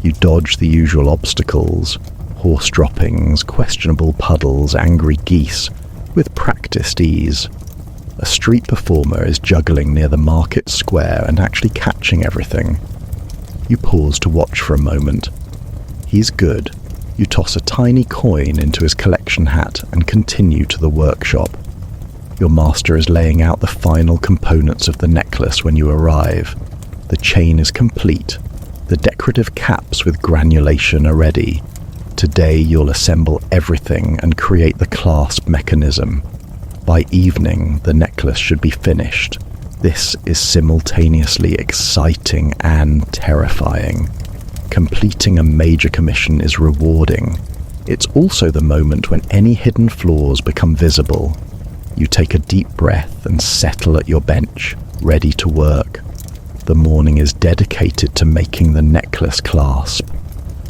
You dodge the usual obstacles, horse droppings, questionable puddles, angry geese, with practiced ease. A street performer is juggling near the market square and actually catching everything. You pause to watch for a moment. He's good. You toss a tiny coin into his collection hat and continue to the workshop. Your master is laying out the final components of the necklace when you arrive. The chain is complete. The decorative caps with granulation are ready. Today you'll assemble everything and create the clasp mechanism. By evening, the necklace should be finished. This is simultaneously exciting and terrifying. Completing a major commission is rewarding. It's also the moment when any hidden flaws become visible. You take a deep breath and settle at your bench, ready to work. The morning is dedicated to making the necklace clasp.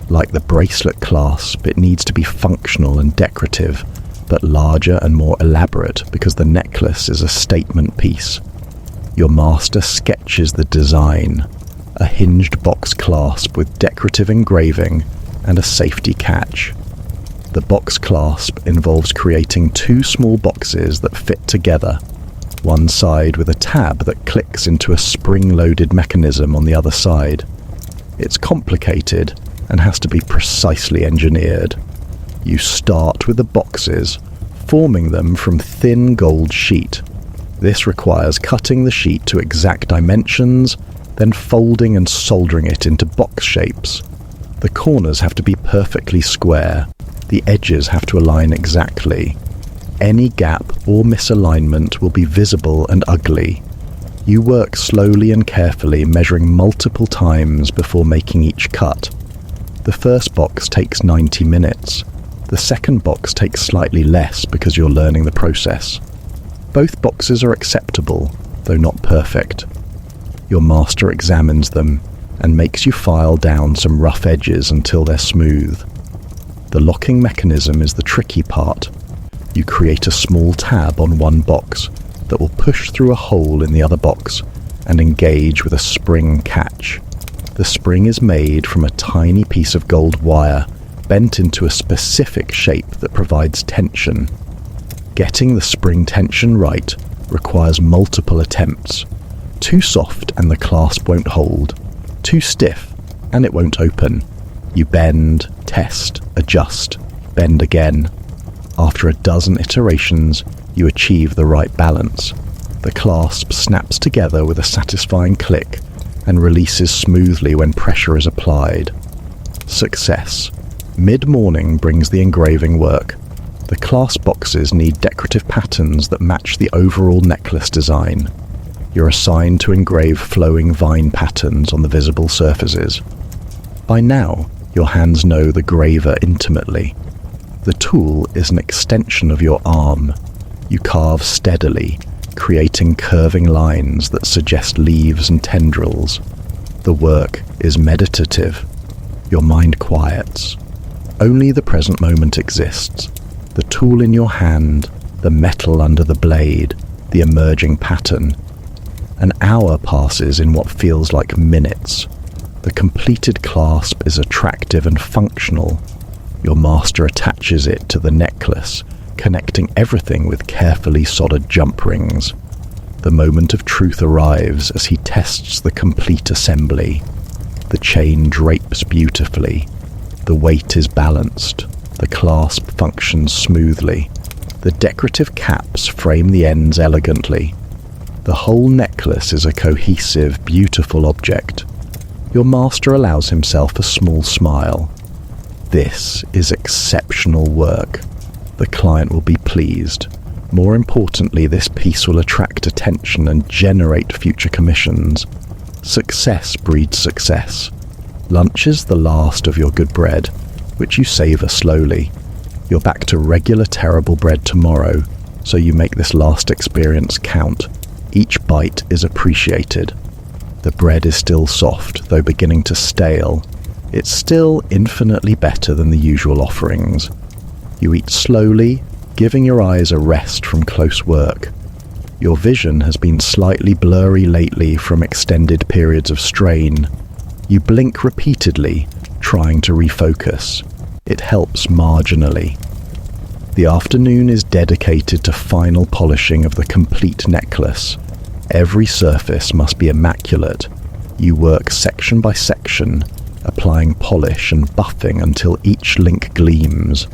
Like the bracelet clasp, it needs to be functional and decorative, but larger and more elaborate because the necklace is a statement piece. Your master sketches the design, a hinged box clasp with decorative engraving and a safety catch. The box clasp involves creating two small boxes that fit together, one side with a tab that clicks into a spring-loaded mechanism on the other side. It's complicated and has to be precisely engineered. You start with the boxes, forming them from thin gold sheet. This requires cutting the sheet to exact dimensions, then folding and soldering it into box shapes. The corners have to be perfectly square. The edges have to align exactly. Any gap or misalignment will be visible and ugly. You work slowly and carefully, measuring multiple times before making each cut. The first box takes 90 minutes. The second box takes slightly less because you're learning the process. Both boxes are acceptable, though not perfect. Your master examines them, and makes you file down some rough edges until they're smooth. The locking mechanism is the tricky part. You create a small tab on one box that will push through a hole in the other box and engage with a spring catch. The spring is made from a tiny piece of gold wire bent into a specific shape that provides tension. Getting the spring tension right requires multiple attempts. Too soft and the clasp won't hold. Too stiff and it won't open. You bend, test, adjust, bend again. After a dozen iterations, you achieve the right balance. The clasp snaps together with a satisfying click and releases smoothly when pressure is applied. Success. Mid-morning brings the engraving work. The clasp boxes need decorative patterns that match the overall necklace design. You're assigned to engrave flowing vine patterns on the visible surfaces. By now, your hands know the graver intimately. The tool is an extension of your arm. You carve steadily, creating curving lines that suggest leaves and tendrils. The work is meditative. Your mind quiets. Only the present moment exists. The tool in your hand, the metal under the blade, the emerging pattern. An hour passes in what feels like minutes. The completed clasp is attractive and functional. Your master attaches it to the necklace, connecting everything with carefully soldered jump rings. The moment of truth arrives as he tests the complete assembly. The chain drapes beautifully. The weight is balanced. The clasp functions smoothly. The decorative caps frame the ends elegantly. The whole necklace is a cohesive, beautiful object. Your master allows himself a small smile. This is exceptional work. The client will be pleased. More importantly, this piece will attract attention and generate future commissions. Success breeds success. Lunch is the last of your good bread, which you savor slowly. You're back to regular terrible bread tomorrow, so you make this last experience count. Each bite is appreciated. The bread is still soft, though beginning to stale. It's still infinitely better than the usual offerings. You eat slowly, giving your eyes a rest from close work. Your vision has been slightly blurry lately from extended periods of strain. You blink repeatedly, trying to refocus. It helps marginally. The afternoon is dedicated to final polishing of the complete necklace. Every surface must be immaculate. You work section by section, applying polish and buffing until each link gleams.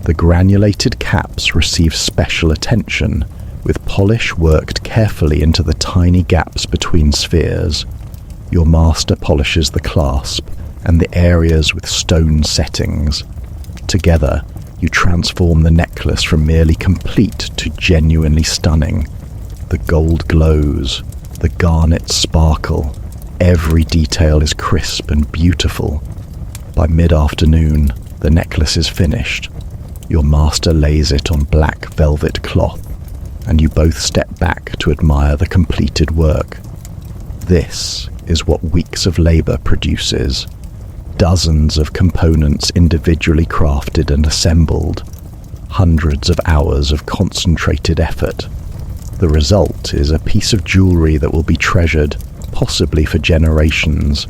The granulated caps receive special attention, with polish worked carefully into the tiny gaps between spheres. Your master polishes the clasp and the areas with stone settings. Together, you transform the necklace from merely complete to genuinely stunning. The gold glows, the garnets sparkle, every detail is crisp and beautiful. By mid-afternoon, the necklace is finished. Your master lays it on black velvet cloth, and you both step back to admire the completed work. This is what weeks of labor produces. Dozens of components individually crafted and assembled. Hundreds of hours of concentrated effort. The result is a piece of jewelry that will be treasured, possibly for generations.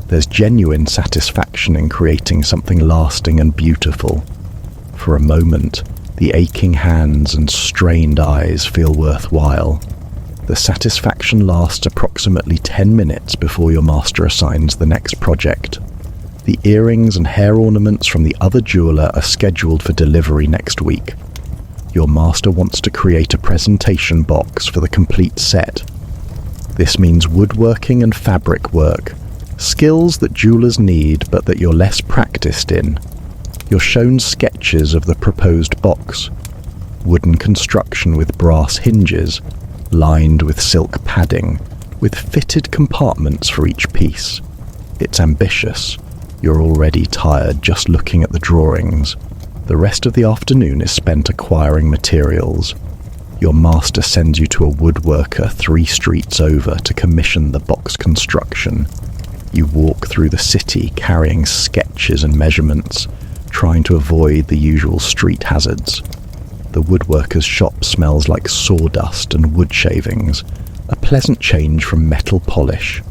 There's genuine satisfaction in creating something lasting and beautiful. For a moment, the aching hands and strained eyes feel worthwhile. The satisfaction lasts approximately 10 minutes before your master assigns the next project. The earrings and hair ornaments from the other jeweler are scheduled for delivery next week. Your master wants to create a presentation box for the complete set. This means woodworking and fabric work, skills that jewelers need but that you're less practiced in. You're shown sketches of the proposed box, wooden construction with brass hinges, lined with silk padding, with fitted compartments for each piece. It's ambitious. You're already tired just looking at the drawings. The rest of the afternoon is spent acquiring materials. Your master sends you to a woodworker 3 streets over to commission the box construction. You walk through the city carrying sketches and measurements, trying to avoid the usual street hazards. The woodworker's shop smells like sawdust and wood shavings, a pleasant change from metal polish.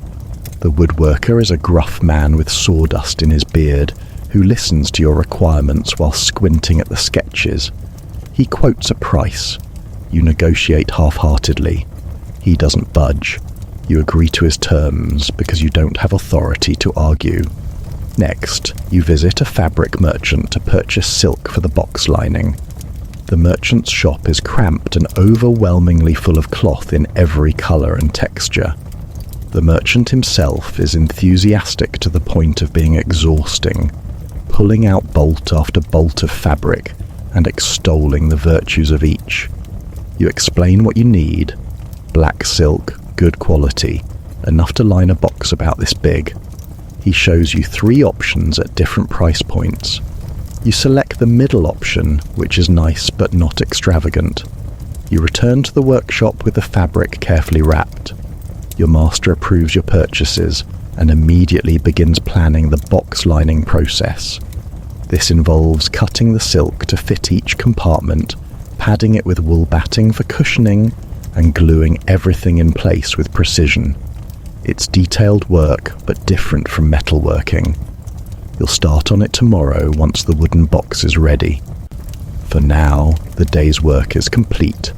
The woodworker is a gruff man with sawdust in his beard who listens to your requirements while squinting at the sketches. He quotes a price. You negotiate half-heartedly. He doesn't budge. You agree to his terms because you don't have authority to argue. Next, you visit a fabric merchant to purchase silk for the box lining. The merchant's shop is cramped and overwhelmingly full of cloth in every colour and texture. The merchant himself is enthusiastic to the point of being exhausting, pulling out bolt after bolt of fabric and extolling the virtues of each. You explain what you need. Black silk, good quality, enough to line a box about this big. He shows you 3 options at different price points. You select the middle option, which is nice but not extravagant. You return to the workshop with the fabric carefully wrapped. Your master approves your purchases and immediately begins planning the box lining process. This involves cutting the silk to fit each compartment, padding it with wool batting for cushioning, and gluing everything in place with precision. It's detailed work, but different from metalworking. You'll start on it tomorrow once the wooden box is ready. For now, the day's work is complete.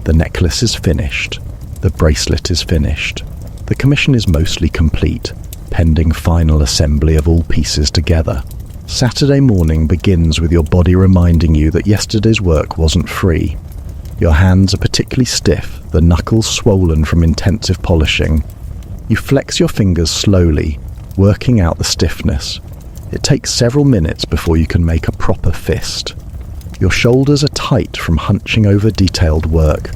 The necklace is finished. The bracelet is finished. The commission is mostly complete, pending final assembly of all pieces together. Saturday morning begins with your body reminding you that yesterday's work wasn't free. Your hands are particularly stiff, the knuckles swollen from intensive polishing. You flex your fingers slowly, working out the stiffness. It takes several minutes before you can make a proper fist. Your shoulders are tight from hunching over detailed work.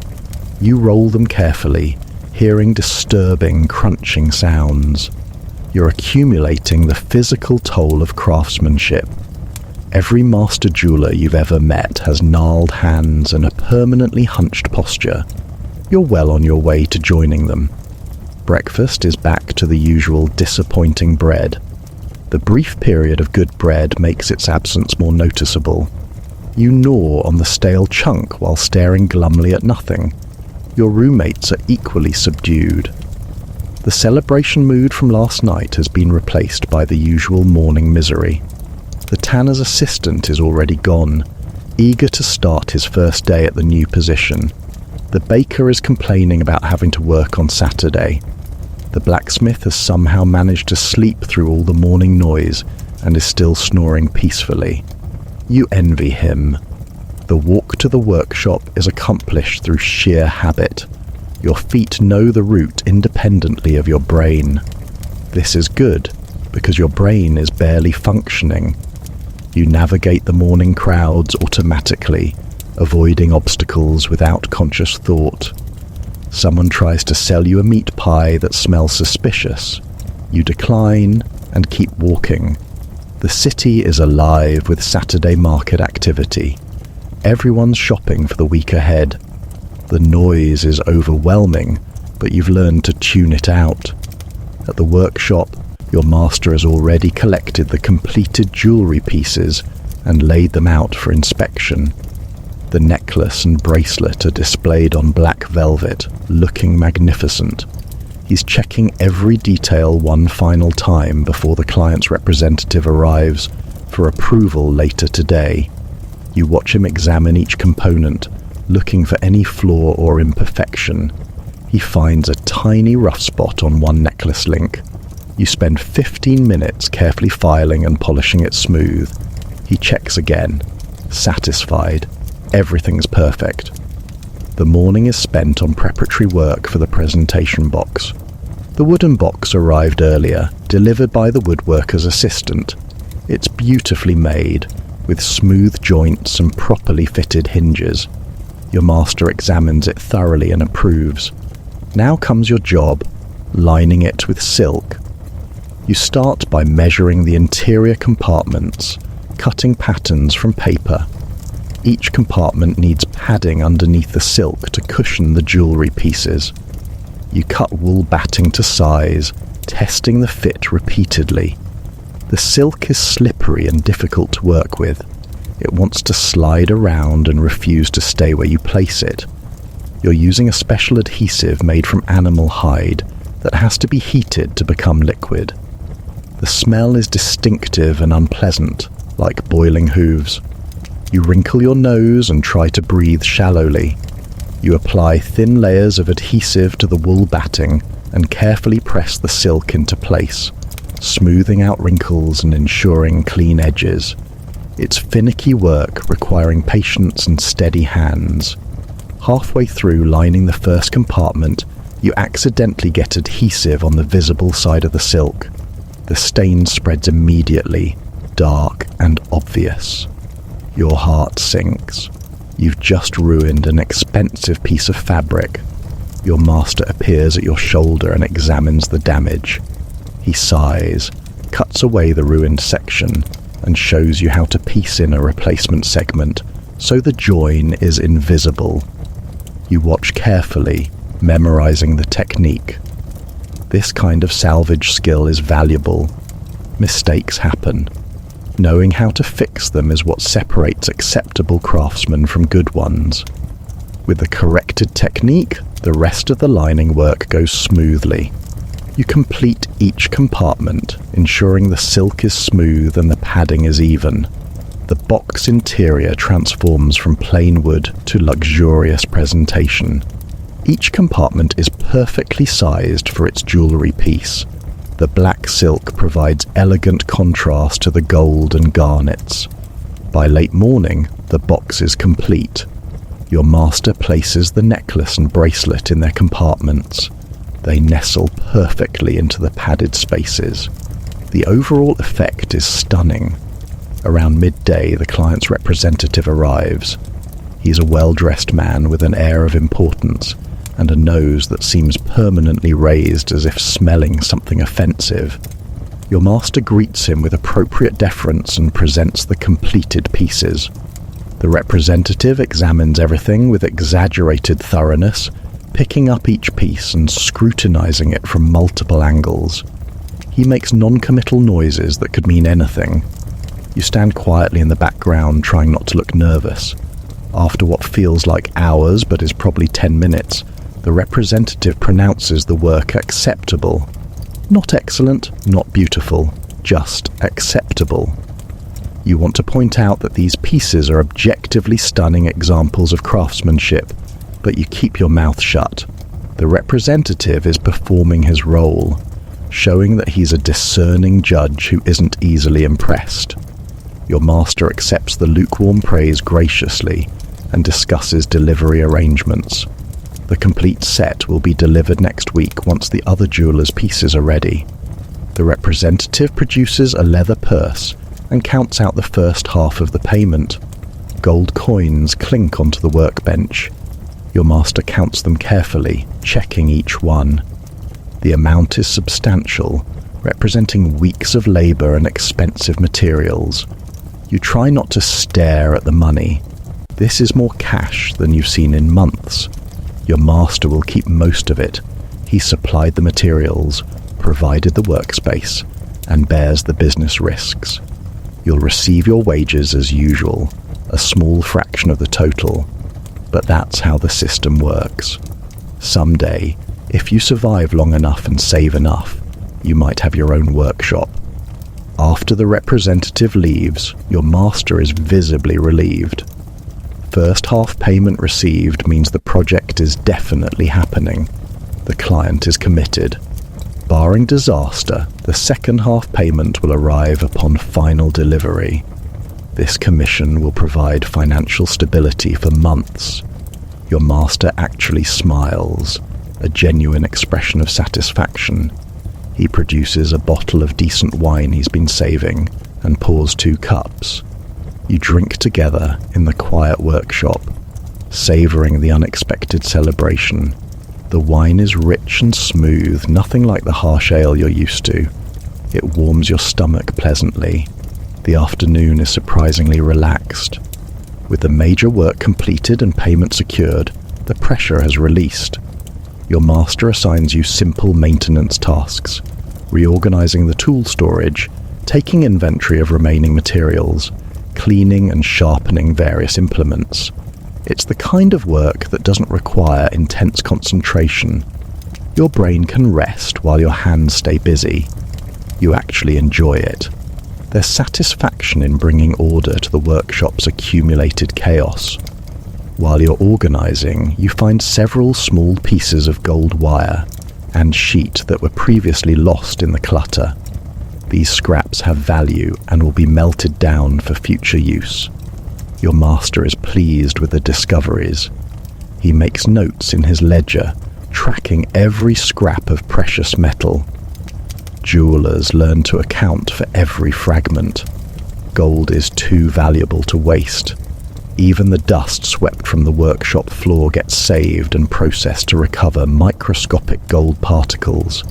You roll them carefully, hearing disturbing, crunching sounds. You're accumulating the physical toll of craftsmanship. Every master jeweler you've ever met has gnarled hands and a permanently hunched posture. You're well on your way to joining them. Breakfast is back to the usual disappointing bread. The brief period of good bread makes its absence more noticeable. You gnaw on the stale chunk while staring glumly at nothing. Your roommates are equally subdued. The celebration mood from last night has been replaced by the usual morning misery. The tanner's assistant is already gone, eager to start his first day at the new position. The baker is complaining about having to work on Saturday. The blacksmith has somehow managed to sleep through all the morning noise and is still snoring peacefully. You envy him. The walk to the workshop is accomplished through sheer habit. Your feet know the route independently of your brain. This is good, because your brain is barely functioning. You navigate the morning crowds automatically, avoiding obstacles without conscious thought. Someone tries to sell you a meat pie that smells suspicious. You decline and keep walking. The city is alive with Saturday market activity. Everyone's shopping for the week ahead. The noise is overwhelming, but you've learned to tune it out. At the workshop, your master has already collected the completed jewellery pieces and laid them out for inspection. The necklace and bracelet are displayed on black velvet, looking magnificent. He's checking every detail one final time before the client's representative arrives for approval later today. You watch him examine each component, looking for any flaw or imperfection. He finds a tiny rough spot on one necklace link. You spend 15 minutes carefully filing and polishing it smooth. He checks again, satisfied. Everything's perfect. The morning is spent on preparatory work for the presentation box. The wooden box arrived earlier, delivered by the woodworker's assistant. It's beautifully made, with smooth joints and properly fitted hinges. Your master examines it thoroughly and approves. Now comes your job, lining it with silk. You start by measuring the interior compartments, cutting patterns from paper. Each compartment needs padding underneath the silk to cushion the jewellery pieces. You cut wool batting to size, testing the fit repeatedly. The silk is slippery and difficult to work with. It wants to slide around and refuse to stay where you place it. You're using a special adhesive made from animal hide that has to be heated to become liquid. The smell is distinctive and unpleasant, like boiling hooves. You wrinkle your nose and try to breathe shallowly. You apply thin layers of adhesive to the wool batting and carefully press the silk into place, smoothing out wrinkles and ensuring clean edges. It's finicky work requiring patience and steady hands. Halfway through lining the first compartment, you accidentally get adhesive on the visible side of the silk. The stain spreads immediately, dark and obvious. Your heart sinks. You've just ruined an expensive piece of fabric. Your master appears at your shoulder and examines the damage. He sighs, cuts away the ruined section, and shows you how to piece in a replacement segment so the join is invisible. You watch carefully, memorizing the technique. This kind of salvage skill is valuable. Mistakes happen. Knowing how to fix them is what separates acceptable craftsmen from good ones. With the corrected technique, the rest of the lining work goes smoothly. You complete each compartment, ensuring the silk is smooth and the padding is even. The box interior transforms from plain wood to luxurious presentation. Each compartment is perfectly sized for its jewellery piece. The black silk provides elegant contrast to the gold and garnets. By late morning, the box is complete. Your master places the necklace and bracelet in their compartments. They nestle perfectly into the padded spaces. The overall effect is stunning. Around midday, the client's representative arrives. He's a well-dressed man with an air of importance and a nose that seems permanently raised as if smelling something offensive. Your master greets him with appropriate deference and presents the completed pieces. The representative examines everything with exaggerated thoroughness, picking up each piece and scrutinizing it from multiple angles. He makes non-committal noises that could mean anything. You stand quietly in the background, trying not to look nervous. After what feels like hours but is probably 10 minutes, the representative pronounces the work acceptable. Not excellent, not beautiful, just acceptable. You want to point out that these pieces are objectively stunning examples of craftsmanship, but you keep your mouth shut. The representative is performing his role, showing that he's a discerning judge who isn't easily impressed. Your master accepts the lukewarm praise graciously and discusses delivery arrangements. The complete set will be delivered next week once the other jeweller's pieces are ready. The representative produces a leather purse and counts out the first half of the payment. Gold coins clink onto the workbench. Your master counts them carefully, checking each one. The amount is substantial, representing weeks of labour and expensive materials. You try not to stare at the money. This is more cash than you've seen in months. Your master will keep most of it. He supplied the materials, provided the workspace, and bears the business risks. You'll receive your wages as usual, a small fraction of the total, but that's how the system works. Someday, if you survive long enough and save enough, you might have your own workshop. After the representative leaves, your master is visibly relieved. First half payment received means the project is definitely happening. The client is committed. Barring disaster, the second half payment will arrive upon final delivery. This commission will provide financial stability for months. Your master actually smiles, a genuine expression of satisfaction. He produces a bottle of decent wine he's been saving and pours 2 cups. You drink together in the quiet workshop, savouring the unexpected celebration. The wine is rich and smooth, nothing like the harsh ale you're used to. It warms your stomach pleasantly. The afternoon is surprisingly relaxed. With the major work completed and payment secured, the pressure has released. Your master assigns you simple maintenance tasks. reorganizing the tool storage, taking inventory of remaining materials, cleaning and sharpening various implements. It's the kind of work that doesn't require intense concentration. Your brain can rest while your hands stay busy. You actually enjoy it. There's satisfaction in bringing order to the workshop's accumulated chaos. While you're organizing, you find several small pieces of gold wire and sheet that were previously lost in the clutter. These scraps have value and will be melted down for future use. Your master is pleased with the discoveries. He makes notes in his ledger, tracking every scrap of precious metal. Jewelers learn to account for every fragment. Gold is too valuable to waste. Even the dust swept from the workshop floor gets saved and processed to recover microscopic gold particles.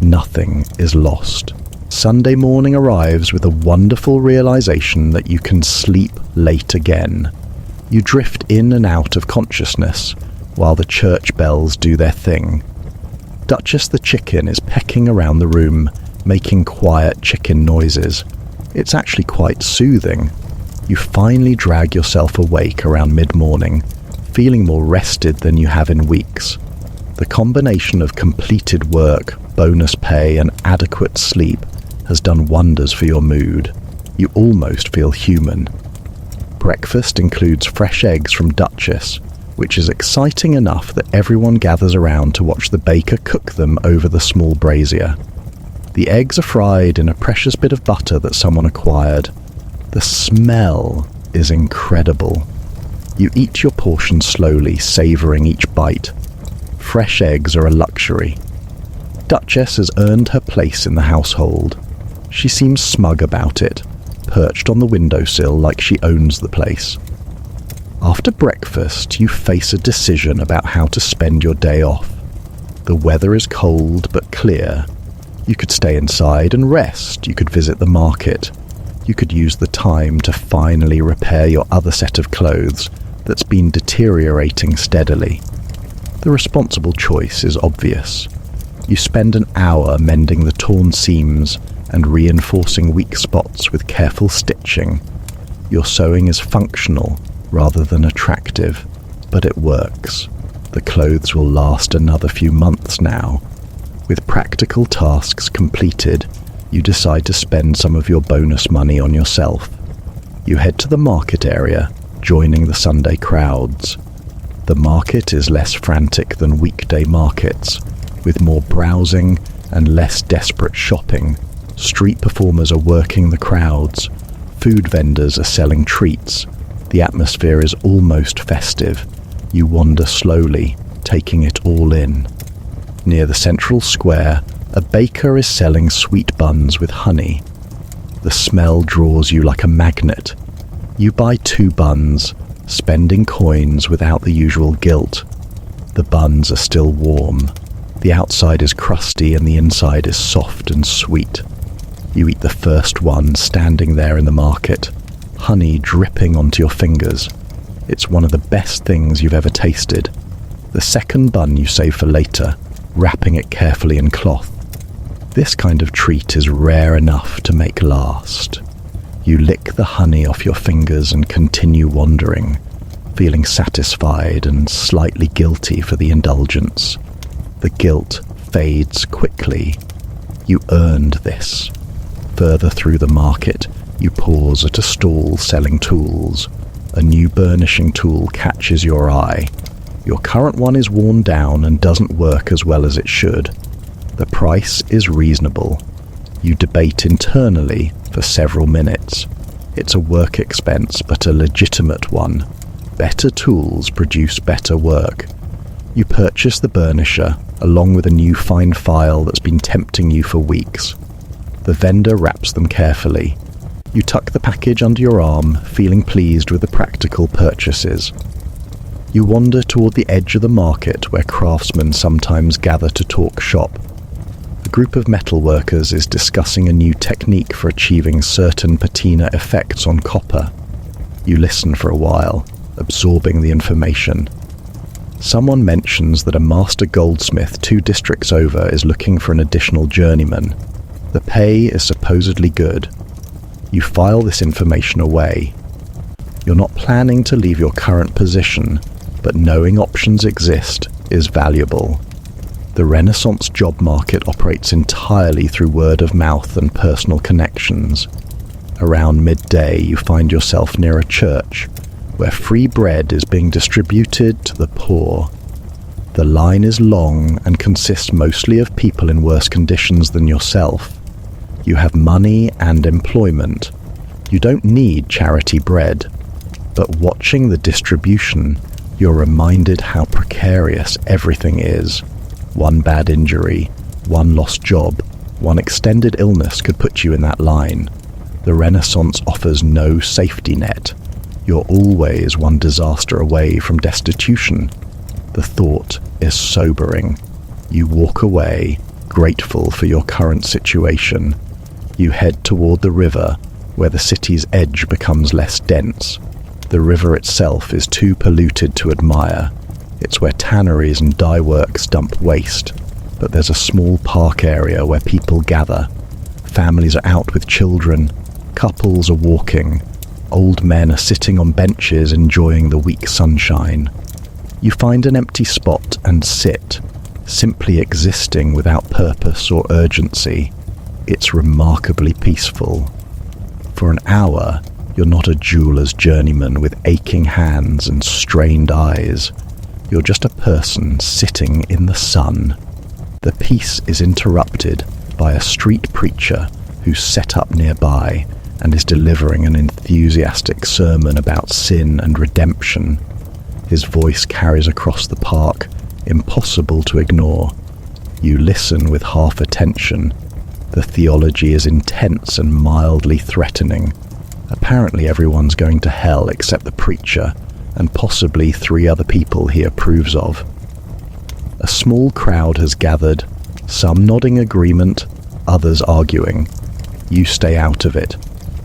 Nothing is lost. Sunday morning arrives with a wonderful realization that you can sleep late again. You drift in and out of consciousness while the church bells do their thing. Duchess the chicken is pecking around the room, making quiet chicken noises. It's actually quite soothing. You finally drag yourself awake around mid-morning, feeling more rested than you have in weeks. The combination of completed work, bonus pay, and adequate sleep has done wonders for your mood. You almost feel human. Breakfast includes fresh eggs from Duchess, which is exciting enough that everyone gathers around to watch the baker cook them over the small brazier. The eggs are fried in a precious bit of butter that someone acquired. The smell is incredible. You eat your portion slowly, savouring each bite. Fresh eggs are a luxury. Duchess has earned her place in the household. She seems smug about it, perched on the windowsill like she owns the place. After breakfast, you face a decision about how to spend your day off. The weather is cold but clear. You could stay inside and rest. You could visit the market. You could use the time to finally repair your other set of clothes that's been deteriorating steadily. The responsible choice is obvious. You spend an hour mending the torn seams and reinforcing weak spots with careful stitching. Your sewing is functional rather than attractive, but it works. The clothes will last another few months now. With practical tasks completed, you decide to spend some of your bonus money on yourself. You head to the market area, joining the Sunday crowds. The market is less frantic than weekday markets, with more browsing and less desperate shopping. Street performers are working the crowds. Food vendors are selling treats. The atmosphere is almost festive. You wander slowly, taking it all in. Near the central square, a baker is selling sweet buns with honey. The smell draws you like a magnet. You buy 2 buns, spending coins without the usual guilt. The buns are still warm. The outside is crusty and the inside is soft and sweet. You eat the first one standing there in the market, honey dripping onto your fingers. It's one of the best things you've ever tasted. The second bun you save for later, wrapping it carefully in cloth. This kind of treat is rare enough to make last. You lick the honey off your fingers and continue wandering, feeling satisfied and slightly guilty for the indulgence. The guilt fades quickly. You earned this. Further through the market, you pause at a stall selling tools. A new burnishing tool catches your eye. Your current one is worn down and doesn't work as well as it should. The price is reasonable. You debate internally for several minutes. It's a work expense, but a legitimate one. Better tools produce better work. You purchase the burnisher, along with a new fine file that's been tempting you for weeks. The vendor wraps them carefully. You tuck the package under your arm, feeling pleased with the practical purchases. You wander toward the edge of the market where craftsmen sometimes gather to talk shop. A group of metalworkers is discussing a new technique for achieving certain patina effects on copper. You listen for a while, absorbing the information. Someone mentions that a master goldsmith 2 districts over is looking for an additional journeyman. The pay is supposedly good. You file this information away. You're not planning to leave your current position, but knowing options exist is valuable. The Renaissance job market operates entirely through word of mouth and personal connections. Around midday, you find yourself near a church where free bread is being distributed to the poor. The line is long and consists mostly of people in worse conditions than yourself. You have money and employment. You don't need charity bread, but watching the distribution, you're reminded how precarious everything is. One bad injury, one lost job, one extended illness could put you in that line. The Renaissance offers no safety net. You're always one disaster away from destitution. The thought is sobering. You walk away, grateful for your current situation. You head toward the river, where the city's edge becomes less dense. The river itself is too polluted to admire. It's where tanneries and dye works dump waste, but there's a small park area where people gather. Families are out with children, couples are walking, old men are sitting on benches enjoying the weak sunshine. You find an empty spot and sit, simply existing without purpose or urgency. It's remarkably peaceful. For an hour, you're not a jeweler's journeyman with aching hands and strained eyes. You're just a person sitting in the sun. The peace is interrupted by a street preacher who's set up nearby and is delivering an enthusiastic sermon about sin and redemption. His voice carries across the park, impossible to ignore. You listen with half attention. The theology is intense and mildly threatening. Apparently everyone's going to hell except the preacher, and possibly 3 other people he approves of. A small crowd has gathered, some nodding agreement, others arguing. You stay out of it.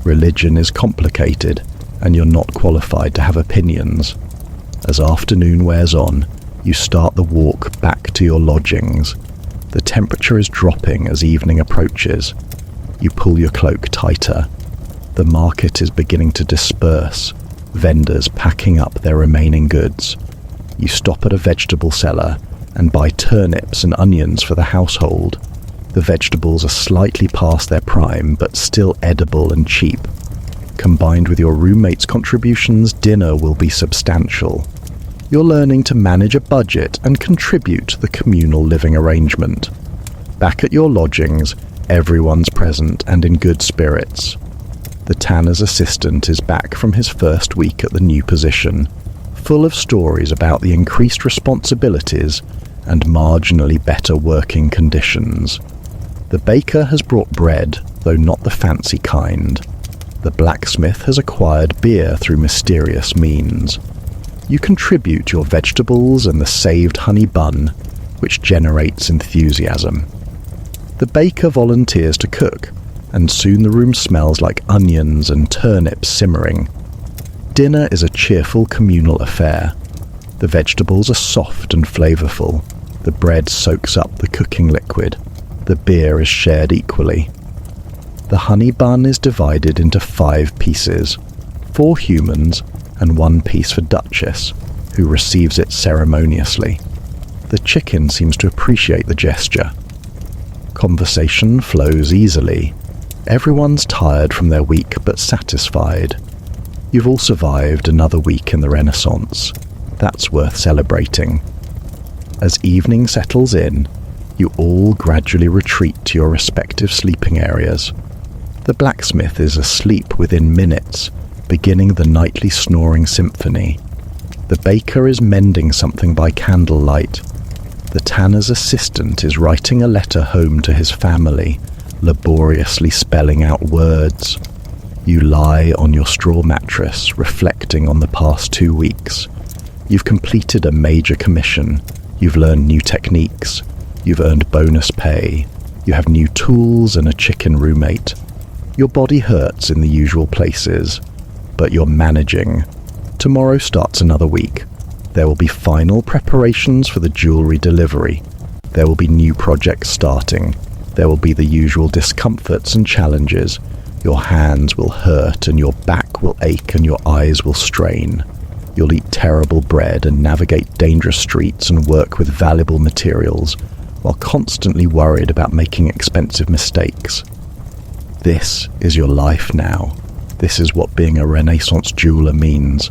Religion is complicated, and you're not qualified to have opinions. As afternoon wears on, you start the walk back to your lodgings. The temperature is dropping as evening approaches. You pull your cloak tighter. The market is beginning to disperse, vendors packing up their remaining goods. You stop at a vegetable seller and buy turnips and onions for the household. The vegetables are slightly past their prime, but still edible and cheap. Combined with your roommate's contributions, dinner will be substantial. You're learning to manage a budget and contribute to the communal living arrangement. Back at your lodgings, everyone's present and in good spirits. The tanner's assistant is back from his first week at the new position, full of stories about the increased responsibilities and marginally better working conditions. The baker has brought bread, though not the fancy kind. The blacksmith has acquired beer through mysterious means. You contribute your vegetables and the saved honey bun, which generates enthusiasm. The baker volunteers to cook, and soon the room smells like onions and turnips simmering. Dinner is a cheerful communal affair. The vegetables are soft and flavorful. The bread soaks up the cooking liquid. The beer is shared equally. The honey bun is divided into 5 pieces, 4 humans and 1 piece for Duchess, who receives it ceremoniously. The chicken seems to appreciate the gesture. Conversation flows easily. Everyone's tired from their week but satisfied. You've all survived another week in the Renaissance. That's worth celebrating. As evening settles in, you all gradually retreat to your respective sleeping areas. The blacksmith is asleep within minutes, beginning the nightly snoring symphony. The baker is mending something by candlelight. The tanner's assistant is writing a letter home to his family, laboriously spelling out words. You lie on your straw mattress, reflecting on the past 2 weeks. You've completed a major commission. You've learned new techniques. You've earned bonus pay. You have new tools and a chicken roommate. Your body hurts in the usual places, but you're managing. Tomorrow starts another week. There will be final preparations for the jewelry delivery. There will be new projects starting. There will be the usual discomforts and challenges. Your hands will hurt and your back will ache and your eyes will strain. You'll eat terrible bread and navigate dangerous streets and work with valuable materials, while constantly worried about making expensive mistakes. This is your life now. This is what being a Renaissance jeweler means.